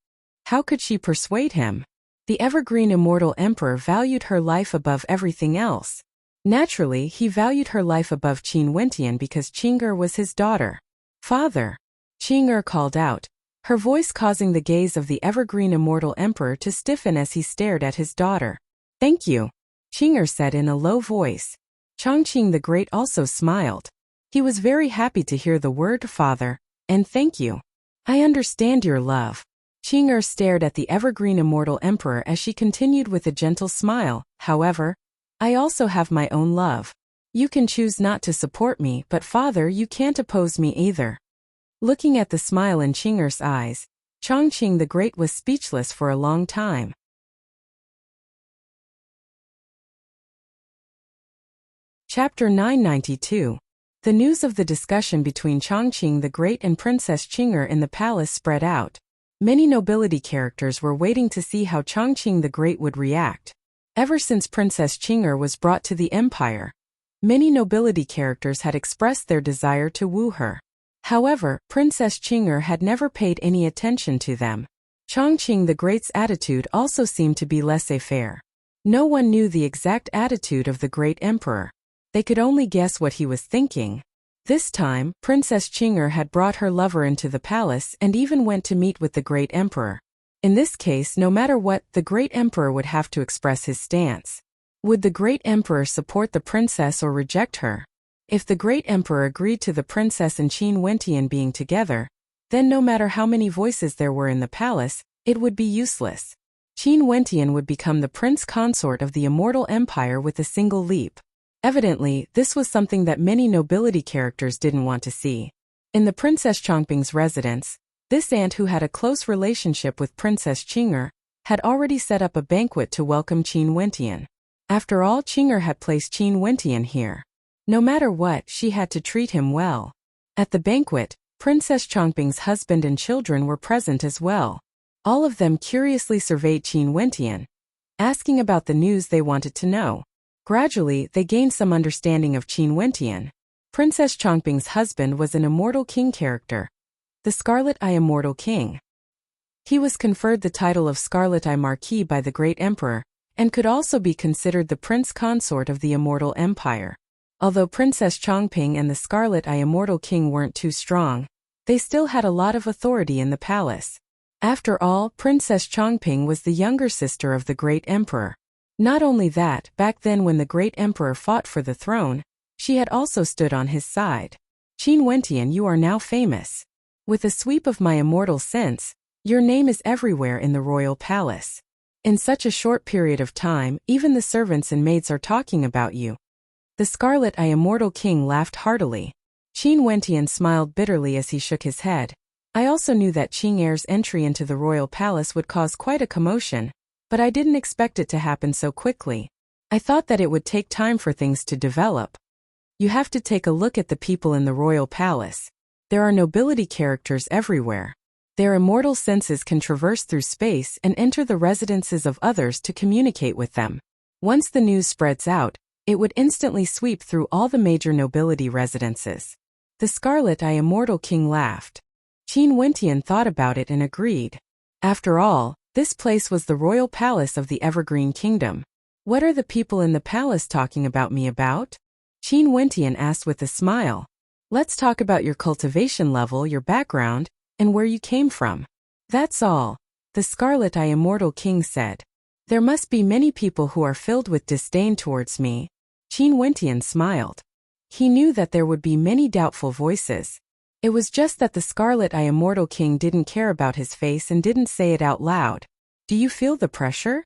How could she persuade him? The evergreen immortal emperor valued her life above everything else. Naturally, he valued her life above Qin Wentian because Qing'er was his daughter. Father! Qing'er called out, her voice causing the gaze of the evergreen immortal emperor to stiffen as he stared at his daughter. Thank you, Qing'er said in a low voice. Chongqing the Great also smiled. He was very happy to hear the word father, and thank you. I understand your love. Qing stared at the evergreen immortal emperor as she continued with a gentle smile. However, I also have my own love. You can choose not to support me, but father, you can't oppose me either. Looking at the smile in Qing's eyes, Chongqing the Great was speechless for a long time. Chapter 992. The news of the discussion between Chongqing the Great and Princess Qing in the palace spread out. Many nobility characters were waiting to see how Chongqing the Great would react. Ever since Princess Qing was brought to the empire, many nobility characters had expressed their desire to woo her. However, Princess Qing had never paid any attention to them. Chongqing the Great's attitude also seemed to be laissez-faire. No one knew the exact attitude of the great emperor. They could only guess what he was thinking. This time, Princess Qing had brought her lover into the palace and even went to meet with the great emperor. In this case, no matter what, the great emperor would have to express his stance. Would the great emperor support the princess or reject her? If the great emperor agreed to the princess and Qin Wentian being together, then no matter how many voices there were in the palace, it would be useless. Qin Wentian would become the prince consort of the immortal empire with a single leap. Evidently, this was something that many nobility characters didn't want to see. In the Princess Chongping's residence, this aunt who had a close relationship with Princess Qing had already set up a banquet to welcome Qin Wentian. After all, Qing had placed Qin Wentian here. No matter what, she had to treat him well. At the banquet, Princess Chongping's husband and children were present as well. All of them curiously surveyed Qin Wentian, asking about the news they wanted to know. Gradually, they gained some understanding of Qin Wentian. Princess Chongping's husband was an immortal king character, the Scarlet Eye Immortal King. He was conferred the title of Scarlet Eye Marquis by the great emperor, and could also be considered the prince consort of the immortal empire. Although Princess Chongping and the Scarlet Eye Immortal King weren't too strong, they still had a lot of authority in the palace. After all, Princess Chongping was the younger sister of the great emperor. Not only that, back then when the great emperor fought for the throne, she had also stood on his side. Qin Wentian, you are now famous. With a sweep of my immortal sense, your name is everywhere in the royal palace. In such a short period of time, even the servants and maids are talking about you. The Scarlet Eye Immortal King laughed heartily. Qin Wentian smiled bitterly as he shook his head. I also knew that Qing Er's entry into the royal palace would cause quite a commotion, but I didn't expect it to happen so quickly. I thought that it would take time for things to develop. You have to take a look at the people in the royal palace. There are nobility characters everywhere. Their immortal senses can traverse through space and enter the residences of others to communicate with them. Once the news spreads out, it would instantly sweep through all the major nobility residences. The Scarlet Eye Immortal King laughed. Qin Wentian thought about it and agreed. After all, this place was the royal palace of the Evergreen Kingdom. What are the people in the palace talking about me about? Qin Wentian asked with a smile. Let's talk about your cultivation level, your background, and where you came from. That's all, the Scarlet Eye Immortal King said. There must be many people who are filled with disdain towards me. Qin Wentian smiled. He knew that there would be many doubtful voices. It was just that the Scarlet Eye Immortal King didn't care about his face and didn't say it out loud. Do you feel the pressure?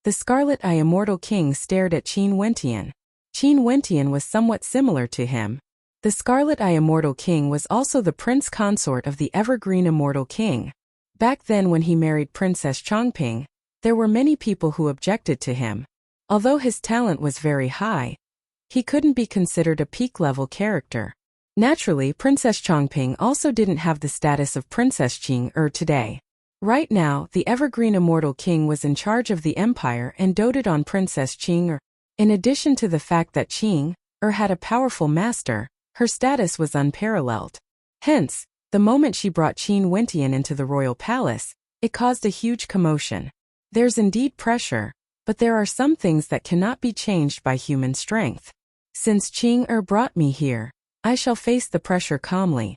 The Scarlet Eye Immortal King stared at Qin Wentian. Qin Wentian was somewhat similar to him. The Scarlet Eye Immortal King was also the prince consort of the Evergreen Immortal King. Back then when he married Princess Chongping, there were many people who objected to him. Although his talent was very high, he couldn't be considered a peak-level character. Naturally, Princess Chongping also didn't have the status of Princess Qing today. Right now, the Evergreen Immortal King was in charge of the empire and doted on Princess Qing. In addition to the fact that Qing had a powerful master, her status was unparalleled. Hence, the moment she brought Qin Wentian into the royal palace, it caused a huge commotion. There's indeed pressure, but there are some things that cannot be changed by human strength. Since Qing brought me here, I shall face the pressure calmly.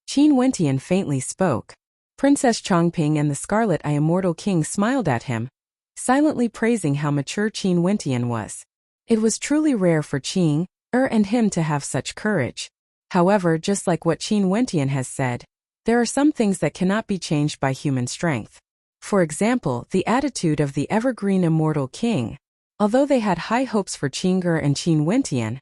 Qin Wentian faintly spoke. Princess Chongping and the Scarlet Eye Immortal King smiled at him, silently praising how mature Qin Wentian was. It was truly rare for Qing and him to have such courage. However, just like what Qin Wentian has said, there are some things that cannot be changed by human strength. For example, the attitude of the evergreen immortal king. Although they had high hopes for Qing'er and Qin Wentian,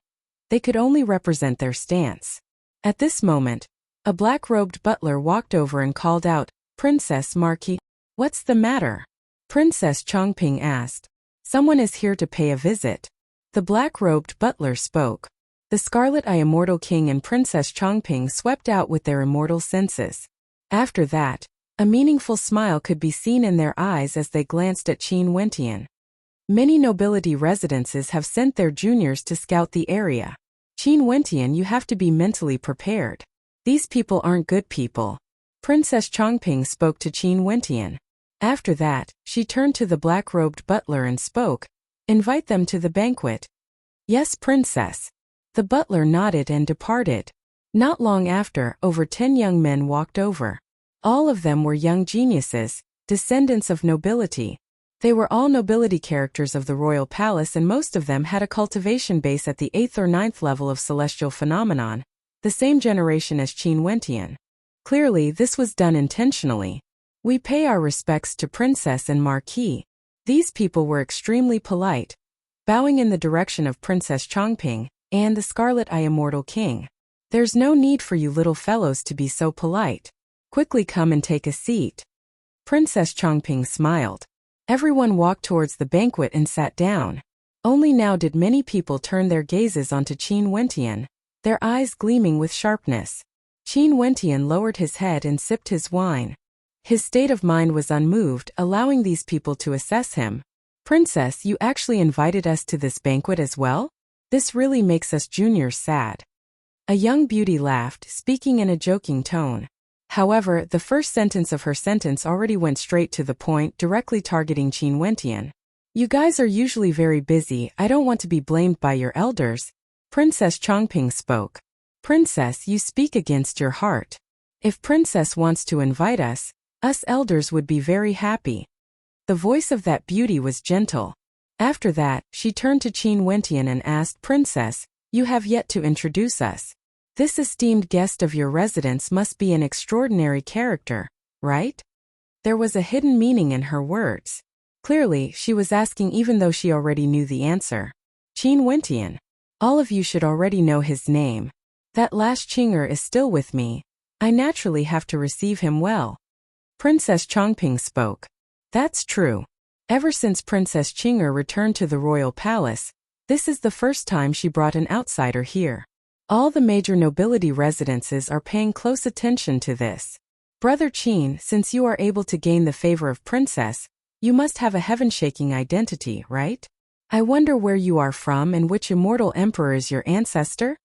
they could only represent their stance. At this moment, a black-robed butler walked over and called out, "Princess Marquis, what's the matter?" Princess Chongping asked. "Someone is here to pay a visit." The black-robed butler spoke. The Scarlet Eye Immortal King and Princess Chongping swept out with their immortal senses. After that, a meaningful smile could be seen in their eyes as they glanced at Qin Wentian. Many nobility residences have sent their juniors to scout the area. Qin Wentian, you have to be mentally prepared. These people aren't good people. Princess Chongping spoke to Qin Wentian. After that, she turned to the black-robed butler and spoke, "Invite them to the banquet." "Yes, princess." The butler nodded and departed. Not long after, over 10 young men walked over. All of them were young geniuses, descendants of nobility. They were all nobility characters of the royal palace, and most of them had a cultivation base at the 8th or 9th level of celestial phenomenon, the same generation as Qin Wentian. Clearly, this was done intentionally. We pay our respects to Princess and Marquis. These people were extremely polite, bowing in the direction of Princess Chongping and the Scarlet Eye Immortal King. "There's no need for you little fellows to be so polite. Quickly come and take a seat." Princess Chongping smiled. Everyone walked towards the banquet and sat down. Only now did many people turn their gazes onto Qin Wentian, their eyes gleaming with sharpness. Qin Wentian lowered his head and sipped his wine. His state of mind was unmoved, allowing these people to assess him. "Princess, you actually invited us to this banquet as well? This really makes us juniors sad." A young beauty laughed, speaking in a joking tone. However, the first sentence of her sentence already went straight to the point, directly targeting Qin Wentian. "You guys are usually very busy. I don't want to be blamed by your elders." Princess Chongping spoke. "Princess, you speak against your heart. If Princess wants to invite us elders would be very happy." The voice of that beauty was gentle. After that, she turned to Qin Wentian and asked, "Princess, you have yet to introduce us. This esteemed guest of your residence must be an extraordinary character, right?" There was a hidden meaning in her words. Clearly, she was asking even though she already knew the answer. "Qin Wentian. All of you should already know his name. That last Qing'er is still with me. I naturally have to receive him well." Princess Chongping spoke. "That's true. Ever since Princess Qing'er returned to the royal palace, this is the first time she brought an outsider here. All the major nobility residences are paying close attention to this. Brother Qin, since you are able to gain the favor of Princess, you must have a heaven-shaking identity, right? I wonder where you are from and which immortal emperor is your ancestor?"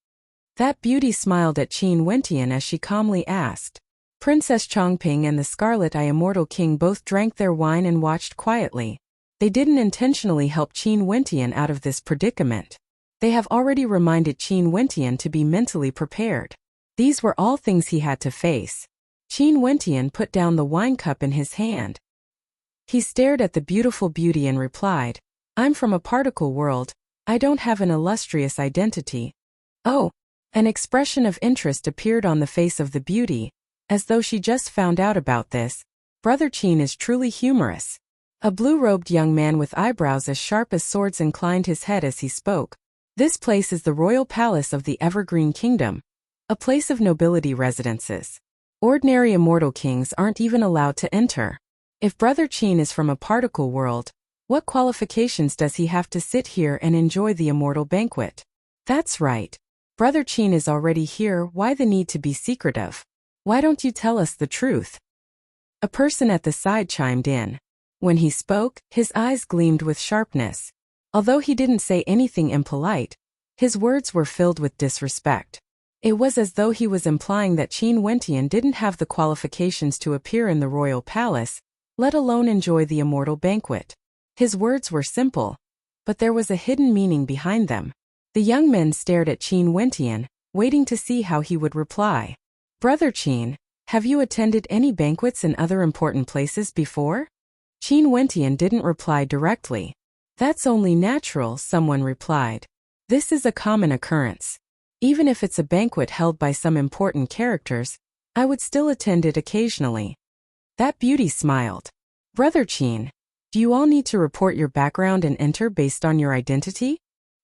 That beauty smiled at Qin Wentian as she calmly asked. Princess Chongping and the Scarlet Eye Immortal King both drank their wine and watched quietly. They didn't intentionally help Qin Wentian out of this predicament. They have already reminded Qin Wentian to be mentally prepared. These were all things he had to face. Qin Wentian put down the wine cup in his hand. He stared at the beautiful beauty and replied, "I'm from a particle world. I don't have an illustrious identity." "Oh." An expression of interest appeared on the face of the beauty, as though she just found out about this. Brother Qin is truly humorous. A blue-robed young man with eyebrows as sharp as swords inclined his head as he spoke. "This place is the royal palace of the Evergreen Kingdom, a place of nobility residences. Ordinary immortal kings aren't even allowed to enter. If Brother Qin is from a particle world, what qualifications does he have to sit here and enjoy the immortal banquet?" "That's right. Brother Qin is already here. Why the need to be secretive? Why don't you tell us the truth?" A person at the side chimed in. When he spoke, his eyes gleamed with sharpness. Although he didn't say anything impolite, his words were filled with disrespect. It was as though he was implying that Qin Wentian didn't have the qualifications to appear in the royal palace, let alone enjoy the immortal banquet. His words were simple, but there was a hidden meaning behind them. The young men stared at Qin Wentian, waiting to see how he would reply. "Brother Qin, have you attended any banquets in other important places before?" Qin Wentian didn't reply directly. "That's only natural," someone replied. "This is a common occurrence. Even if it's a banquet held by some important characters, I would still attend it occasionally." That beauty smiled. Brother Qin, do you all need to report your background and enter based on your identity?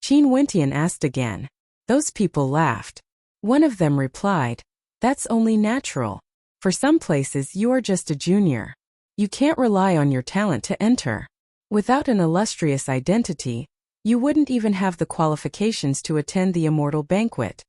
Qin Wentian asked again. Those people laughed. One of them replied, that's only natural. For some places you are just a junior. You can't rely on your talent to enter. Without an illustrious identity, you wouldn't even have the qualifications to attend the immortal banquet.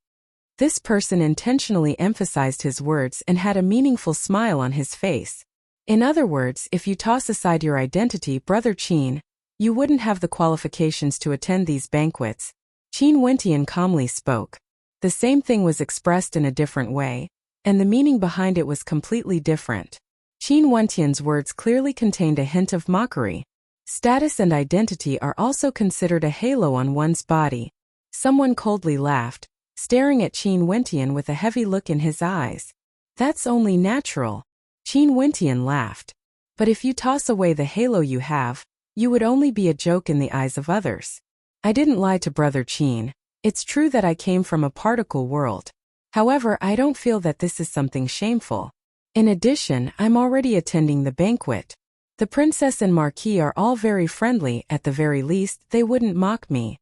This person intentionally emphasized his words and had a meaningful smile on his face. In other words, if you toss aside your identity, Brother Qin, you wouldn't have the qualifications to attend these banquets. Qin Wentian calmly spoke. The same thing was expressed in a different way, and the meaning behind it was completely different. Qin Wentian's words clearly contained a hint of mockery. Status and identity are also considered a halo on one's body. Someone coldly laughed, staring at Qin Wentian with a heavy look in his eyes. That's only natural. Qin Wentian laughed. But if you toss away the halo you have, you would only be a joke in the eyes of others. I didn't lie to Brother Qin. It's true that I came from a particle world. However, I don't feel that this is something shameful. In addition, I'm already attending the banquet. The princess and marquis are all very friendly, at the very least, they wouldn't mock me.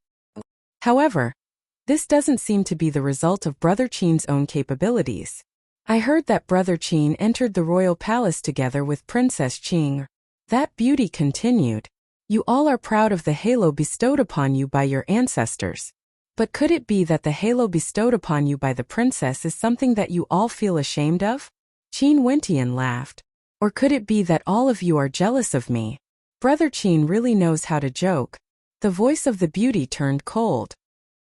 However, this doesn't seem to be the result of Brother Qin's own capabilities. I heard that Brother Qin entered the royal palace together with Princess Qing. That beauty continued. You all are proud of the halo bestowed upon you by your ancestors. But could it be that the halo bestowed upon you by the princess is something that you all feel ashamed of? Qin Wentian laughed. Or could it be that all of you are jealous of me? Brother Qin really knows how to joke. The voice of the beauty turned cold.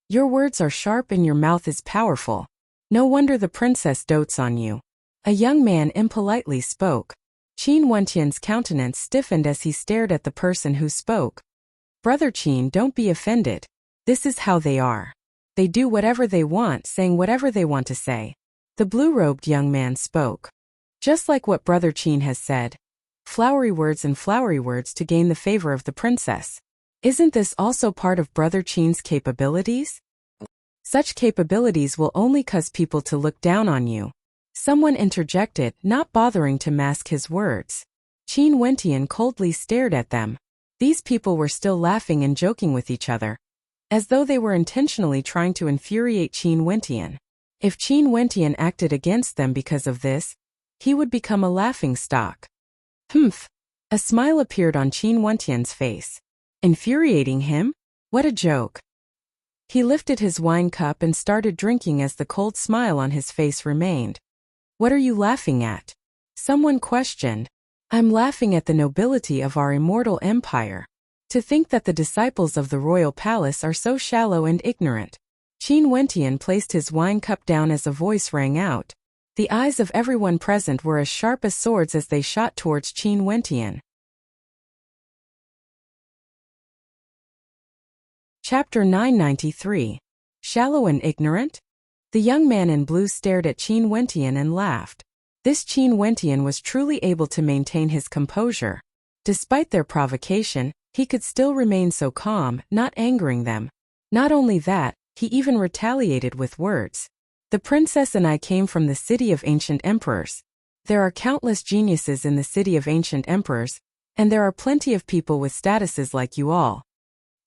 Your words are sharp and your mouth is powerful. No wonder the princess dotes on you. A young man impolitely spoke. Qin Wentian's countenance stiffened as he stared at the person who spoke. Brother Qin, don't be offended. This is how they are. They do whatever they want, saying whatever they want to say. The blue-robed young man spoke. Just like what Brother Qin has said. Flowery words to gain the favor of the princess. Isn't this also part of Brother Qin's capabilities? Such capabilities will only cause people to look down on you. Someone interjected, not bothering to mask his words. Qin Wentian coldly stared at them. These people were still laughing and joking with each other, as though they were intentionally trying to infuriate Qin Wentian. If Qin Wentian acted against them because of this, he would become a laughingstock. Humph! A smile appeared on Qin Wentian's face. Infuriating him? What a joke! He lifted his wine cup and started drinking as the cold smile on his face remained. What are you laughing at? Someone questioned. I'm laughing at the nobility of our immortal empire. To think that the disciples of the royal palace are so shallow and ignorant. Qin Wentian placed his wine cup down as a voice rang out. The eyes of everyone present were as sharp as swords as they shot towards Qin Wentian. Chapter 993. Shallow and ignorant? The young man in blue stared at Qin Wentian and laughed. This Qin Wentian was truly able to maintain his composure. Despite their provocation, he could still remain so calm, not angering them. Not only that, he even retaliated with words. The princess and I came from the city of ancient emperors. There are countless geniuses in the city of ancient emperors, and there are plenty of people with statuses like you all.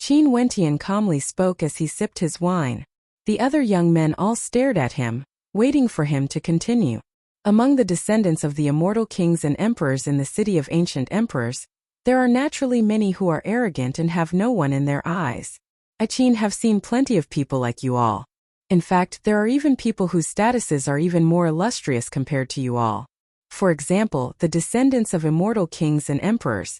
Qin Wentian calmly spoke as he sipped his wine. The other young men all stared at him, waiting for him to continue. Among the descendants of the immortal kings and emperors in the city of ancient emperors, there are naturally many who are arrogant and have no one in their eyes. I, Qin, have seen plenty of people like you all. In fact, there are even people whose statuses are even more illustrious compared to you all. For example, the descendants of immortal kings and emperors.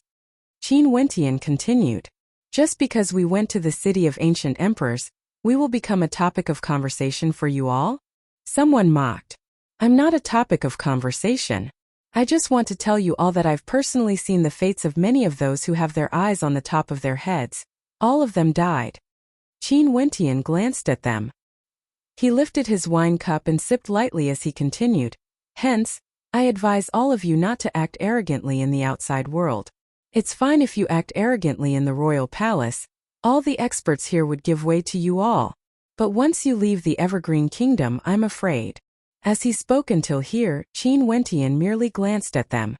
Qin Wentian continued. Just because we went to the city of ancient emperors, we will become a topic of conversation for you all? Someone mocked. I'm not a topic of conversation. I just want to tell you all that I've personally seen the fates of many of those who have their eyes on the top of their heads. All of them died. Qin Wentian glanced at them. He lifted his wine cup and sipped lightly as he continued. Hence, I advise all of you not to act arrogantly in the outside world. It's fine if you act arrogantly in the royal palace. All the experts here would give way to you all. But once you leave the Evergreen Kingdom, I'm afraid. As he spoke until here, Qin Wentian merely glanced at them.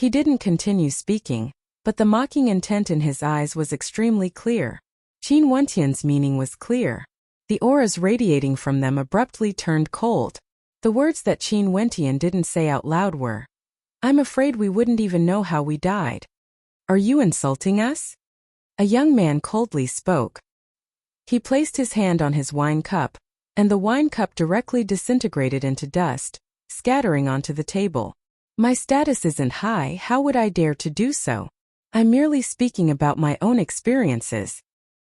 He didn't continue speaking, but the mocking intent in his eyes was extremely clear. Qin Wentian's meaning was clear. The auras radiating from them abruptly turned cold. The words that Qin Wentian didn't say out loud were, "I'm afraid we wouldn't even know how we died." "Are you insulting us?" A young man coldly spoke. He placed his hand on his wine cup, and the wine cup directly disintegrated into dust, scattering onto the table. "My status isn't high, how would I dare to do so? I'm merely speaking about my own experiences."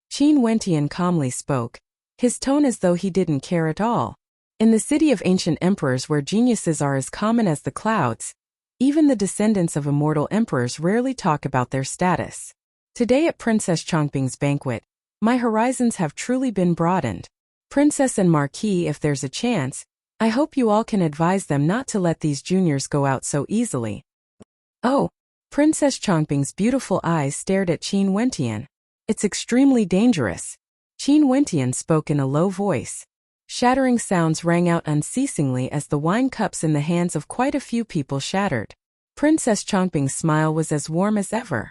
Qin Wentian calmly spoke, his tone as though he didn't care at all. In the city of ancient emperors where geniuses are as common as the clouds, even the descendants of immortal emperors rarely talk about their status. Today at Princess Chongping's banquet, my horizons have truly been broadened. Princess and Marquis, if there's a chance, I hope you all can advise them not to let these juniors go out so easily. Oh, Princess Chongping's beautiful eyes stared at Qin Wentian. It's extremely dangerous. Qin Wentian spoke in a low voice. Shattering sounds rang out unceasingly as the wine cups in the hands of quite a few people shattered. Princess Chongping's smile was as warm as ever.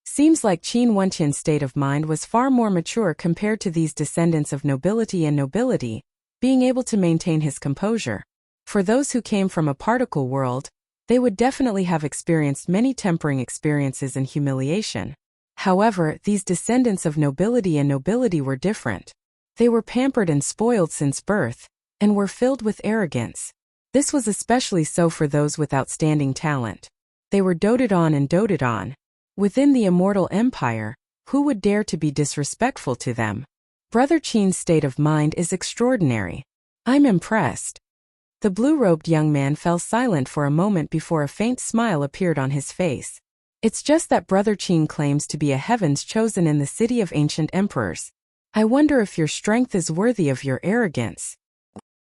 Seems like Qin Wentian's state of mind was far more mature compared to these descendants of nobility and nobility, being able to maintain his composure. For those who came from a particle world, they would definitely have experienced many tempering experiences and humiliation. However, these descendants of nobility and nobility were different. They were pampered and spoiled since birth, and were filled with arrogance. This was especially so for those with outstanding talent. They were doted on and doted on. Within the immortal empire, who would dare to be disrespectful to them? Brother Qin's state of mind is extraordinary. I'm impressed. The blue-robed young man fell silent for a moment before a faint smile appeared on his face. It's just that Brother Qin claims to be a heavens chosen in the city of ancient emperors. I wonder if your strength is worthy of your arrogance.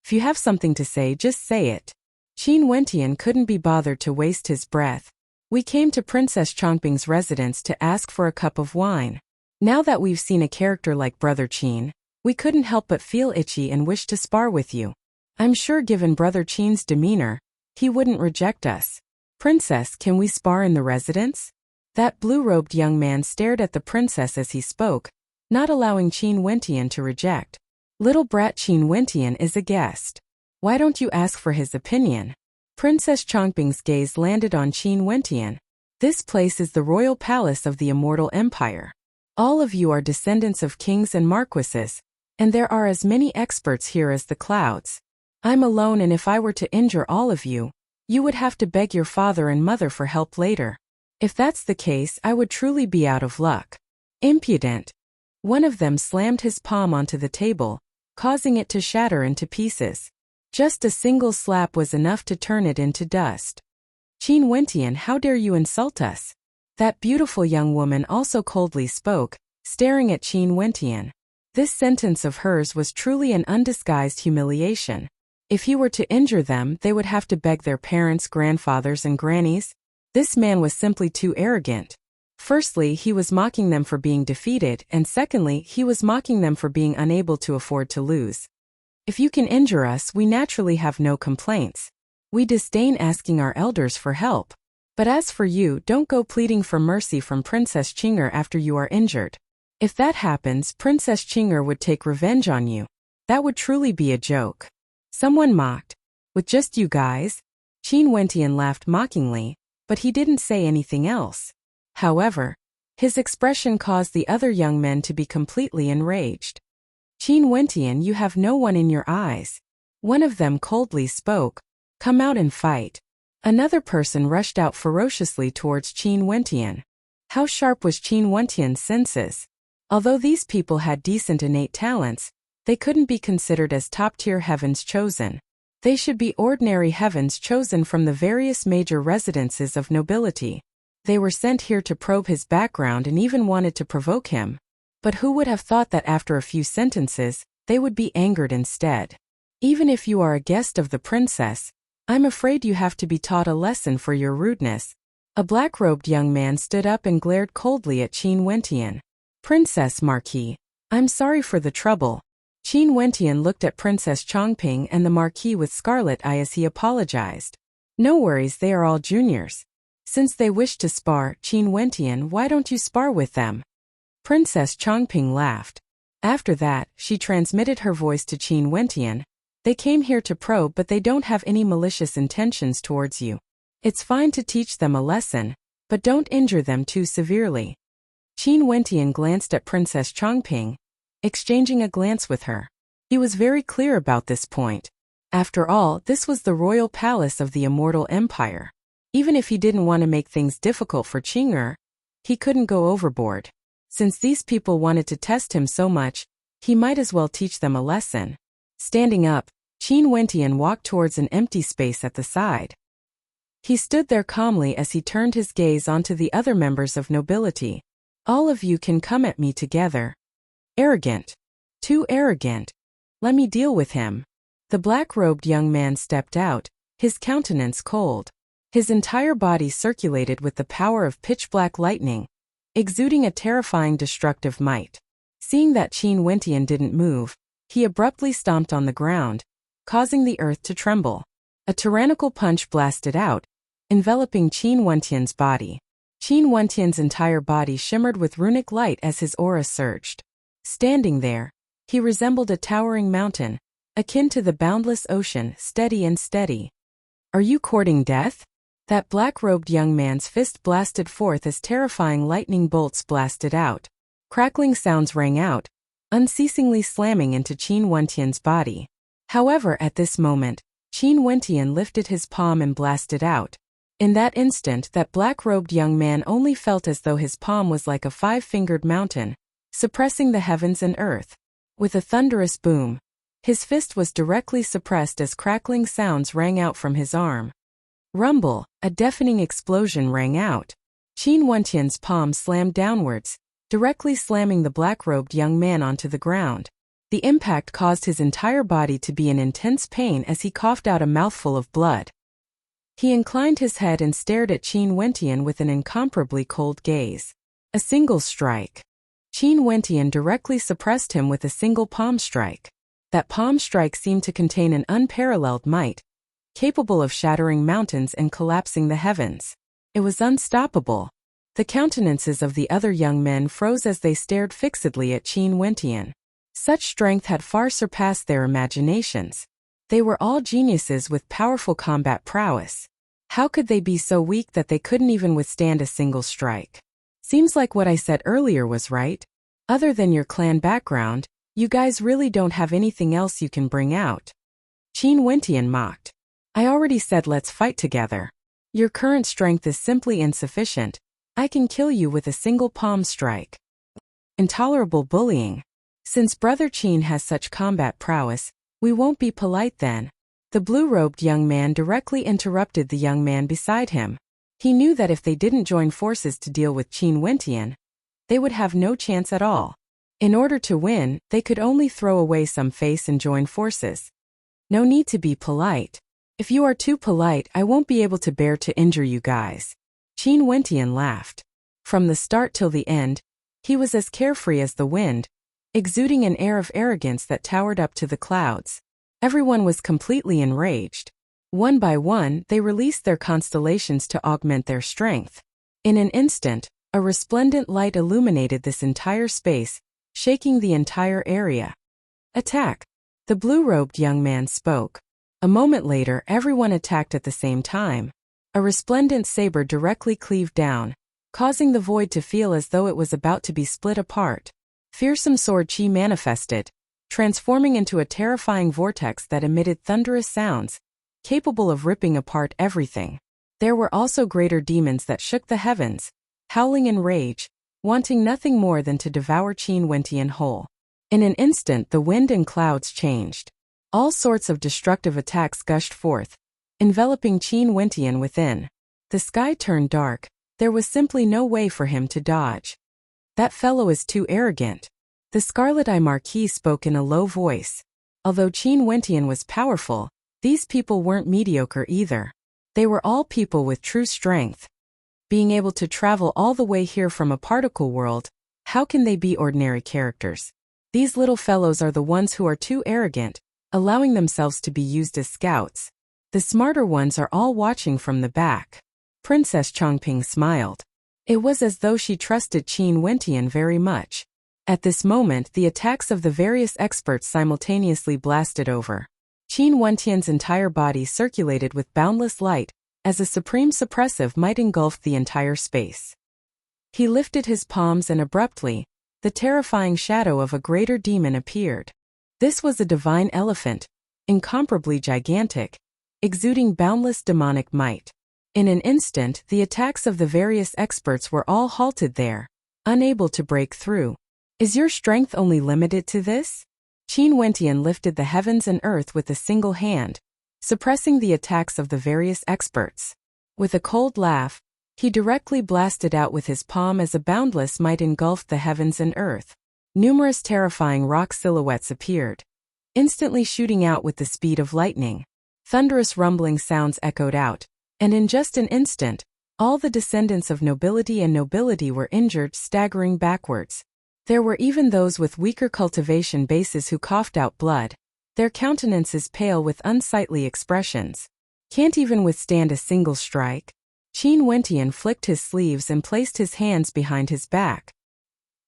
If you have something to say, just say it. Qin Wentian couldn't be bothered to waste his breath. We came to Princess Chongping's residence to ask for a cup of wine. Now that we've seen a character like Brother Qin, we couldn't help but feel itchy and wish to spar with you. I'm sure given Brother Qin's demeanor, he wouldn't reject us. Princess, can we spar in the residence? That blue-robed young man stared at the princess as he spoke, not allowing Qin Wentian to reject. Little brat Qin Wentian is a guest. Why don't you ask for his opinion? Princess Chongping's gaze landed on Qin Wentian. This place is the royal palace of the immortal empire. All of you are descendants of kings and marquises, and there are as many experts here as the clouds. I'm alone, and if I were to injure all of you, you would have to beg your father and mother for help later. If that's the case, I would truly be out of luck. Impudent. One of them slammed his palm onto the table, causing it to shatter into pieces. Just a single slap was enough to turn it into dust. Qin Wentian, how dare you insult us? That beautiful young woman also coldly spoke, staring at Qin Wentian. This sentence of hers was truly an undisguised humiliation. If he were to injure them, they would have to beg their parents, grandfathers, and grannies. This man was simply too arrogant. Firstly, he was mocking them for being defeated, and secondly, he was mocking them for being unable to afford to lose. If you can injure us, we naturally have no complaints. We disdain asking our elders for help. But as for you, don't go pleading for mercy from Princess Qinger after you are injured. If that happens, Princess Qinger would take revenge on you. That would truly be a joke. Someone mocked. With just you guys? Qin Wentian laughed mockingly, but he didn't say anything else. However, his expression caused the other young men to be completely enraged. Qin Wentian, you have no one in your eyes. One of them coldly spoke. Come out and fight. Another person rushed out ferociously towards Qin Wentian. How sharp was Qin Wentian's senses? Although these people had decent innate talents, they couldn't be considered as top-tier heavens chosen. They should be ordinary heavens chosen from the various major residences of nobility. They were sent here to probe his background and even wanted to provoke him. But who would have thought that after a few sentences, they would be angered instead? Even if you are a guest of the princess, I'm afraid you have to be taught a lesson for your rudeness. A black-robed young man stood up and glared coldly at Qin Wentian. Princess Marquis, I'm sorry for the trouble. Qin Wentian looked at Princess Chongping and the Marquis with scarlet eye as he apologized. No worries, they are all juniors. Since they wish to spar, Qin Wentian, why don't you spar with them? Princess Chongping laughed. After that, she transmitted her voice to Qin Wentian. They came here to probe, but they don't have any malicious intentions towards you. It's fine to teach them a lesson, but don't injure them too severely. Qin Wentian glanced at Princess Chongping, exchanging a glance with her. He was very clear about this point. After all, this was the royal palace of the immortal empire. Even if he didn't want to make things difficult for Qing'er, he couldn't go overboard. Since these people wanted to test him so much, he might as well teach them a lesson. Standing up, Qin Wentian walked towards an empty space at the side. He stood there calmly as he turned his gaze onto the other members of nobility. All of you can come at me together. Arrogant. Too arrogant. Let me deal with him. The black-robed young man stepped out, his countenance cold. His entire body circulated with the power of pitch-black lightning, exuding a terrifying destructive might. Seeing that Qin Wentian didn't move, he abruptly stomped on the ground, causing the earth to tremble. A tyrannical punch blasted out, enveloping Qin Wentian's body. Qin Wentian's entire body shimmered with runic light as his aura surged. Standing there, he resembled a towering mountain, akin to the boundless ocean, steady and steady. Are you courting death? That black-robed young man's fist blasted forth as terrifying lightning bolts blasted out. Crackling sounds rang out, unceasingly slamming into Qin Wentian's body. However, at this moment, Qin Wentian lifted his palm and blasted out. In that instant, that black-robed young man only felt as though his palm was like a five-fingered mountain, suppressing the heavens and earth. With a thunderous boom, his fist was directly suppressed as crackling sounds rang out from his arm. Rumble, a deafening explosion rang out. Qin Wentian's palm slammed downwards, directly slamming the black-robed young man onto the ground. The impact caused his entire body to be in intense pain as he coughed out a mouthful of blood. He inclined his head and stared at Qin Wentian with an incomparably cold gaze. A single strike. Qin Wentian directly suppressed him with a single palm strike. That palm strike seemed to contain an unparalleled might, capable of shattering mountains and collapsing the heavens. It was unstoppable. The countenances of the other young men froze as they stared fixedly at Qin Wentian. Such strength had far surpassed their imaginations. They were all geniuses with powerful combat prowess. How could they be so weak that they couldn't even withstand a single strike? Seems like what I said earlier was right. Other than your clan background, you guys really don't have anything else you can bring out. Qin Wentian mocked. I already said let's fight together. Your current strength is simply insufficient. I can kill you with a single palm strike. Intolerable bullying. Since Brother Qin has such combat prowess, we won't be polite then. The blue-robed young man directly interrupted the young man beside him. He knew that if they didn't join forces to deal with Qin Wentian, they would have no chance at all. In order to win, they could only throw away some face and join forces. No need to be polite. If you are too polite, I won't be able to bear to injure you guys. Qin Wentian laughed. From the start till the end, he was as carefree as the wind, exuding an air of arrogance that towered up to the clouds. Everyone was completely enraged. One by one, they released their constellations to augment their strength. In an instant, a resplendent light illuminated this entire space, shaking the entire area. Attack! The blue-robed young man spoke. A moment later, everyone attacked at the same time. A resplendent saber directly cleaved down, causing the void to feel as though it was about to be split apart. Fearsome sword chi manifested, transforming into a terrifying vortex that emitted thunderous sounds, capable of ripping apart everything. There were also greater demons that shook the heavens, howling in rage, wanting nothing more than to devour Qin Wentian whole. In an instant, the wind and clouds changed. All sorts of destructive attacks gushed forth, enveloping Qin Wentian within. The sky turned dark. There was simply no way for him to dodge. That fellow is too arrogant. The Scarlet Eye Marquis spoke in a low voice. Although Qin Wentian was powerful, these people weren't mediocre either. They were all people with true strength. Being able to travel all the way here from a particle world, how can they be ordinary characters? These little fellows are the ones who are too arrogant, allowing themselves to be used as scouts. The smarter ones are all watching from the back. Princess Chongping smiled. It was as though she trusted Qin Wentian very much. At this moment, the attacks of the various experts simultaneously blasted over. Qin Wentian's entire body circulated with boundless light, as a supreme suppressive might engulf the entire space. He lifted his palms and abruptly, the terrifying shadow of a greater demon appeared. This was a divine elephant, incomparably gigantic, exuding boundless demonic might. In an instant, the attacks of the various experts were all halted there, unable to break through. Is your strength only limited to this? Qin Wentian lifted the heavens and earth with a single hand, suppressing the attacks of the various experts. With a cold laugh, he directly blasted out with his palm as a boundless might engulfed the heavens and earth. Numerous terrifying rock silhouettes appeared, instantly shooting out with the speed of lightning. Thunderous rumbling sounds echoed out, and in just an instant, all the descendants of nobility were injured, staggering backwards. There were even those with weaker cultivation bases who coughed out blood, their countenances pale with unsightly expressions. Can't even withstand a single strike? Qin Wentian flicked his sleeves and placed his hands behind his back.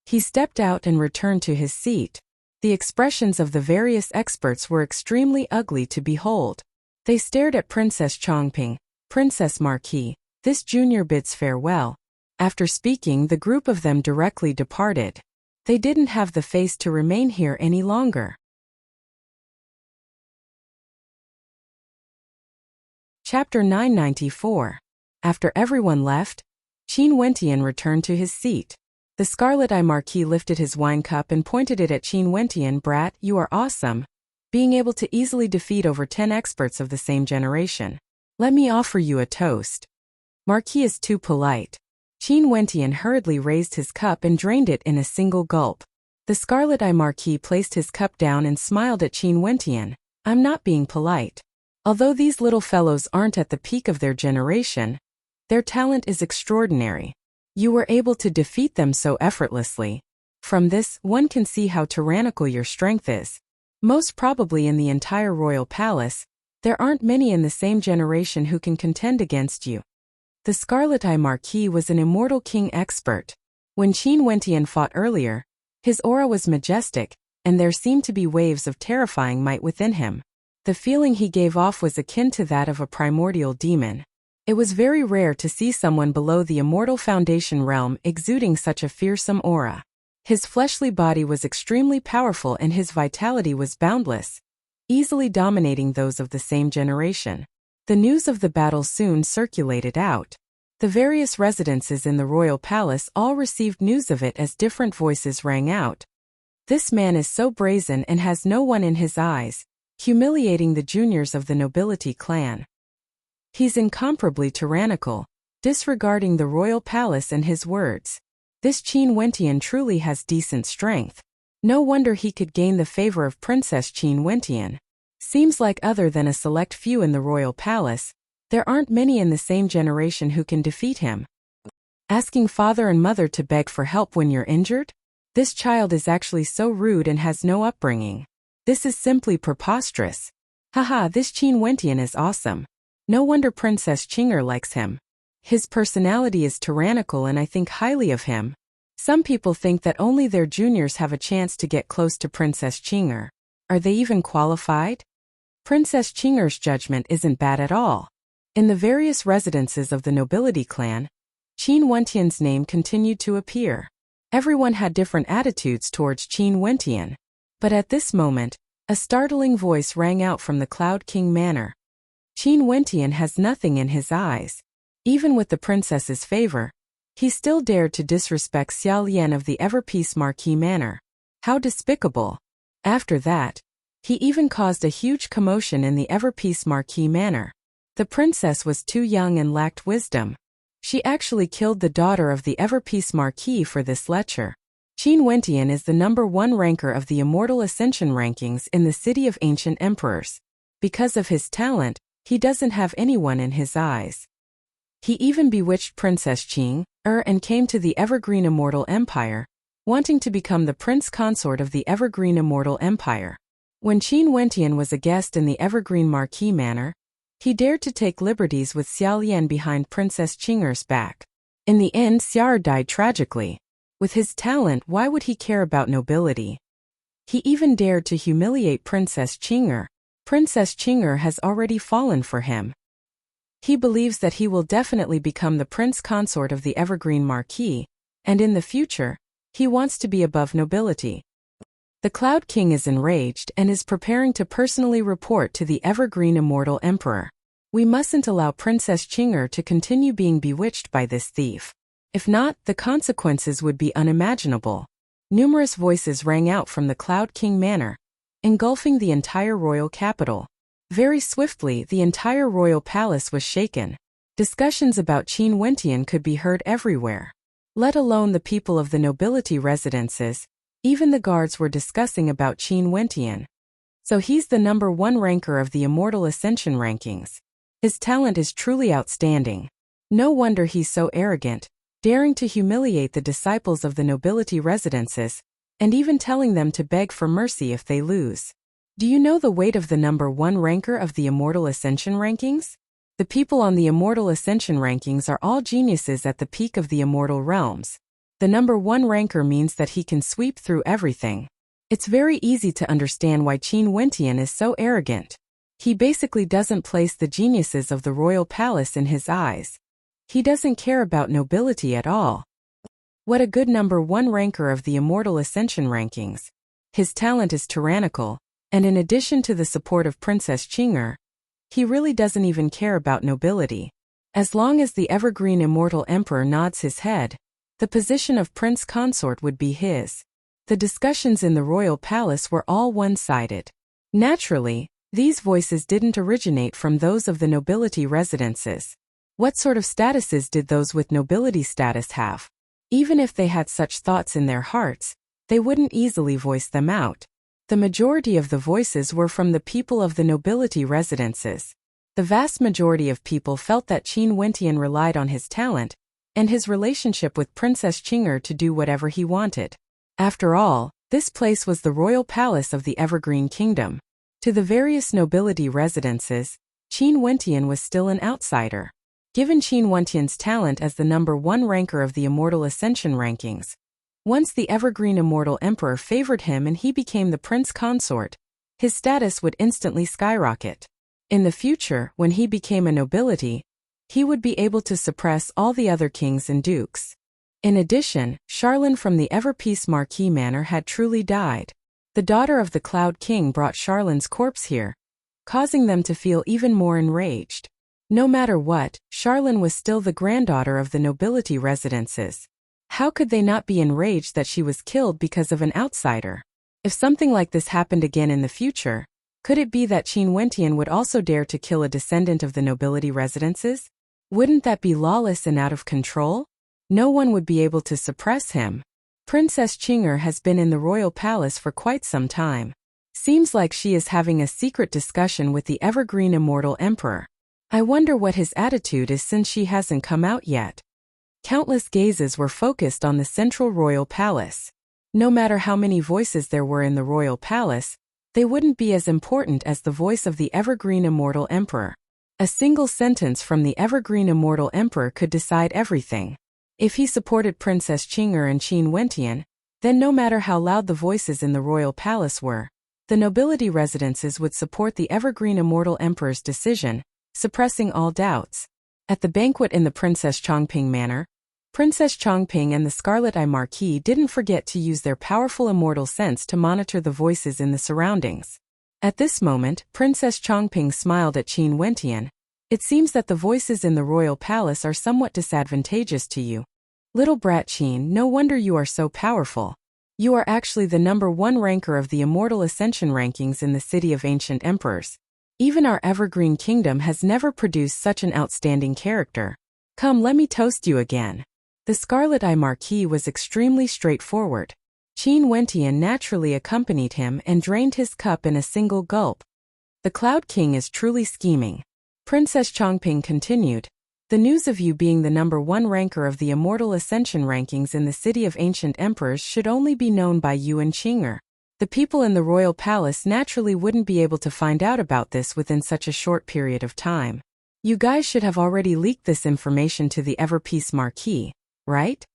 He stepped out and returned to his seat. The expressions of the various experts were extremely ugly to behold. They stared at Princess Chongping. Princess Marquis, this junior bids farewell. After speaking, the group of them directly departed. They didn't have the face to remain here any longer. Chapter 994. After everyone left, Qin Wentian returned to his seat. The Scarlet-Eye Marquis lifted his wine cup and pointed it at Qin Wentian. Brat, you are awesome, being able to easily defeat over 10 experts of the same generation. Let me offer you a toast. Marquis is too polite. Qin Wentian hurriedly raised his cup and drained it in a single gulp. The Scarlet-Eye Marquis placed his cup down and smiled at Qin Wentian. I'm not being polite. Although these little fellows aren't at the peak of their generation, their talent is extraordinary. You were able to defeat them so effortlessly. From this, one can see how tyrannical your strength is. Most probably in the entire royal palace, there aren't many in the same generation who can contend against you. The Scarlet-Eye Marquis was an immortal king expert. When Qin Wentian fought earlier, his aura was majestic, and there seemed to be waves of terrifying might within him. The feeling he gave off was akin to that of a primordial demon. It was very rare to see someone below the immortal foundation realm exuding such a fearsome aura. His fleshly body was extremely powerful and his vitality was boundless, easily dominating those of the same generation. The news of the battle soon circulated out. The various residences in the royal palace all received news of it as different voices rang out. This man is so brazen and has no one in his eyes, humiliating the juniors of the nobility clan. He's incomparably tyrannical, disregarding the royal palace and his words. This Qin Wentian truly has decent strength. No wonder he could gain the favor of Princess Qin Wentian. Seems like other than a select few in the royal palace, there aren't many in the same generation who can defeat him. Asking father and mother to beg for help when you're injured? This child is actually so rude and has no upbringing. This is simply preposterous. Haha, this Qin Wentian is awesome. No wonder Princess Qinger likes him. His personality is tyrannical and I think highly of him. Some people think that only their juniors have a chance to get close to Princess Qinger. Are they even qualified? Princess Qinger's judgment isn't bad at all. In the various residences of the nobility clan, Qin Wentian's name continued to appear. Everyone had different attitudes towards Qin Wentian. But at this moment, a startling voice rang out from the Cloud King Manor. Qin Wentian has nothing in his eyes. Even with the princess's favor, he still dared to disrespect Xiao Lian of the Everpeace Marquis Manor. How despicable. After that, he even caused a huge commotion in the Everpeace Marquis Manor. The princess was too young and lacked wisdom. She actually killed the daughter of the Everpeace Marquis for this lecture. Qin Wentian is the #1 ranker of the Immortal Ascension rankings in the City of Ancient Emperors. Because of his talent, he doesn't have anyone in his eyes. He even bewitched Princess Qing and came to the Evergreen Immortal Empire, wanting to become the prince consort of the Evergreen Immortal Empire. When Qin Wentian was a guest in the Evergreen Marquis Manor, He dared to take liberties with Xiao Lian behind Princess Qing'er's back. In the end, Xiao died tragically. With his talent, why would he care about nobility? He even dared to humiliate Princess Qing'er. Princess Qing'er has already fallen for him. He believes that he will definitely become the prince consort of the Evergreen Marquis, and in the future, he wants to be above nobility. The Cloud King is enraged and is preparing to personally report to the Evergreen Immortal Emperor. We mustn't allow Princess Qing'er to continue being bewitched by this thief. If not, the consequences would be unimaginable. Numerous voices rang out from the Cloud King manor, engulfing the entire royal capital. Very swiftly, the entire royal palace was shaken. Discussions about Qin Wentian could be heard everywhere. Let alone the people of the nobility residences, even the guards were discussing about Qin Wentian. So he's the number 1 ranker of the Immortal Ascension rankings. His talent is truly outstanding. No wonder he's so arrogant, daring to humiliate the disciples of the nobility residences, and even telling them to beg for mercy if they lose. Do you know the weight of the number 1 ranker of the Immortal Ascension rankings? The people on the Immortal Ascension rankings are all geniuses at the peak of the immortal realms. The number 1 ranker means that he can sweep through everything. It's very easy to understand why Qin Wentian is so arrogant. He basically doesn't place the geniuses of the royal palace in his eyes. He doesn't care about nobility at all. What a good number 1 ranker of the Immortal Ascension rankings. His talent is tyrannical, and in addition to the support of Princess Qing'er, he really doesn't even care about nobility. As long as the Evergreen Immortal Emperor nods his head, the position of Prince Consort would be his. The discussions in the royal palace were all one-sided. Naturally, these voices didn't originate from those of the nobility residences. What sort of statuses did those with nobility status have? Even if they had such thoughts in their hearts, they wouldn't easily voice them out. The majority of the voices were from the people of the nobility residences. The vast majority of people felt that Qin Wentian relied on his talent and his relationship with Princess Qing'er to do whatever he wanted. After all, this place was the royal palace of the Evergreen Kingdom. To the various nobility residences, Qin Wentian was still an outsider. Given Qin Wentian's talent as the number 1 ranker of the Immortal Ascension rankings, once the Evergreen Immortal Emperor favored him and he became the prince consort, his status would instantly skyrocket. In the future, when he became a nobility, he would be able to suppress all the other kings and dukes. In addition, Charlene from the Everpeace Marquis Manor had truly died. The daughter of the Cloud King brought Charlene's corpse here, causing them to feel even more enraged. No matter what, Charlene was still the granddaughter of the nobility residences. How could they not be enraged that she was killed because of an outsider? If something like this happened again in the future, could it be that Qin Wentian would also dare to kill a descendant of the nobility residences? Wouldn't that be lawless and out of control? No one would be able to suppress him. Princess Qing'er has been in the royal palace for quite some time. Seems like she is having a secret discussion with the Evergreen Immortal Emperor. I wonder what his attitude is since she hasn't come out yet. Countless gazes were focused on the central royal palace. No matter how many voices there were in the royal palace, they wouldn't be as important as the voice of the Evergreen Immortal Emperor. A single sentence from the Evergreen Immortal Emperor could decide everything. If he supported Princess Qing'er and Qin Wentian, then no matter how loud the voices in the royal palace were, the nobility residences would support the Evergreen Immortal Emperor's decision, suppressing all doubts. At the banquet in the Princess Chongping Manor, Princess Chongping and the Scarlet Eye Marquis didn't forget to use their powerful immortal sense to monitor the voices in the surroundings. At this moment, Princess Chongping smiled at Qin Wentian. It seems that the voices in the royal palace are somewhat disadvantageous to you. Little brat Qin, no wonder you are so powerful. You are actually the number 1 ranker of the Immortal Ascension rankings in the City of Ancient Emperors. Even our Evergreen Kingdom has never produced such an outstanding character. Come, let me toast you again. The Scarlet Eye Marquis was extremely straightforward. Qin Wentian naturally accompanied him and drained his cup in a single gulp. The Cloud King is truly scheming. Princess Chongping continued. The news of you being the number 1 ranker of the Immortal Ascension rankings in the City of Ancient Emperors should only be known by you and Qing'er. The people in the royal palace naturally wouldn't be able to find out about this within such a short period of time. You guys should have already leaked this information to the Everpeace Marquis, right?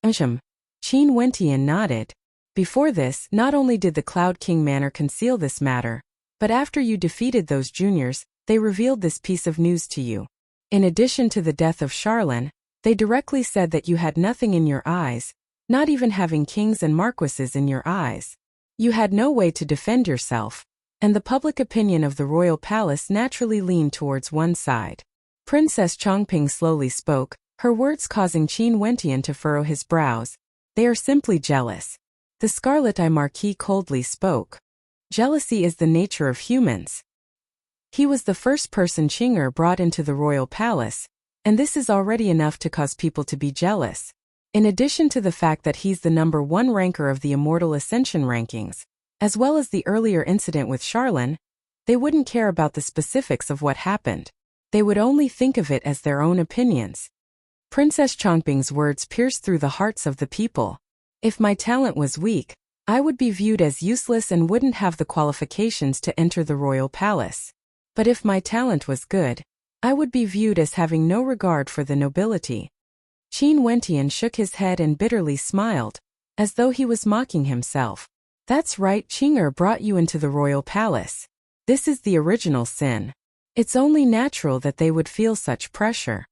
Qin Wentian nodded. Before this, not only did the Cloud King Manor conceal this matter, but after you defeated those juniors, they revealed this piece of news to you. In addition to the death of Charlene, they directly said that you had nothing in your eyes, not even having kings and marquises in your eyes. You had no way to defend yourself, and the public opinion of the royal palace naturally leaned towards one side. Princess Chongping slowly spoke, her words causing Qin Wentian to furrow his brows. They are simply jealous. The Scarlet Eye Marquis coldly spoke. Jealousy is the nature of humans. He was the first person Qing'er brought into the royal palace, and this is already enough to cause people to be jealous. In addition to the fact that he's the #1 ranker of the Immortal Ascension rankings, as well as the earlier incident with Charlene, they wouldn't care about the specifics of what happened. They would only think of it as their own opinions. Princess Chongping's words pierced through the hearts of the people. If my talent was weak, I would be viewed as useless and wouldn't have the qualifications to enter the royal palace. But if my talent was good, I would be viewed as having no regard for the nobility. Qin Wentian shook his head and bitterly smiled, as though he was mocking himself. That's right, Qing'er brought you into the royal palace. This is the original sin. It's only natural that they would feel such pressure.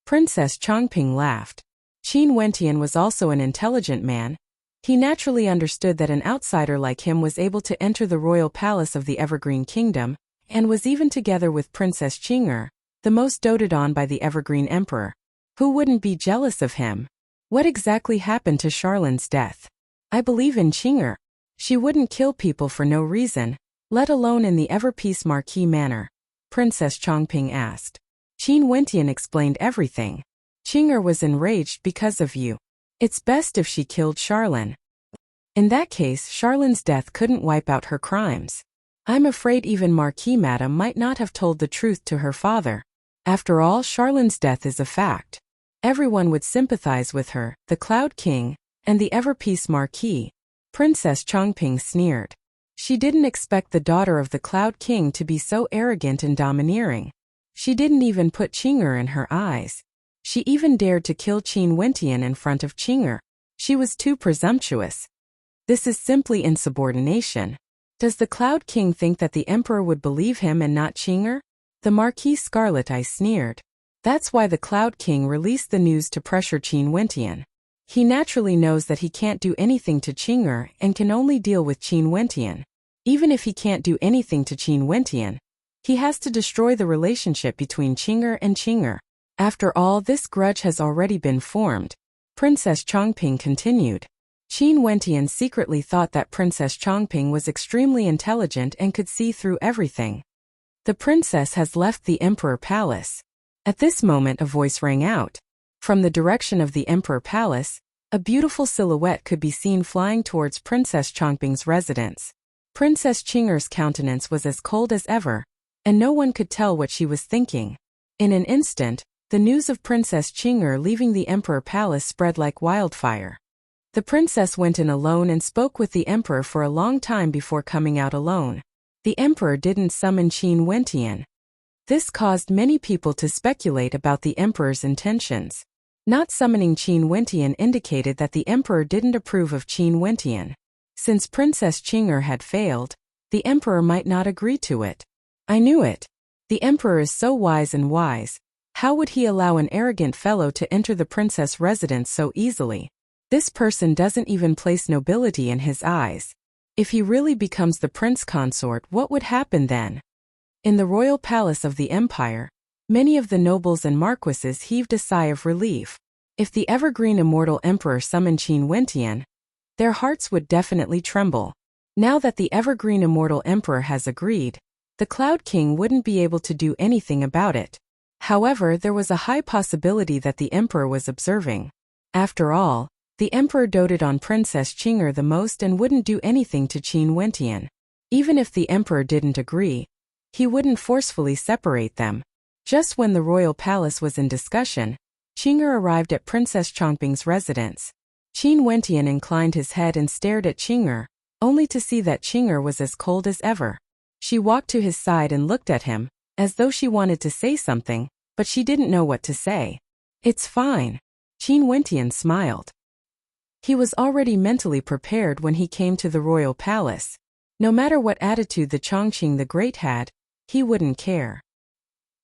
Princess Chongping laughed. Qin Wentian was also an intelligent man. He naturally understood that an outsider like him was able to enter the royal palace of the Evergreen Kingdom, and was even together with Princess Qing'er, the most doted on by the Evergreen Emperor. Who wouldn't be jealous of him? What exactly happened to Charlene's death? I believe in Qing'er. She wouldn't kill people for no reason, let alone in the Everpeace Marquis manner. Princess Chongping asked. Qin Wentian explained everything. Qing'er was enraged because of you. It's best if she killed Charlene. In that case, Charlene's death couldn't wipe out her crimes. I'm afraid even Marquis Madam might not have told the truth to her father. After all, Charlene's death is a fact. Everyone would sympathize with her, the Cloud King, and the Everpeace Marquis. Princess Chongping sneered. She didn't expect the daughter of the Cloud King to be so arrogant and domineering. She didn't even put Qing'er in her eyes. She even dared to kill Qin Wentian in front of Qing'er. She was too presumptuous. This is simply insubordination. Does the Cloud King think that the Emperor would believe him and not Qing'er? The Marquis Scarlet Eye sneered. That's why the Cloud King released the news to pressure Qin Wentian. He naturally knows that he can't do anything to Qing'er and can only deal with Qin Wentian. Even if he can't do anything to Qin Wentian, he has to destroy the relationship between Qing'er and Qing'er. After all, this grudge has already been formed. Princess Chongping continued. Qin Wentian secretly thought that Princess Chongping was extremely intelligent and could see through everything. The princess has left the Emperor Palace. At this moment a voice rang out. From the direction of the Emperor Palace, a beautiful silhouette could be seen flying towards Princess Chongping's residence. Princess Qing'er's countenance was as cold as ever, and no one could tell what she was thinking. In an instant, the news of Princess Qing'er leaving the Emperor Palace spread like wildfire. The princess went in alone and spoke with the Emperor for a long time before coming out alone. The Emperor didn't summon Qin Wentian. This caused many people to speculate about the Emperor's intentions. Not summoning Qin Wentian indicated that the Emperor didn't approve of Qin Wentian. Since Princess Qing'er had failed, the Emperor might not agree to it. I knew it. The Emperor is so wise and wise. How would he allow an arrogant fellow to enter the princess' residence so easily? This person doesn't even place nobility in his eyes. If he really becomes the prince consort, what would happen then? In the royal palace of the empire, many of the nobles and marquises heaved a sigh of relief. If the evergreen immortal emperor summoned Qin Wentian, their hearts would definitely tremble. Now that the evergreen immortal emperor has agreed, the Cloud King wouldn't be able to do anything about it. However, there was a high possibility that the emperor was observing. After all, the emperor doted on Princess Qing'er the most and wouldn't do anything to Qin Wentian. Even if the emperor didn't agree, he wouldn't forcefully separate them. Just when the royal palace was in discussion, Qing'er arrived at Princess Chongping's residence. Qin Wentian inclined his head and stared at Qing'er. only to see that Qing'er was as cold as ever. She walked to his side and looked at him, as though she wanted to say something, but she didn't know what to say. It's fine. Qin Wentian smiled. He was already mentally prepared when he came to the royal palace. No matter what attitude the Chongqing the Great had, he wouldn't care.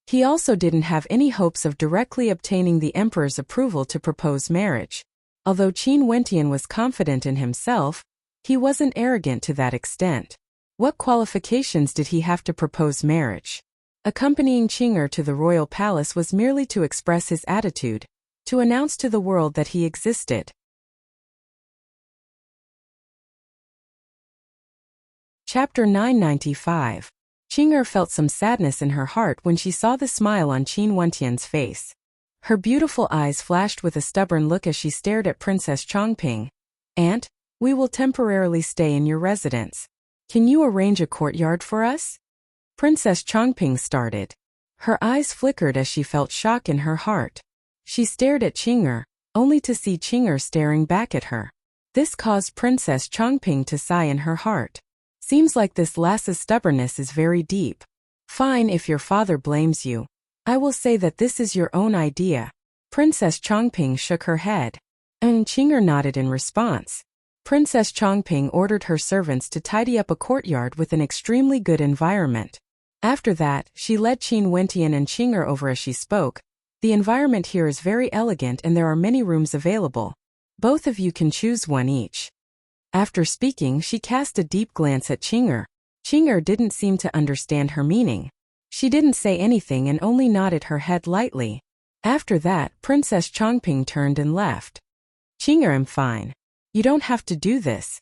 He also didn't have any hopes of directly obtaining the emperor's approval to propose marriage. Although Qin Wentian was confident in himself, he wasn't arrogant to that extent. What qualifications did he have to propose marriage? Accompanying Qing'er to the royal palace was merely to express his attitude, to announce to the world that he existed. Chapter 995. Qing'er felt some sadness in her heart when she saw the smile on Qin Wentian's face. Her beautiful eyes flashed with a stubborn look as she stared at Princess Chongping. "Aunt, we will temporarily stay in your residence. Can you arrange a courtyard for us?" Princess Chongping started. Her eyes flickered as she felt shock in her heart. She stared at Qing'er, only to see Qing'er staring back at her. This caused Princess Chongping to sigh in her heart. Seems like this lass's stubbornness is very deep. Fine, if your father blames you. I will say that this is your own idea. Princess Chongping shook her head. And Qing'er nodded in response. Princess Chongping ordered her servants to tidy up a courtyard with an extremely good environment. After that, she led Qin Wentian and Qing'er over as she spoke. The environment here is very elegant and there are many rooms available. Both of you can choose one each. After speaking, she cast a deep glance at Qing'er. Qing'er didn't seem to understand her meaning. She didn't say anything and only nodded her head lightly. After that, Princess Chongping turned and left. "Qing'er, I'm fine. You don't have to do this."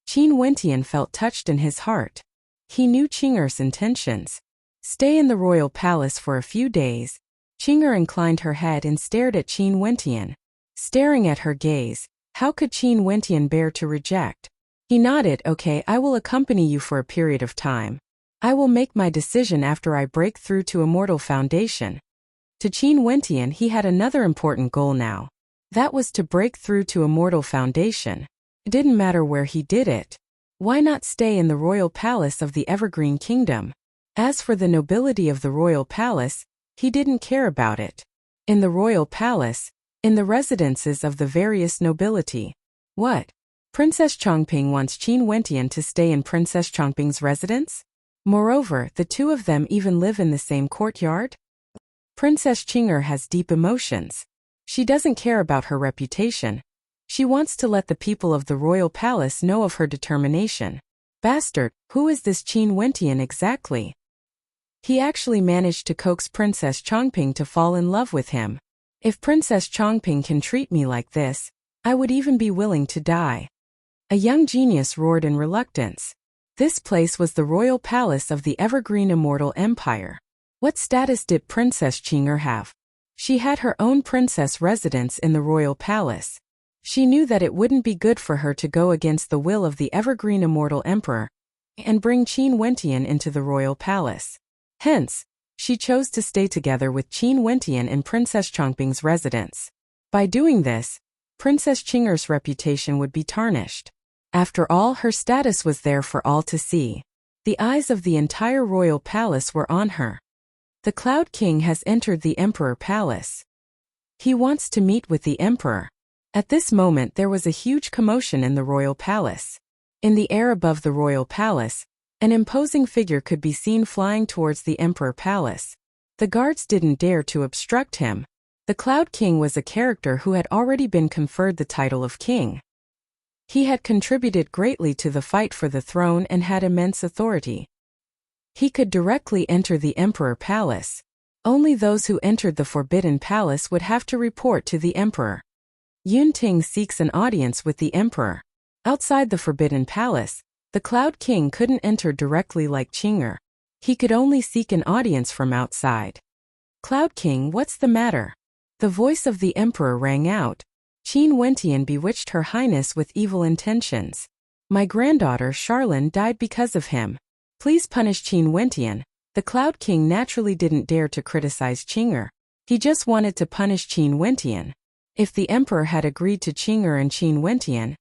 Qin Wentian felt touched in his heart. He knew Qing'er's intentions. Stay in the royal palace for a few days. Qing'er inclined her head and stared at Qin Wentian. Staring at her gaze, how could Qin Wentian bear to reject? He nodded. "Okay, I will accompany you for a period of time. I will make my decision after I break through to Immortal Foundation." To Qin Wentian, he had another important goal now. That was to break through to Immortal Foundation. It didn't matter where he did it. Why not stay in the royal palace of the Evergreen Kingdom? As for the nobility of the royal palace, he didn't care about it. In the royal palace, in the residences of the various nobility. What? Princess Chongping wants Qin Wentian to stay in Princess Chongping's residence? Moreover, the two of them even live in the same courtyard? Princess Qing'er has deep emotions. She doesn't care about her reputation. She wants to let the people of the royal palace know of her determination. Bastard, who is this Qin Wentian exactly? He actually managed to coax Princess Chongping to fall in love with him. If Princess Chongping can treat me like this, I would even be willing to die. A young genius roared in reluctance. This place was the royal palace of the Evergreen Immortal Empire. What status did Princess Qing'er have? She had her own princess residence in the royal palace. She knew that it wouldn't be good for her to go against the will of the Evergreen Immortal Emperor and bring Qin Wentian into the royal palace. Hence, she chose to stay together with Qin Wentian in Princess Chongping's residence. By doing this, Princess Qing'er's reputation would be tarnished. After all, her status was there for all to see. The eyes of the entire royal palace were on her. The Cloud King has entered the Emperor Palace. He wants to meet with the Emperor. At this moment there was a huge commotion in the royal palace. In the air above the royal palace, an imposing figure could be seen flying towards the Emperor Palace. The guards didn't dare to obstruct him. The Cloud King was a character who had already been conferred the title of king. He had contributed greatly to the fight for the throne and had immense authority. He could directly enter the Emperor Palace. Only those who entered the Forbidden Palace would have to report to the Emperor. Yunting seeks an audience with the Emperor. Outside the Forbidden Palace, the Cloud King couldn't enter directly like Qing'er. He could only seek an audience from outside. "Cloud King, what's the matter?" The voice of the Emperor rang out. "Qin Wentian bewitched Her Highness with evil intentions. My granddaughter Charlene died because of him. Please punish Qin Wentian." The Cloud King naturally didn't dare to criticize Qing'er. He just wanted to punish Qin Wentian. If the Emperor had agreed to Qing'er and Qin Wentian,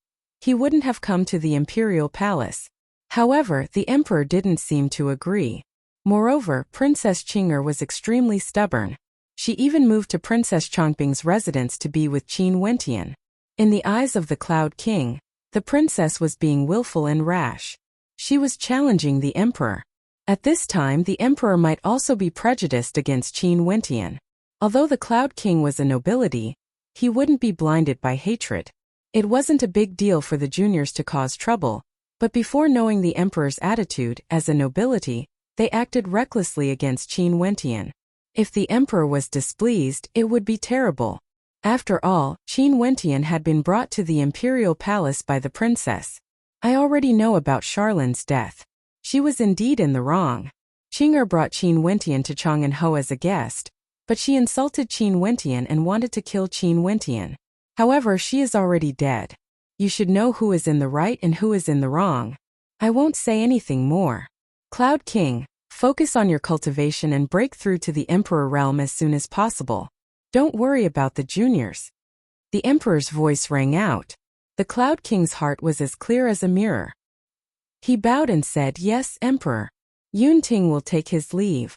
he wouldn't have come to the imperial palace. However, the emperor didn't seem to agree. Moreover, Princess Qing'er was extremely stubborn. She even moved to Princess Chongping's residence to be with Qin Wentian. In the eyes of the Cloud King, the princess was being willful and rash. She was challenging the emperor. At this time, the emperor might also be prejudiced against Qin Wentian. Although the Cloud King was a nobility, he wouldn't be blinded by hatred. It wasn't a big deal for the juniors to cause trouble, but before knowing the emperor's attitude as a nobility, they acted recklessly against Qin Wentian. If the emperor was displeased, it would be terrible. After all, Qin Wentian had been brought to the imperial palace by the princess. I already know about Charlin's death. She was indeed in the wrong. Qing'er brought Qin Wentian to Chang'anhou as a guest, but she insulted Qin Wentian and wanted to kill Qin Wentian. However, she is already dead. You should know who is in the right and who is in the wrong. I won't say anything more. Cloud King, focus on your cultivation and break through to the Emperor realm as soon as possible. Don't worry about the juniors. The Emperor's voice rang out. The Cloud King's heart was as clear as a mirror. He bowed and said, "Yes, Emperor. Yunting will take his leave."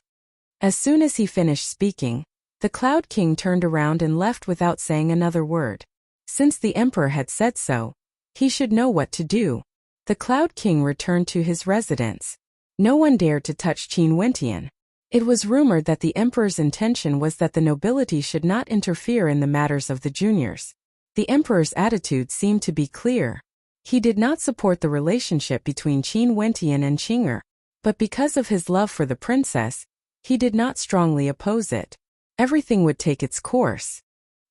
As soon as he finished speaking, the Cloud King turned around and left without saying another word. Since the Emperor had said so, he should know what to do. The Cloud King returned to his residence. No one dared to touch Qin Wentian. It was rumored that the Emperor's intention was that the nobility should not interfere in the matters of the juniors. The Emperor's attitude seemed to be clear. He did not support the relationship between Qin Wentian and Qing'er, but because of his love for the princess, he did not strongly oppose it. Everything would take its course.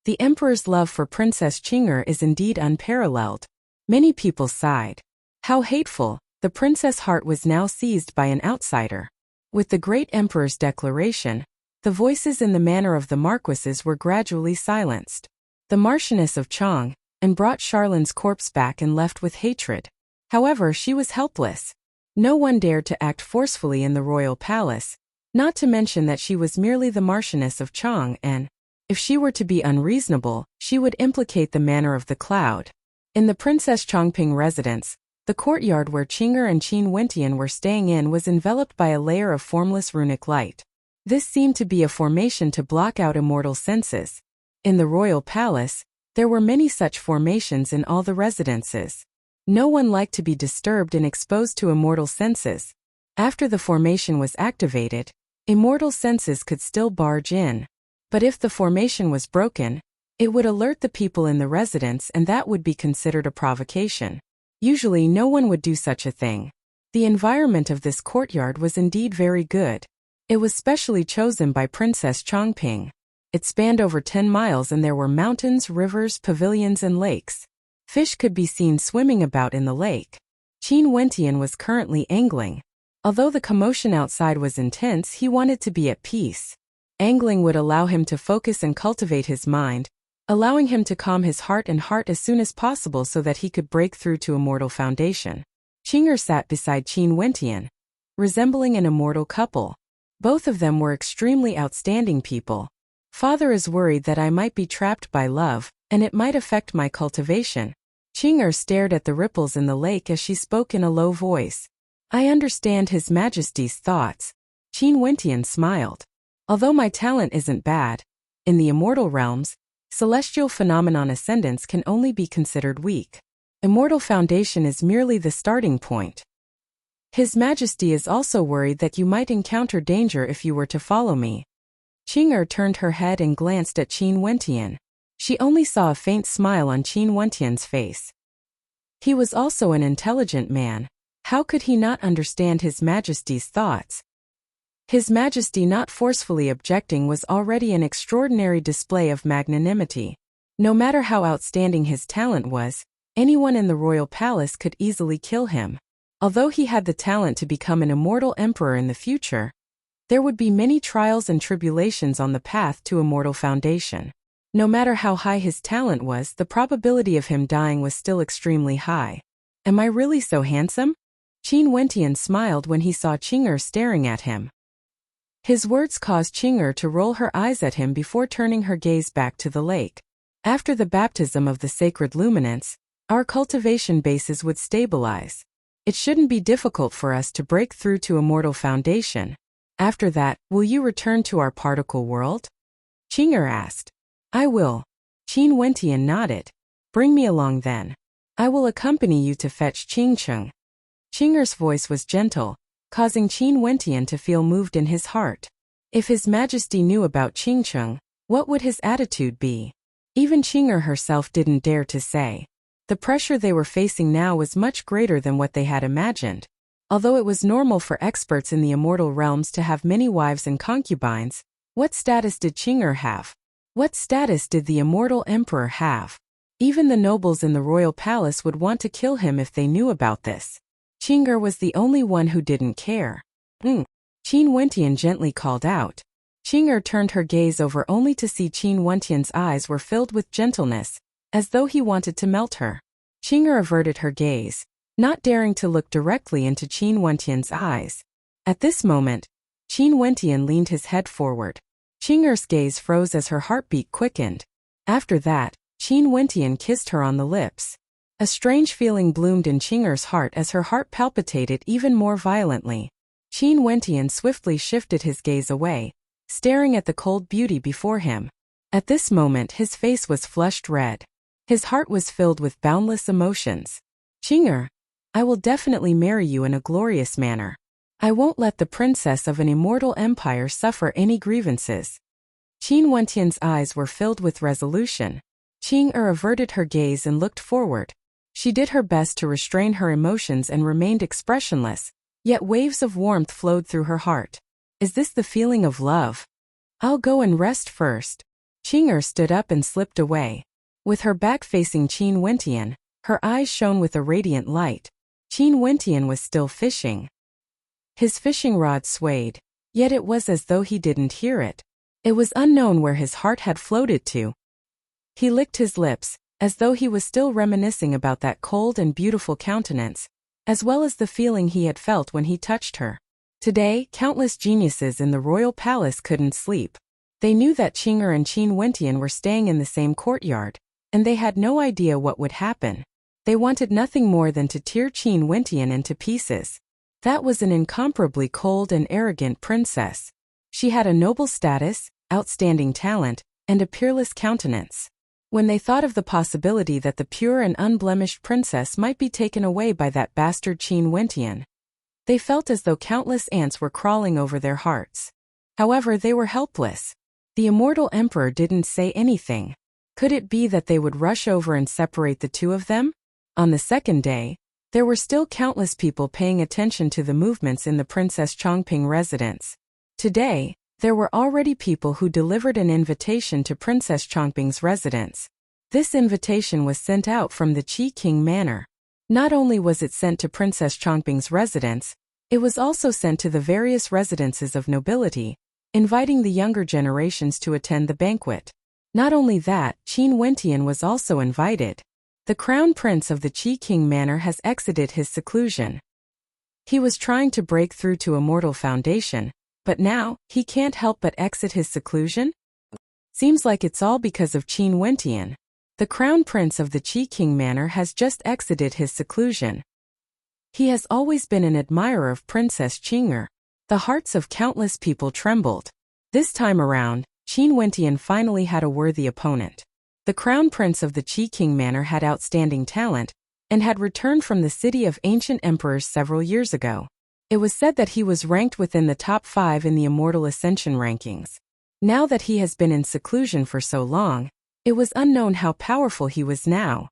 The Emperor's love for Princess Qing'er is indeed unparalleled. Many people sighed. How hateful! The princess' heart was now seized by an outsider. With the great emperor's declaration, the voices in the manor of the marquises were gradually silenced. The Marchioness of Chang and brought Charlin's corpse back and left with hatred. However, she was helpless. No one dared to act forcefully in the royal palace, not to mention that she was merely the Marchioness of Chang, and, if she were to be unreasonable, she would implicate the manor of the Cloud. In the Princess Chongping residence, the courtyard where Qing'er and Qin Wentian were staying in was enveloped by a layer of formless runic light. This seemed to be a formation to block out immortal senses. In the royal palace, there were many such formations in all the residences. No one liked to be disturbed and exposed to immortal senses. After the formation was activated, immortal senses could still barge in. But if the formation was broken, it would alert the people in the residence, and that would be considered a provocation. Usually no one would do such a thing. The environment of this courtyard was indeed very good. It was specially chosen by Princess Chongping. It spanned over 10 miles and there were mountains, rivers, pavilions and lakes. Fish could be seen swimming about in the lake. Qin Wentian was currently angling. Although the commotion outside was intense, he wanted to be at peace. Angling would allow him to focus and cultivate his mind, allowing him to calm his heart as soon as possible so that he could break through to immortal foundation. Qing'er sat beside Qin Wentian, resembling an immortal couple. Both of them were extremely outstanding people. Father is worried that I might be trapped by love, and it might affect my cultivation. Qing'er stared at the ripples in the lake as she spoke in a low voice. I understand His Majesty's thoughts. Qin Wentian smiled. Although my talent isn't bad, in the immortal realms, celestial phenomenon ascendance can only be considered weak. Immortal foundation is merely the starting point. His Majesty is also worried that you might encounter danger if you were to follow me. Qing'er turned her head and glanced at Qin Wentian. She only saw a faint smile on Qin Wentian's face. He was also an intelligent man. How could he not understand His Majesty's thoughts? His Majesty not forcefully objecting was already an extraordinary display of magnanimity. No matter how outstanding his talent was, anyone in the royal palace could easily kill him. Although he had the talent to become an immortal emperor in the future, there would be many trials and tribulations on the path to immortal foundation. No matter how high his talent was, the probability of him dying was still extremely high. Am I really so handsome? Qin Wentian smiled when he saw Qing'er staring at him. His words caused Qing'er to roll her eyes at him before turning her gaze back to the lake. After the baptism of the sacred luminance, our cultivation bases would stabilize. It shouldn't be difficult for us to break through to Immortal Foundation. After that, will you return to our particle world? Qing'er asked. I will. Qin Wentian nodded. Bring me along then. I will accompany you to fetch Qingcheng. Qing'er's voice was gentle, causing Qin Wentian to feel moved in his heart. If His Majesty knew about Qingcheng, what would his attitude be? Even Qing'er herself didn't dare to say. The pressure they were facing now was much greater than what they had imagined. Although it was normal for experts in the immortal realms to have many wives and concubines, what status did Qing'er have? What status did the immortal emperor have? Even the nobles in the royal palace would want to kill him if they knew about this. Qing'er was the only one who didn't care. Qin Wentian gently called out. Qing'er turned her gaze over only to see Qin Wentian's eyes were filled with gentleness, as though he wanted to melt her. Qing'er averted her gaze, not daring to look directly into Qin Wentian's eyes. At this moment, Qin Wentian leaned his head forward. Qing'er's gaze froze as her heartbeat quickened. After that, Qin Wentian kissed her on the lips. A strange feeling bloomed in Qing'er's heart as her heart palpitated even more violently. Qin Wentian swiftly shifted his gaze away, staring at the cold beauty before him. At this moment his face was flushed red. His heart was filled with boundless emotions. Qing'er, I will definitely marry you in a glorious manner. I won't let the princess of an immortal empire suffer any grievances. Qin Wentian's eyes were filled with resolution. Qing'er averted her gaze and looked forward. She did her best to restrain her emotions and remained expressionless, yet waves of warmth flowed through her heart. Is this the feeling of love? I'll go and rest first. Qing'er stood up and slipped away. With her back facing Qin Wentian, her eyes shone with a radiant light. Qin Wentian was still fishing. His fishing rod swayed, yet it was as though he didn't hear it. It was unknown where his heart had floated to. He licked his lips, as though he was still reminiscing about that cold and beautiful countenance, as well as the feeling he had felt when he touched her. Today, countless geniuses in the royal palace couldn't sleep. They knew that Qing'er and Qin Wentian were staying in the same courtyard, and they had no idea what would happen. They wanted nothing more than to tear Qin Wentian into pieces. That was an incomparably cold and arrogant princess. She had a noble status, outstanding talent, and a peerless countenance. When they thought of the possibility that the pure and unblemished princess might be taken away by that bastard Qin Wentian, they felt as though countless ants were crawling over their hearts. However, they were helpless. The immortal emperor didn't say anything. Could it be that they would rush over and separate the two of them? On the second day, there were still countless people paying attention to the movements in the Princess Chongping residence. Today, there were already people who delivered an invitation to Princess Chongping's residence. This invitation was sent out from the Qi King Manor. Not only was it sent to Princess Chongping's residence, it was also sent to the various residences of nobility, inviting the younger generations to attend the banquet. Not only that, Qin Wentian was also invited. The crown prince of the Qi King Manor has exited his seclusion. He was trying to break through to Immortal Foundation, but now, he can't help but exit his seclusion? Seems like it's all because of Qin Wentian. The crown prince of the Qi King Manor has just exited his seclusion. He has always been an admirer of Princess Qing'er. The hearts of countless people trembled. This time around, Qin Wentian finally had a worthy opponent. The crown prince of the Qi King Manor had outstanding talent, and had returned from the city of ancient emperors several years ago. It was said that he was ranked within the top 5 in the Immortal Ascension rankings. Now that he has been in seclusion for so long, it was unknown how powerful he was now.